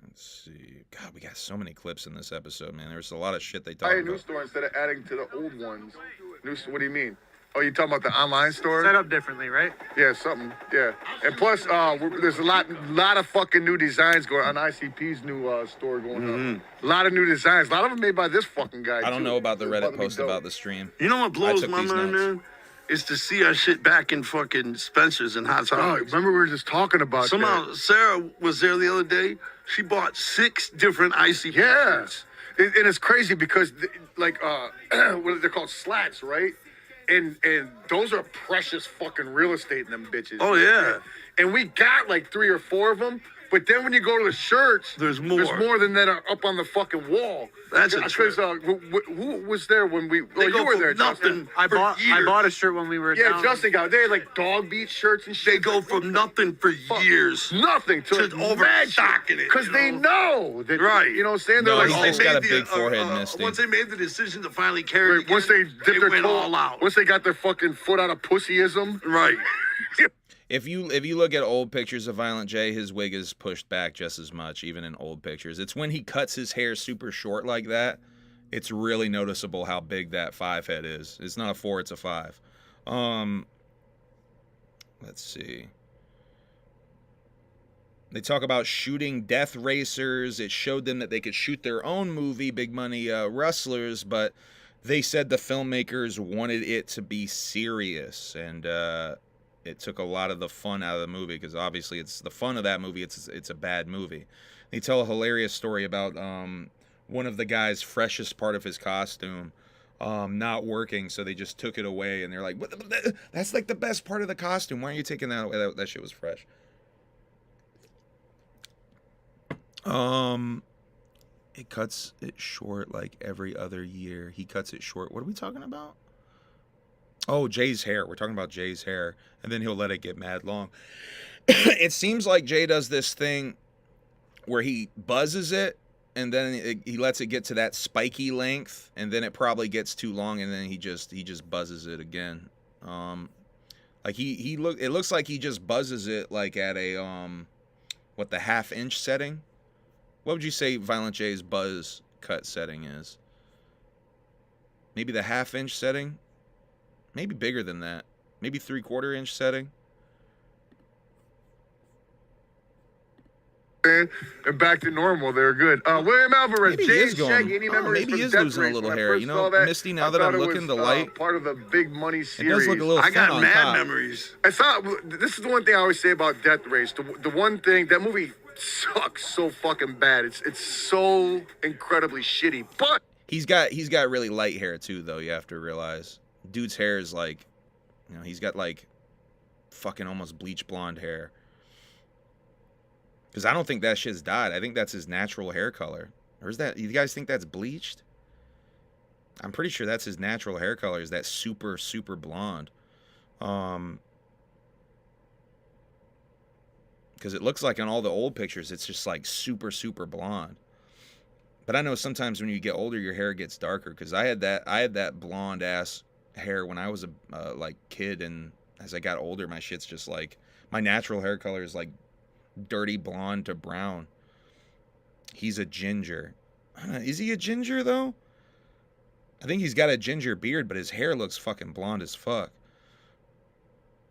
Let's see. God, we got so many clips in this episode, man. There's a lot of shit they talk Buy a about. new store instead of adding to the old ones. What do you mean? Oh, you talking about the online store? Set up differently, right? Yeah, something. Yeah, and plus, there's a lot of fucking new designs going on ICP's new store going up. A lot of new designs. A lot of them made by this fucking guy. I don't know about the Reddit post about the stream. You know what blows took my these mind, notes. man? Is to see our shit back in fucking Spencer's and Hot Oh, Topics. remember we were just talking about Somehow, Sarah was there the other day. She bought 6 different ICP. Yeah. shirts. And it's crazy because, what are they called? Slats, right? And those are precious fucking real estate in them bitches. Oh, yeah. And we got like 3 or 4 of them. But then when you go to the shirts, There's more. There's more than that are up on the fucking wall. That's a Because trip. who was there when we? They Oh, go you were from there, nothing Justin. I for bought years. a shirt when we were Yeah, down. Justin got. They had like dog beach shirts and shit. They go from nothing for years. Nothing to to overstocking it. because you they know that. Right. You know what I'm saying? No, They're he's like, just got a made big forehead, Misty. Once they made the decision to finally carry it once they again, dip their went toe, all out. once they got their fucking foot out of pussyism. Right. If you look at old pictures of Violent J, his wig is pushed back just as much, even in old pictures. It's when he cuts his hair super short like that, it's really noticeable how big that 5 head is. It's not a 4, it's a 5. Let's see. They talk about shooting death racers. It showed them that they could shoot their own movie, Big Money Wrestlers, but they said the filmmakers wanted it to be serious, and it took a lot of the fun out of the movie because obviously it's the fun of that movie. It's a bad movie. They tell a hilarious story about one of the guy's freshest part of his costume not working, so they just took it away, and they're like, "What? That's like the best part of the costume. Why are you taking that away? That shit was fresh." It cuts it short like every other year. He cuts it short. What are we talking about? Oh, Jay's hair. We're talking about Jay's hair. And then he'll let it get mad long. It seems like Jay does this thing where he buzzes it, and then he lets it get to that spiky length, and then it probably gets too long, and then he just buzzes it again. Like it looks like he just buzzes it like at a the 1/2 inch setting. What would you say Violent J's buzz cut setting is? Maybe the 1/2 inch setting? Maybe bigger than that. Maybe 3/4 inch setting. And back to normal. They're good. William Alvarez, Maybe he Jay is going. Shaggy, any memories Maybe he from is Death losing a Race? little When I hair. first You saw know, that, Misty, now I that thought I'm it looking, was, the light. part of the Big Money It series. does look a little I thin got on mad top. memories. I thought this is the one thing I always say about Death Race. The one thing, that movie sucks so fucking bad. It's so incredibly shitty. But He's got really light hair too, though. You have to realize, dude's hair is like, he's got like fucking almost bleach blonde hair. Because I don't think that shit's dyed. I think that's his natural hair color. Or is that? You guys think that's bleached? I'm pretty sure that's his natural hair color. Is that super super blonde? Because it looks like in all the old pictures, it's just like super super blonde. But I know sometimes when you get older, your hair gets darker. Because I had that blonde ass hair when I was a like kid, and as I got older, my shit's just like, my natural hair color is like dirty blonde to brown. He's a ginger. Is he a ginger though? I think he's got a ginger beard, but his hair looks fucking blonde as fuck.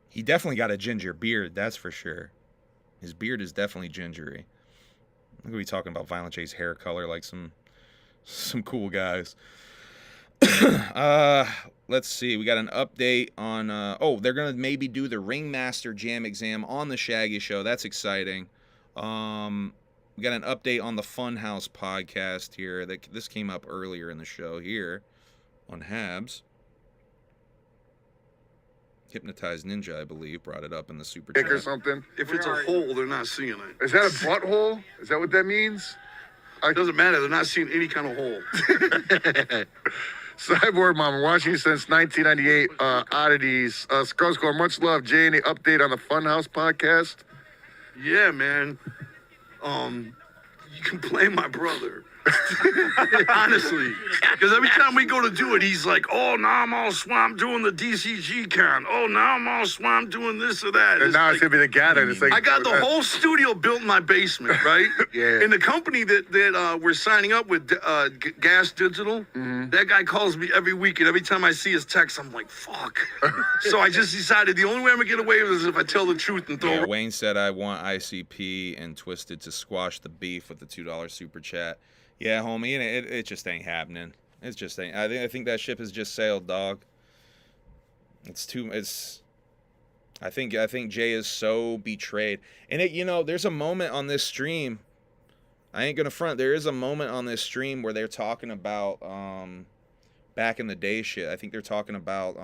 He definitely got a ginger beard, that's for sure. His beard is definitely gingery. We're gonna be talking about Violent J's hair color like some cool guys. Let's see. We got an update on they're gonna maybe do the Ringmaster Jam exam on the Shaggy Show. That's exciting. We got an update on the Funhouse podcast here. This came up earlier in the show here on HABS. Hypnotized Ninja, I believe, brought it up in the super Dick or chat. something. If it's a hole, they're not seeing it. Is that a butthole? Is that what that means? It doesn't matter. They're not seeing any kind of hole. Cyborg Mom, watching you since 1998. Oddities. Skullscore, much love. Jay, any update on the Funhouse podcast? Yeah, man. You can blame my brother. Honestly. Because every time we go to do it, he's like, oh, now I'm all swamped doing the DCG con. Oh, now I'm all swamped doing this or that. And now it's going to be the gathering. It's like, I got the whole studio built in my basement, right? Yeah. And the company that we're signing up with, Gas Digital, that guy calls me every week, and every time I see his text, I'm like, fuck. So I just decided the only way I'm going to get away with it is if I tell the truth and throw Yeah, Wayne said, I want ICP and Twisted to squash the beef with the $2 super chat. Yeah, homie, it just ain't happening. It just ain't. I think that ship has just sailed, dog. I think Jay is so betrayed. And there's a moment on this stream. I ain't gonna front. There is a moment on this stream where they're talking about back in the day shit. I think they're talking about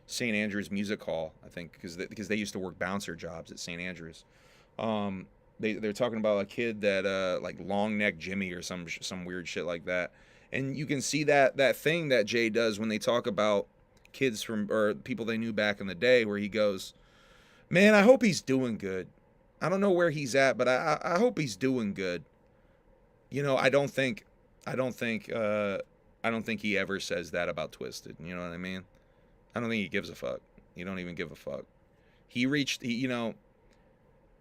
St. Andrews Music Hall. I think because they used to work bouncer jobs at St. Andrews. They're talking about a kid that like Long Neck Jimmy or some weird shit like that, and you can see that thing that Jay does when they talk about kids or people they knew back in the day, where he goes, "Man, I hope he's doing good. I don't know where he's at, but I hope he's doing good." I don't think he ever says that about Twisted. You know what I mean? I don't think he gives a fuck. He don't even give a fuck.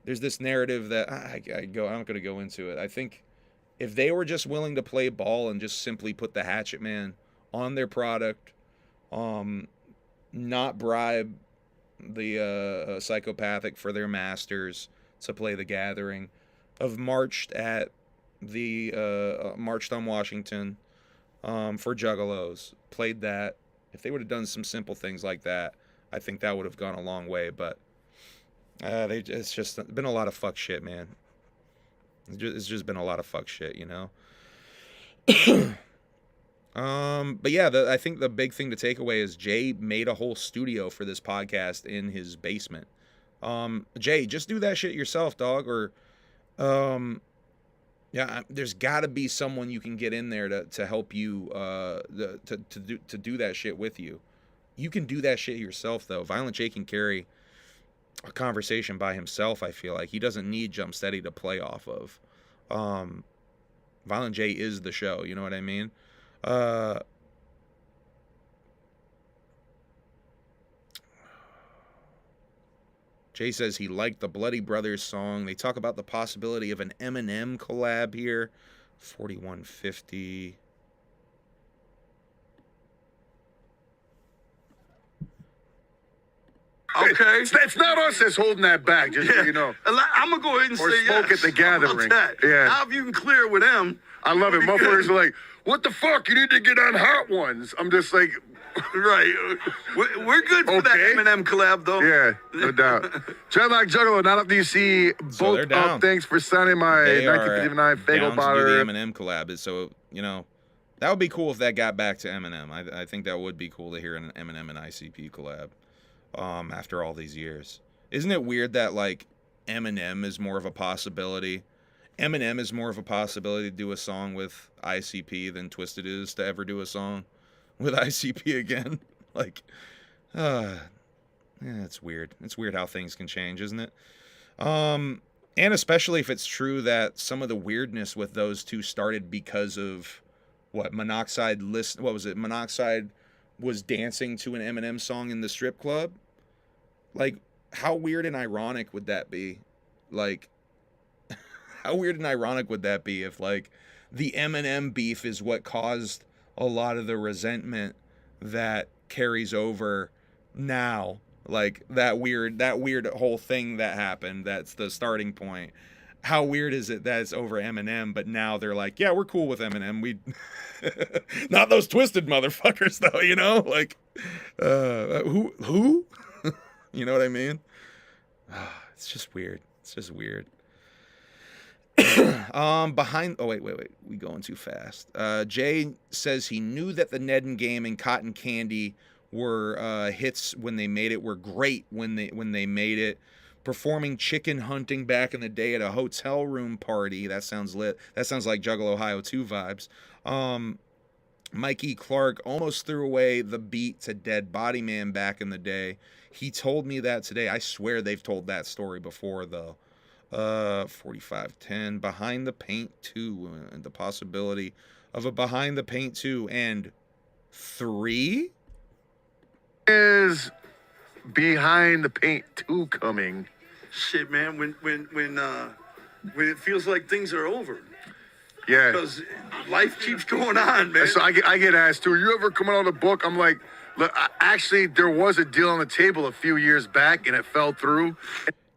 There's this narrative that I'm not going to go into it. I think if they were just willing to play ball and just simply put the Hatchet Man on their product, not bribe the Psychopathic for their masters to play The Gathering, have marched on Washington for Juggalos, played that. If they would have done some simple things like that, I think that would have gone a long way, but it's just been a lot of fuck shit, man. It's just been a lot of fuck shit, But yeah, I think the big thing to take away is Jay made a whole studio for this podcast in his basement. Jay, just do that shit yourself, dog. Or, there's got to be someone you can get in there to help you to do that shit with you. You can do that shit yourself, though. Violent J can carry a conversation by himself. I feel like he doesn't need Jump Steady to play off of. Violent J is the show, you know what I mean? Jay says he liked the Bloody Brothers song. They talk about the possibility of an Eminem collab here. 4150. Okay. It's not us that's holding that back, just so you know. I'm going to go ahead and or say smoke yes. at the Gathering. That? Yeah. Now if you can clear with them. I love it. Motherfuckers are like, what the fuck? You need to get on Hot Ones. I'm just like... Right. We're good for that Eminem collab, though. Yeah, no doubt. Dreadlock Juggalo, not after you see both up. Thanks for signing my 1959 Fagel Botter. The Eminem collab. So, that would be cool if that got back to Eminem. I think that would be cool to hear an Eminem and ICP collab after all these years. Isn't it weird that, like, Eminem is more of a possibility? Eminem is more of a possibility to do a song with ICP than Twisted is to ever do a song with ICP again. Like, it's weird. It's weird how things can change, isn't it? And especially if it's true that some of the weirdness with those two started because of Monoxide was dancing to an Eminem song in the strip club. Like, how weird and ironic would that be? Like, how weird and ironic would that be if, like, the Eminem beef is what caused a lot of the resentment that carries over now? Like, that weird whole thing that happened, that's the starting point. How weird is it that it's over Eminem, but now they're like, yeah, we're cool with Eminem. We not those Twisted motherfuckers, though, like, who? You know what I mean? It's just weird. It's just weird. Wait, we going too fast. Jay says he knew that the Ned and Game and Cotton Candy were hits when they made it, were great when they made it. Performing chicken hunting back in the day at a hotel room party. That sounds lit. That sounds like Juggalo Ohio 2 vibes. Mikey Clark almost threw away the beat to Dead Body Man back in the day. He told me that today. I swear they've told that story before, though. 4510, Behind the Paint 2, and the possibility of a Behind the Paint 2 and 3? Is Behind the Paint 2 coming? Shit, man, when it feels like things are over. Yeah. Because life keeps going on, man. So I get asked too, you ever coming out of the book? I'm like, look, actually, there was a deal on the table a few years back, and it fell through.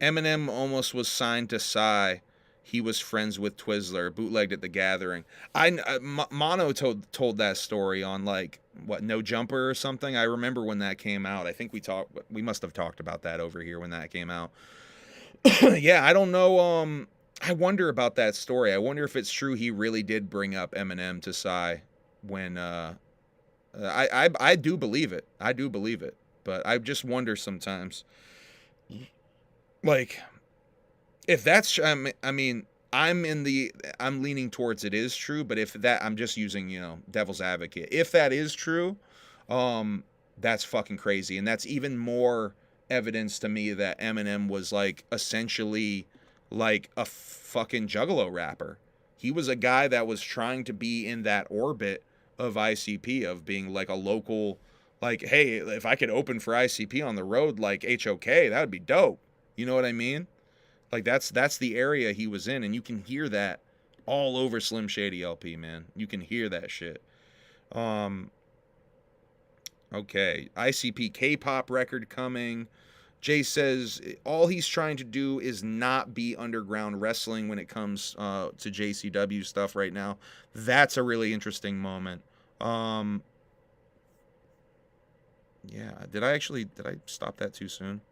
Eminem almost was signed to Psy. He was friends with Twizzler, bootlegged at the Gathering. Mono told that story on, like, what, No Jumper or something. I remember when that came out. I think we must have talked about that over here when that came out. Yeah, I don't know. I wonder about that story. I wonder if it's true he really did bring up Eminem to Psy when I do believe it. I do believe it. But I just wonder sometimes, like, if that's, I mean, I'm leaning towards it is true, but if that, I'm just using, devil's advocate. If that is true, that's fucking crazy. And that's even more evidence to me that Eminem was, like, essentially like a fucking Juggalo rapper. He was a guy that was trying to be in that orbit of ICP, of being like a local, like, hey, if I could open for ICP on the road like HOK, that would be dope. You know what I mean? Like, that's the area he was in, and you can hear that all over Slim Shady LP, man. You can hear that shit. Okay, ICP K-pop record coming. Jay says all he's trying to do is not be underground wrestling when it comes to JCW stuff right now. That's a really interesting moment. Yeah, did I stop that too soon?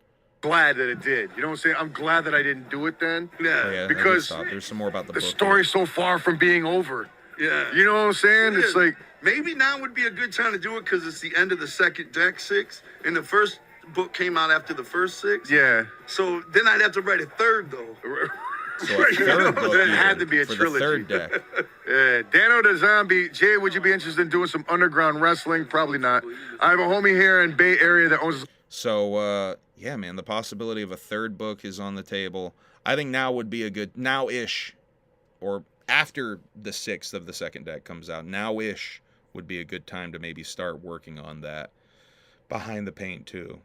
Glad that it did. You know what I'm saying? I'm glad that I didn't do it then. Yeah. Oh, yeah, because there's some more about the book. Story's so far from being over. Yeah. You know what I'm saying? It's like, maybe now would be a good time to do it because it's the end of the second deck 6, and the first book came out after the first 6. Yeah. So then I'd have to write a third, though. So a third book it had to be a for trilogy. The third deck. Yeah. Dano the Zombie. Jay, would you be interested in doing some underground wrestling? Probably not. I have a homie here in Bay Area that owns... So, yeah, man, the possibility of a third book is on the table. I think now would be a good... Now-ish, or after the 6th of the second deck comes out, now-ish would be a good time to maybe start working on that. Behind the Paint, too.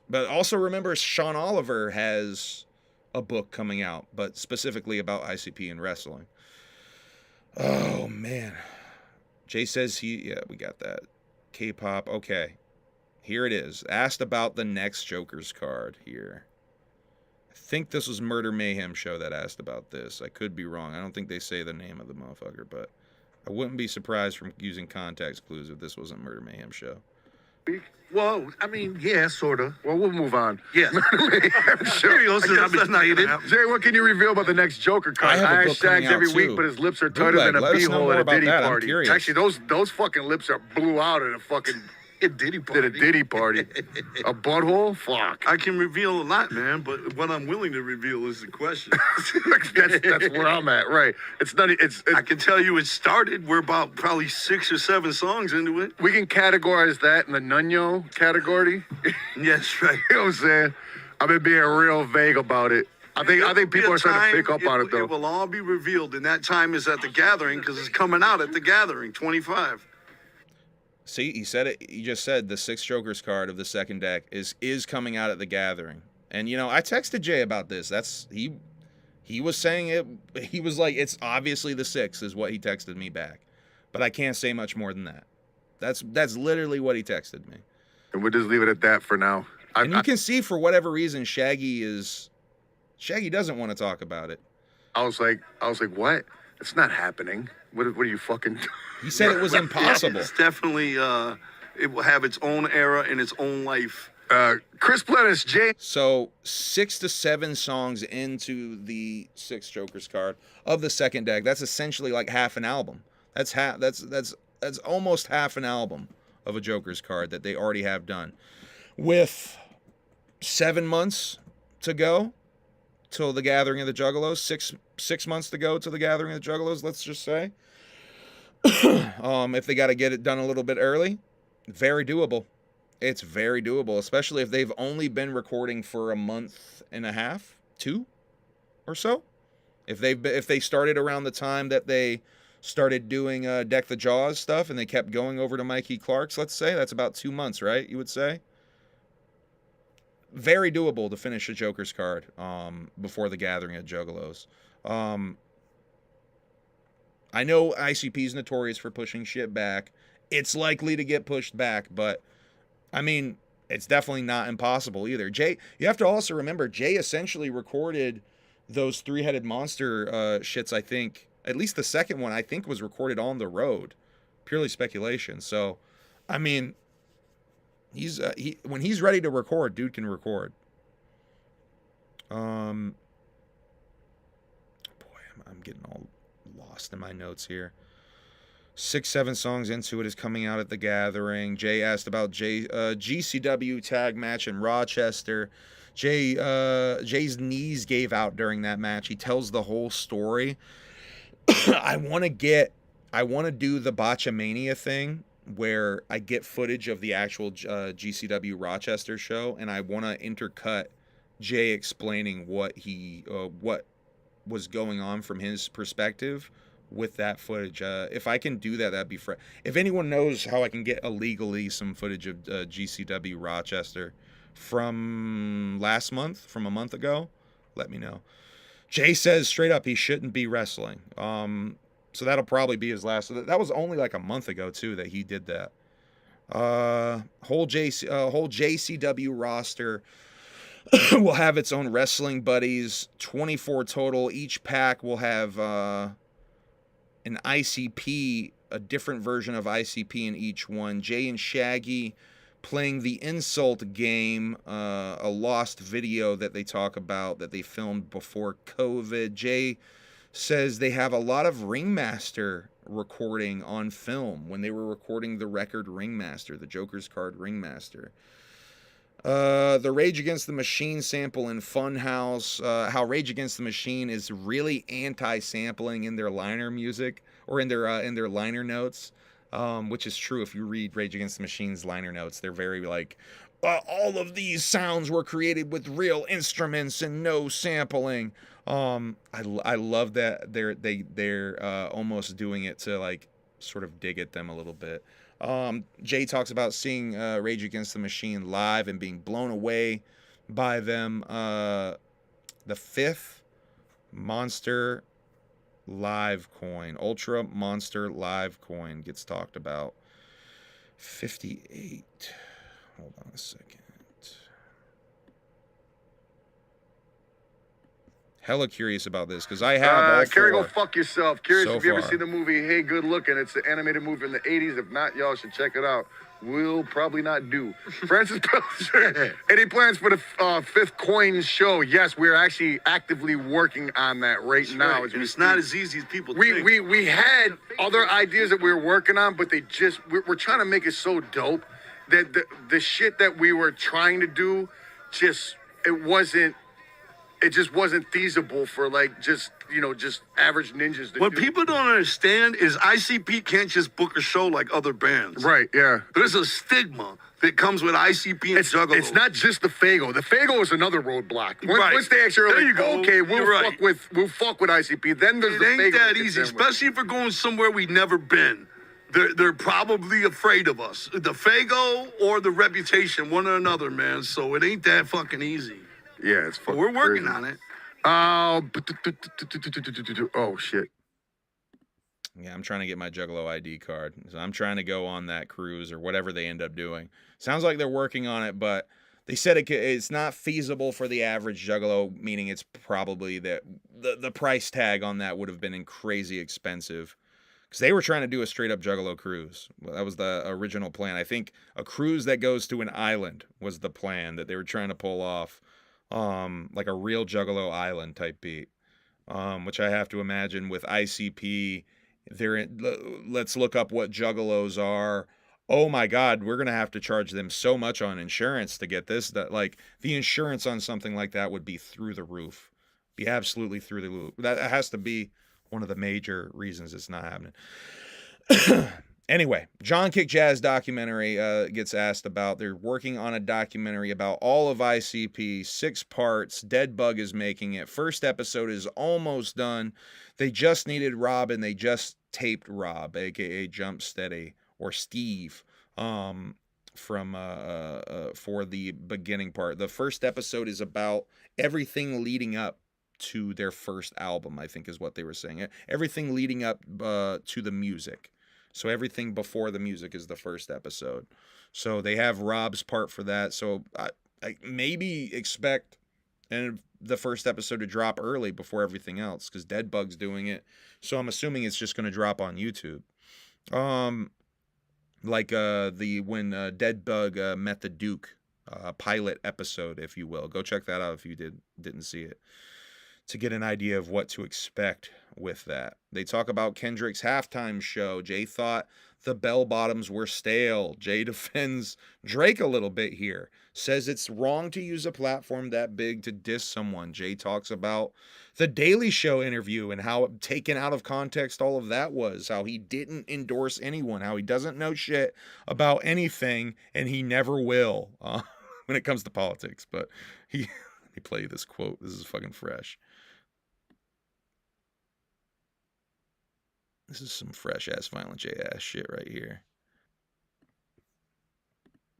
But also remember, Sean Oliver has a book coming out, but specifically about ICP and wrestling. Oh, man. Jay says yeah, we got that. K-pop, okay. Here it is. Asked about the next Joker's card here. I think this was Murder Mayhem Show that asked about this. I could be wrong. I don't think they say the name of the motherfucker, but I wouldn't be surprised from using context clues if this wasn't Murder Mayhem Show. Well, I mean, yeah, sort of. Well, we'll move on. Yes. Sure. Jay, what can you reveal about the next Joker card? I have a book coming Shags every out, week, too. but his lips are tighter Bootleg, than a let us know beehole more at a about Diddy that. I'm party. curious. Actually, those fucking lips are blew out at a fucking Diddy party. At a Diddy party. A butthole? Fuck. I can reveal a lot, man, but what I'm willing to reveal is the question. that's where I'm at, right? It's not. It's. I can tell you it started. We're about probably 6 or 7 songs into it. We can categorize that in the Nuno category. Yes, right. You know what I'm saying? I've been being real vague about it. I think people are trying to pick up on it, though. It will all be revealed, and that time is at the Gathering because it's coming out at the Gathering, 25. See, he said it. He just said the 6th Joker's card of the second deck is coming out at the Gathering. And, I texted Jay about this. That's he was saying it. He was like, it's obviously the 6th is what he texted me back. But I can't say much more than that. That's literally what he texted me. And we'll just leave it at that for now. And you can see for whatever reason Shaggy doesn't want to talk about it. I was like, what? It's not happening. What are you fucking doing? He said it was impossible. It's definitely, it will have its own era and its own life. Chris Plennis, Jay. So 6 to 7 songs into the 6th Joker's card of the second deck. That's essentially like half an album. That's almost half an album of a Joker's card that they already have done. With 7 months to go till the Gathering of the Juggalos, six months to go till the Gathering of the Juggalos, let's just say. If they got to get it done a little bit early, very doable. It's very doable, especially if they've only been recording for a month and a half, 2 or so. If they started around the time that they started doing Deck the Jaws stuff and they kept going over to Mikey Clark's, let's say, that's about 2 months, right? You would say? Very doable to finish a Joker's card before the Gathering at Juggalos. I know ICP's notorious for pushing shit back. It's likely to get pushed back, but I mean, it's definitely not impossible either. Jay, you have to also remember, Jay essentially recorded those three-headed monster shits, I think. At least the second one, I think, was recorded on the road. Purely speculation. So, I mean, when he's ready to record, dude can record. Boy, I'm getting all lost in my notes here. 6-7 songs into it is coming out at the Gathering. Jay asked about GCW tag match in Rochester. Jay's knees gave out during that match. He tells the whole story. I want to do the Botchamania thing where I get footage of the actual GCW Rochester show, and I want to intercut Jay explaining what was going on from his perspective with that footage. If I can do that, that'd be if anyone knows how I can get illegally some footage of GCW Rochester from a month ago, let me know. Jay says straight up he shouldn't be wrestling. So that'll probably be his last. That was only like a month ago too that he did that. Whole JCW roster will have its own wrestling buddies. 24 total. Each pack will have an ICP, a different version of ICP in each one. Jay and Shaggy playing the insult game, a lost video that they talk about that they filmed before COVID. Jay says they have a lot of Ringmaster recording on film when they were recording the record Ringmaster, the Joker's card Ringmaster. The Rage Against the Machine sample in Funhouse, how Rage Against the Machine is really anti-sampling in their liner music or in their liner notes, which is true. If you read Rage Against the Machine's liner notes, they're very like, all of these sounds were created with real instruments and no sampling. I love that they're almost doing it to like sort of dig at them a little bit. Jay talks about seeing Rage Against the Machine live and being blown away by them. The 5th Monster Live coin, Ultra Monster Live coin gets talked about. 58. Hold on a second. Hella curious about this because I have all Carrie, four go fuck yourself. Curious so if you ever far. seen the movie Hey Good Looking. It's an animated movie in the 80s. If not, y'all should check it out. We'll probably not do. Francis Pelcher, any plans for the 5th coin show? Yes, we're actually actively working on that right now. Right. And it's not as easy as people think. We had other ideas that we were working on, but we're trying to make it so dope that the shit that we were trying to do it just wasn't feasible for just average ninjas to What do. people don't understand is ICP can't just book a show like other bands. Right, yeah. There's a stigma that comes with ICP and Juggalo. It's not just the Fago. The Fago is another roadblock. Right. Once they actually are There like, you go. okay, we'll You're fuck with ICP. Then there's the It Fago. ain't that to easy, contend with. especially if we're going somewhere we've never been. They're probably afraid of us. The Fago or the Reputation, one or another, man. So it ain't that fucking easy. Yeah, it's fucking We're working crazy. on it. Oh shit. Yeah, I'm trying to get my Juggalo ID card. So I'm trying to go on that cruise or whatever they end up doing. Sounds like they're working on it, but they said it's not feasible for the average Juggalo, meaning it's probably that the price tag on that would have been crazy expensive. Because they were trying to do a straight-up Juggalo cruise. Well, that was the original plan. I think a cruise that goes to an island was the plan that they were trying to pull off. Like a real Juggalo Island type beat. Which I have to imagine with ICP, let's look up what Juggalos are. oh my God, we're going to have to charge them so much on insurance to get this, that like the insurance on something like that would be through the roof, be absolutely through the roof. That has to be one of the major reasons it's not happening. Anyway, John Kick Jazz documentary gets asked about. They're working on a documentary about all of ICP, 6 parts. Dead Bug is making it. First episode is almost done. They just needed Rob, and they just taped Rob, aka Jump Steady, or Steve, from for the beginning part. The first episode is about everything leading up to their first album, I think is what they were saying. Everything leading up to the music. So everything before the music is the first episode. So they have Rob's part for that. So I maybe expect the first episode to drop early before everything else, because Dead Bug's doing it. So I'm assuming it's just going to drop on YouTube. Like when Dead Bug met the Duke pilot episode, if you will. Go check that out if you didn't see it, to get an idea of what to expect with that. They talk about Kendrick's halftime show. Jay thought the bell bottoms were stale. Jay defends Drake a little bit here. Says it's wrong to use a platform that big to diss someone. Jay talks about the Daily Show interview and how taken out of context all of that was. How he didn't endorse anyone. How he doesn't know shit about anything, and he never will when it comes to politics. But let me play you this quote. This is fucking fresh. This is some fresh-ass Violent J-ass shit right here.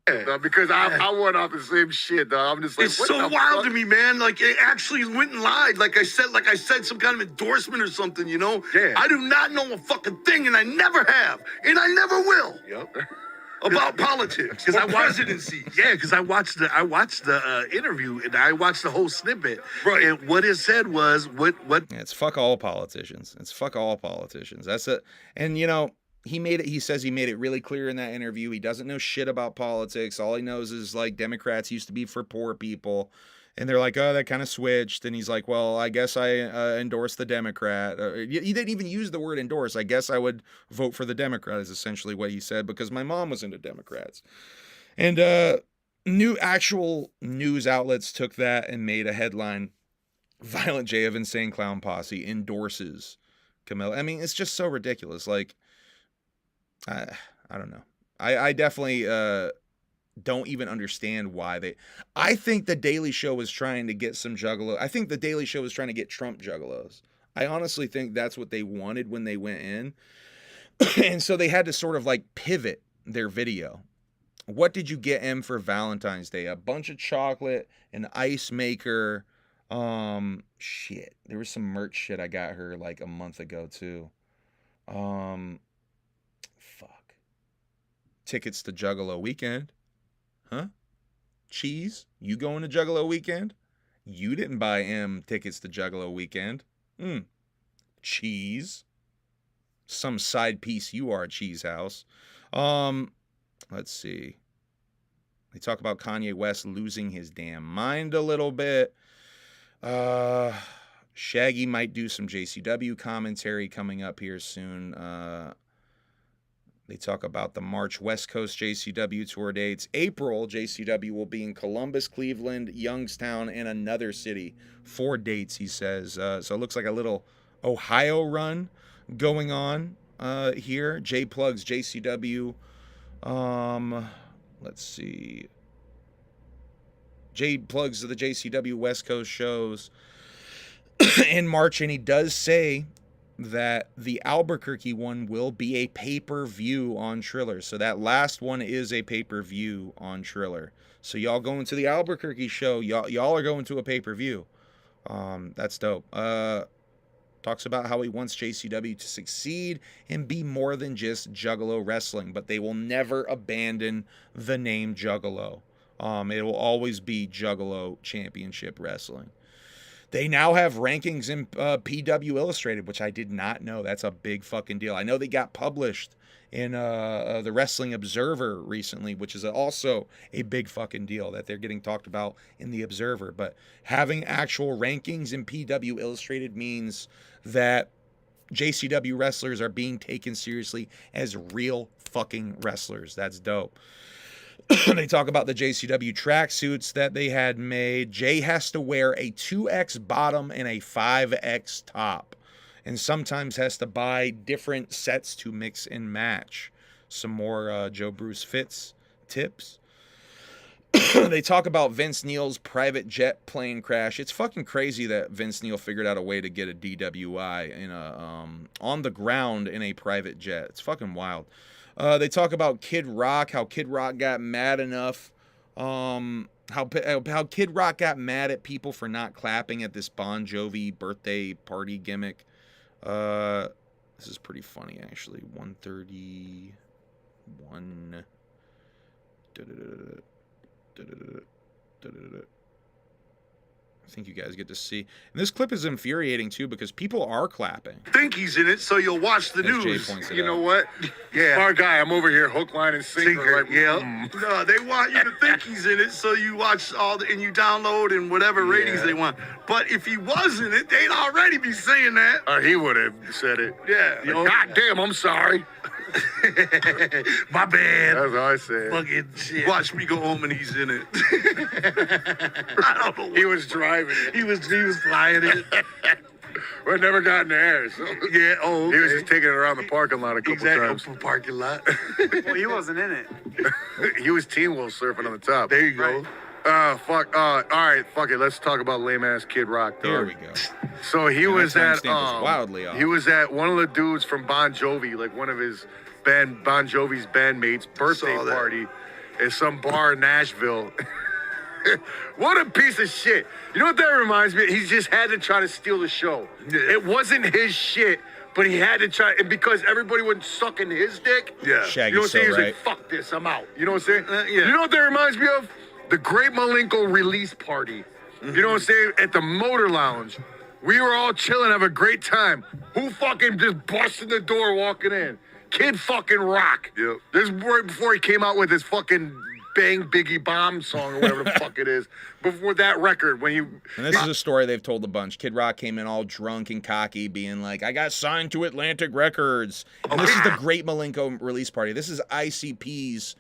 Because I went off the same shit, dog. I'm just like, It's what so the wild fuck? to me, man. Like, it actually went and lied. Like I said some kind of endorsement or something, you know? Yeah. I do not know a fucking thing, and I never have, and I never will. Yep. About politics. Because Or I watched presidency. Yeah, because I watched the interview, and I watched the whole snippet. Right. And what it said was what Yeah, it's fuck all politicians. It's fuck all politicians. That's it. And you know, he says he made it really clear in that interview. He doesn't know shit about politics. All he knows is like Democrats used to be for poor people. And they're like, oh, that kind of switched. And he's like, well, I guess I endorse the Democrat. He didn't even use the word endorse. I guess I would vote for the Democrat is essentially what he said, because my mom was into Democrats. And actual news outlets took that and made a headline. Violent J of Insane Clown Posse endorses Camilla. I mean, it's just so ridiculous. Like, I don't know. I definitely don't even understand why I think the Daily Show was trying to get some Juggalo. I think the Daily Show was trying to get Trump Juggalos. I honestly think that's what they wanted when they went in. And so they had to sort of like pivot their video. What did you get M for Valentine's Day? A bunch of chocolate, an ice maker. Shit. There was some merch shit I got her like a month ago too. Fuck. Tickets to Juggalo Weekend. Huh? Cheese? You going to Juggalo Weekend? You didn't buy M tickets to Juggalo Weekend. Cheese. Some side piece you are, Cheese House. Let's see. They talk about Kanye West losing his damn mind a little bit. Shaggy might do some JCW commentary coming up here soon. They talk about the March West Coast JCW tour dates. April, JCW will be in Columbus, Cleveland, Youngstown, and another city. 4 dates, he says. So it looks like a little Ohio run going on here. Jay plugs JCW. Let's see. Jay plugs the JCW West Coast shows in March, and he does say that the Albuquerque one will be a pay-per-view on Triller. So that last one is a pay-per-view on Triller. So y'all going to the Albuquerque show, y'all are going to a pay-per-view. That's dope. Talks about how he wants JCW to succeed and be more than just Juggalo wrestling, but they will never abandon the name Juggalo. It will always be Juggalo Championship Wrestling. They now have rankings in PW Illustrated, which I did not know. That's a big fucking deal. I know they got published in the Wrestling Observer recently, which is also a big fucking deal that they're getting talked about in the Observer. But having actual rankings in PW Illustrated means that JCW wrestlers are being taken seriously as real fucking wrestlers. That's dope. They talk about the JCW tracksuits that they had made. Jay has to wear a 2X bottom and a 5X top, and sometimes has to buy different sets to mix and match. Some more Joe Bruce Fitz tips. They talk about Vince Neil's private jet plane crash. It's fucking crazy that Vince Neil figured out a way to get a DWI in a on the ground in a private jet. It's fucking wild. They talk about Kid Rock, how Kid Rock got mad enough, how Kid Rock got mad at people for not clapping at this Bon Jovi birthday party gimmick. This is pretty funny, actually. 131. I think you guys get to see. And this clip is infuriating, too, because people are clapping. Think he's in it, so you'll watch the As Jay news. points it You know out. what? Yeah. Smart guy. I'm over here, hook, line, and sinker. Like, Yeah. No, they want you to think he's in it, so you watch and you download and whatever ratings they want. But if he was in it, they'd already be saying that. He would have said it. Yeah. God damn, I'm sorry. My bad. That's what I said. Fucking shit. Watch me go home and he's in it. I don't know. He was driving it. He was flying it. But it never got in the air. So. Yeah. Oh, okay. He was just taking it around the parking lot a couple times. Parking lot. Well, he wasn't in it. He was Teen Wolf surfing on the top. There you go. Fuck. All right, fuck it. Let's talk about lame ass Kid Rock. There we go. So he was that at timestamp was wildly off. he was at one of the dudes from Bon Jovi, like one of his Bon Jovi's bandmates' birthday Saw that. party at some bar in Nashville. What a piece of shit. You know what that reminds me of? He just had to try to steal the show. Yeah. It wasn't his shit, but he had to try, and because everybody wouldn't suck in his dick. Yeah. Shaggy You know what I'm saying? Show, He's right? like, fuck this, I'm out. You know what I'm saying? Yeah. You know what that reminds me of? The Great Malenko release party. You know what I'm saying? At the Motor Lounge. We were all chilling, have a great time. Who fucking just busted the door walking in? Kid fucking Rock. Yep. This is right before he came out with his fucking Bang Biggie Bomb song or whatever the fuck it is. Before that record, when you... And this is a story they've told a bunch. Kid Rock came in all drunk and cocky, being like, I got signed to Atlantic Records. And this is the Great Malenko release party. This is ICP's...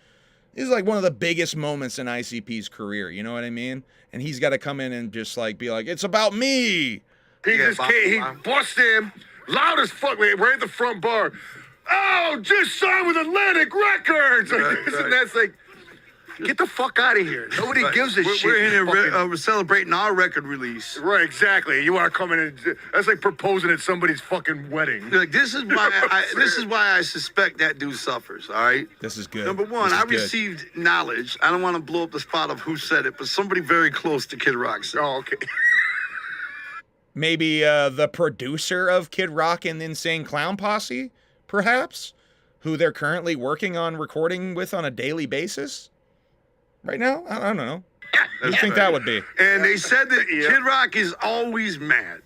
This is like one of the biggest moments in ICP's career. You know what I mean? And he's got to come in and just like be like, it's about me. He just came, he busted him loud as fuck, right at the front bar. Oh, just signed with Atlantic Records. Like this and that's like, get the fuck out of here. Nobody gives a shit. We're in here Fucking- we're celebrating our record release. Right, exactly. You are coming in. That's like proposing at somebody's fucking wedding. Look, this is why I suspect that dude suffers. All right. This is good. Number one, This is I good. received knowledge. I don't want to blow up the spot of who said it, but somebody very close to Kid Rock said. Oh, okay. Maybe the producer of Kid Rock and the Insane Clown Posse, perhaps, who they're currently working on recording with on a daily basis right now? I don't know. What do you think that would be? And they said that Kid Rock is always mad.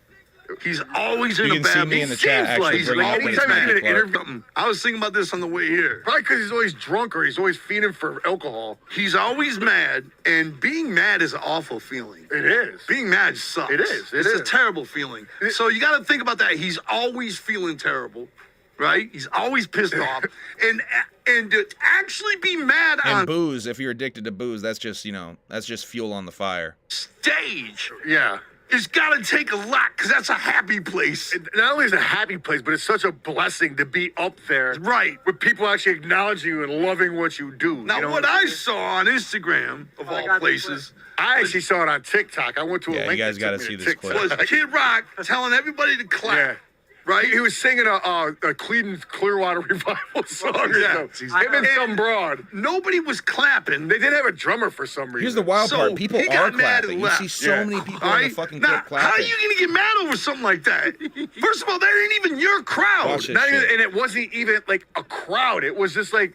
He's always in You a can see bad me mood. in the chat actually he's bringing up always Vince mad. McMahon. I was thinking about this on the way here. Probably because he's always drunk or he's always fiending for alcohol. He's always mad, and being mad is an awful feeling. It is. Being mad sucks. It is. It It's is. a terrible feeling. So you got to think about that. He's always feeling terrible, right? He's always pissed off, and to actually be mad And on booze, if you're addicted to booze, that's just fuel on the fire. stage. Yeah. It's got to take a lot because that's a happy place. Not only is it a happy place, but it's such a blessing to be up there. Right. With people actually acknowledging you and loving what you do. Now, you know what I'm I saying? saw on Instagram, of all places, I actually saw it on TikTok. I went to a Yeah, link. you guys got gotta to see this clip. was Kid Rock telling everybody to clap. Yeah. Right? He was singing a Creedence Clearwater Revival song. Yeah. Him and some broad. Nobody was clapping. They did have a drummer for some reason. Here's the wild So, part. People he are got mad clapping. and You left. see so Yeah. many people All in the right? fucking Now, clip how are clapping. you going to get mad over something like that? First of all, that ain't even your crowd. Watch it. Not even, shit. and it wasn't even like a crowd. It was just like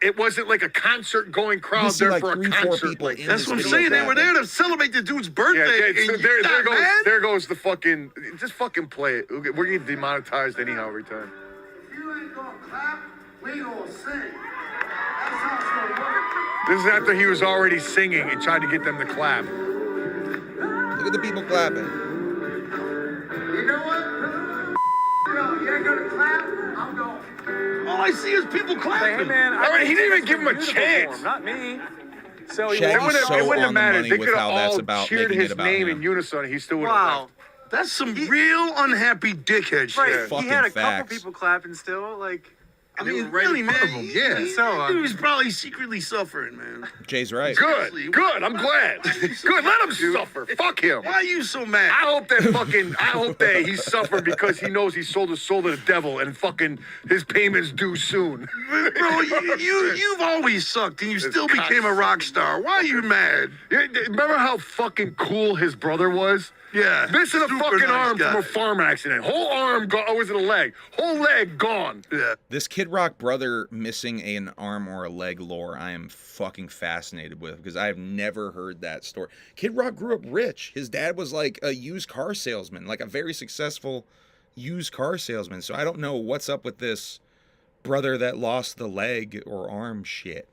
it wasn't like a concert going crowd You see there like for a 3-4 concert. people Like, in That's this what I'm video saying. They were clapping. there to celebrate the dude's yeah, birthday. so and there you got goes mad? there goes the fucking just fucking play it. We're getting demonetized anyhow every time. If you ain't gonna clap, we gonna sing. That's how it's gonna work. This is after he was already singing and trying to get them to clap. Look at the people clapping. You know what? No, you ain't gonna clap, I'm going. All I see is people clapping. Hey, man, All right, he didn't even give him a beautiful chance. for him, not me. So he Shaggy's won. so It wouldn't on have the mattered. money They with could how have that's all about cheered making it his about name him. in unison. He still would have Wow. left. That's some real unhappy dickhead shit. Right, Fucking he had a facts. couple people clapping still, like. I They mean, were right really, in front man. of him, yeah. So, Dude was probably secretly suffering, man. Jay's right. Good, good. I'm glad. Good. Let him suffer. Fuck him. Why are you so mad? I hope that he's suffering because he knows he sold his soul to the devil and fucking his payments due soon. Bro, you've always sucked and you still became a rock star. Why are you mad? Remember how fucking cool his brother was? Yeah. Missing a super fucking nice arm guy. from a farm accident. Whole arm gone. Oh, was it a leg? Whole leg gone. Yeah. This Kid Rock brother missing an arm or a leg lore, I am fucking fascinated with because I have never heard that story. Kid Rock grew up rich. His dad was like a used car salesman, like a very successful used car salesman. So I don't know what's up with this brother that lost the leg or arm shit.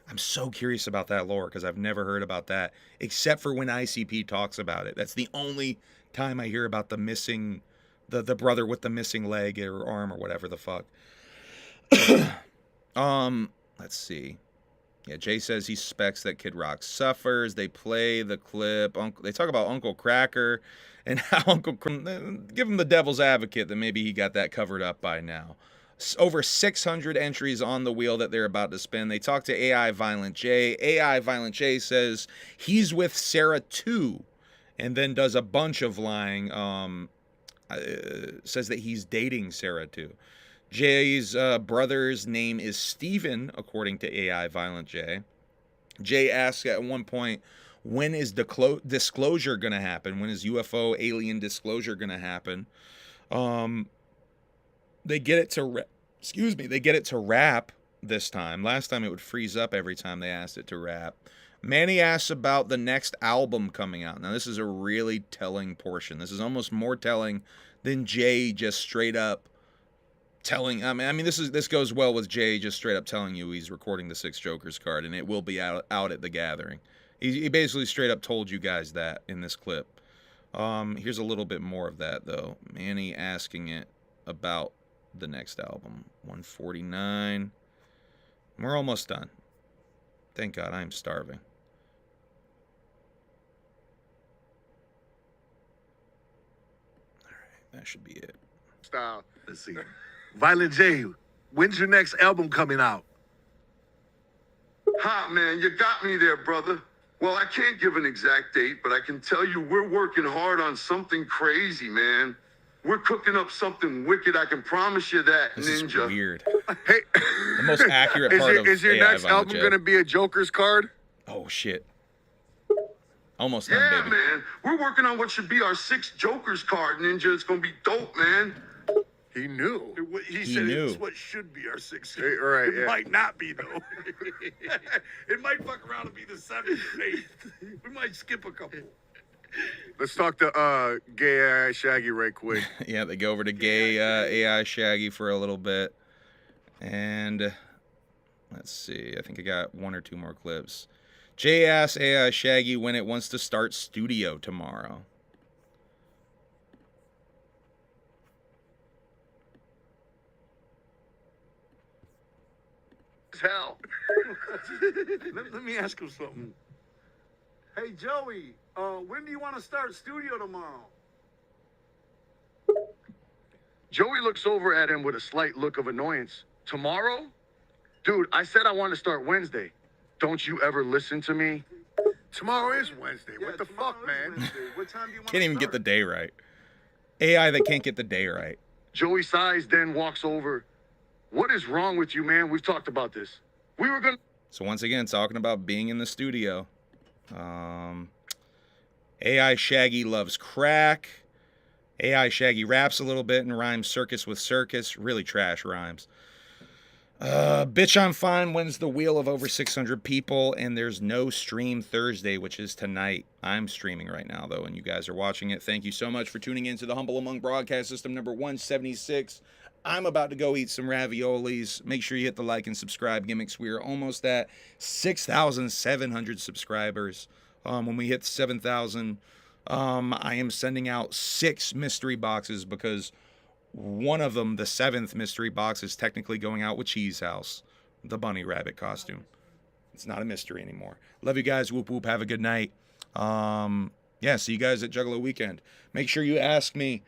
I'm so curious about that lore because I've never heard about that except for when ICP talks about it. That's the only time I hear about the missing, the brother with the missing leg or arm or whatever the fuck. Let's see. Yeah, Jay says he suspects that Kid Rock suffers. They play the clip. They talk about Uncle Cracker and how give him the devil's advocate that maybe he got that covered up by now. Over 600 entries on the wheel that they're about to spin. They talk to AI Violent J. AI Violent J says he's with Sarah too, and then does a bunch of lying. Says that he's dating Sarah too. Jay's brother's name is Steven, according to AI Violent J. Jay asks at one point, when is disclosure going to happen? When is UFO alien disclosure going to happen? They get it to rap this time. Last time it would freeze up every time they asked it to rap. Manny asks about the next album coming out. Now, this is a really telling portion. This is almost more telling than Jay just straight up telling. I mean, this goes well with Jay just straight up telling you he's recording the Six Jokers card, and it will be out at the gathering. He basically straight up told you guys that in this clip. Here's a little bit more of that, though. Manny asking it about the next album. 149. We're almost done. Thank God, I'm starving. All right, that should be it. Style. Let's see. Violent J, when's your next album coming out? Hot man, you got me there, brother. Well, I can't give an exact date, but I can tell you we're working hard on something crazy, man. We're cooking up something wicked. I can promise you that, This Ninja. is weird. Hey, The most accurate part of is your AI next Violent album J. going to be a Joker's card? Oh, shit. Almost done, Yeah, baby. man. We're working on what should be our 6 Jokers card, Ninja. It's going to be dope, man. He knew. He He said knew. it's what should be our 6th. Hey, right, It yeah. might not be, though. It might fuck around and be the 7th or 8th. We might skip a couple. Let's talk to gay AI Shaggy right quick. Yeah, they go over to gay AI Shaggy for a little bit. And let's see. I think I got 1 or 2 more clips. Jay asks AI Shaggy when it wants to start studio tomorrow. Hell. Let me ask him something. Hey, Joey, when do you want to start studio tomorrow? Joey looks over at him with a slight look of annoyance. Tomorrow? Dude, I said I want to start Wednesday. Don't you ever listen to me? Tomorrow is Wednesday. Yeah, What the tomorrow fuck, is man? Wednesday. What time do you want Can't to even get start? the day right. AI that can't get the day right. Joey sighs, then walks over. What is wrong with you, man? We've talked about this. We were going to... So once again, talking about being in the studio. AI Shaggy loves crack. AI Shaggy raps a little bit and rhymes circus with circus. Really trash rhymes. Bitch, I'm Fine wins the wheel of over 600 people, and there's no stream Thursday, which is tonight. I'm streaming right now, though, and you guys are watching it. Thank you so much for tuning in to the Humble Among Broadcast System number 176. I'm about to go eat some raviolis. Make sure you hit the like and subscribe gimmicks. We are almost at 6,700 subscribers. When we hit 7,000, I am sending out 6 mystery boxes because One of them, the 7th mystery box, is technically going out with Cheese House, the bunny rabbit costume. It's not a mystery anymore. Love you guys. Whoop whoop. Have a good night. Yeah, see you guys at Juggalo Weekend. Make sure you ask me.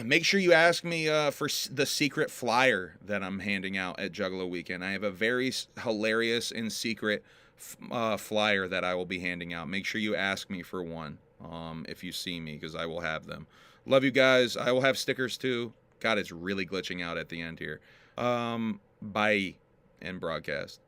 Make sure you ask me for the secret flyer that I'm handing out at Juggalo Weekend. I have a very hilarious and secret flyer that I will be handing out. Make sure you ask me for one if you see me, because I will have them. Love you guys. I will have stickers too. God, it's really glitching out at the end here. Bye and broadcast.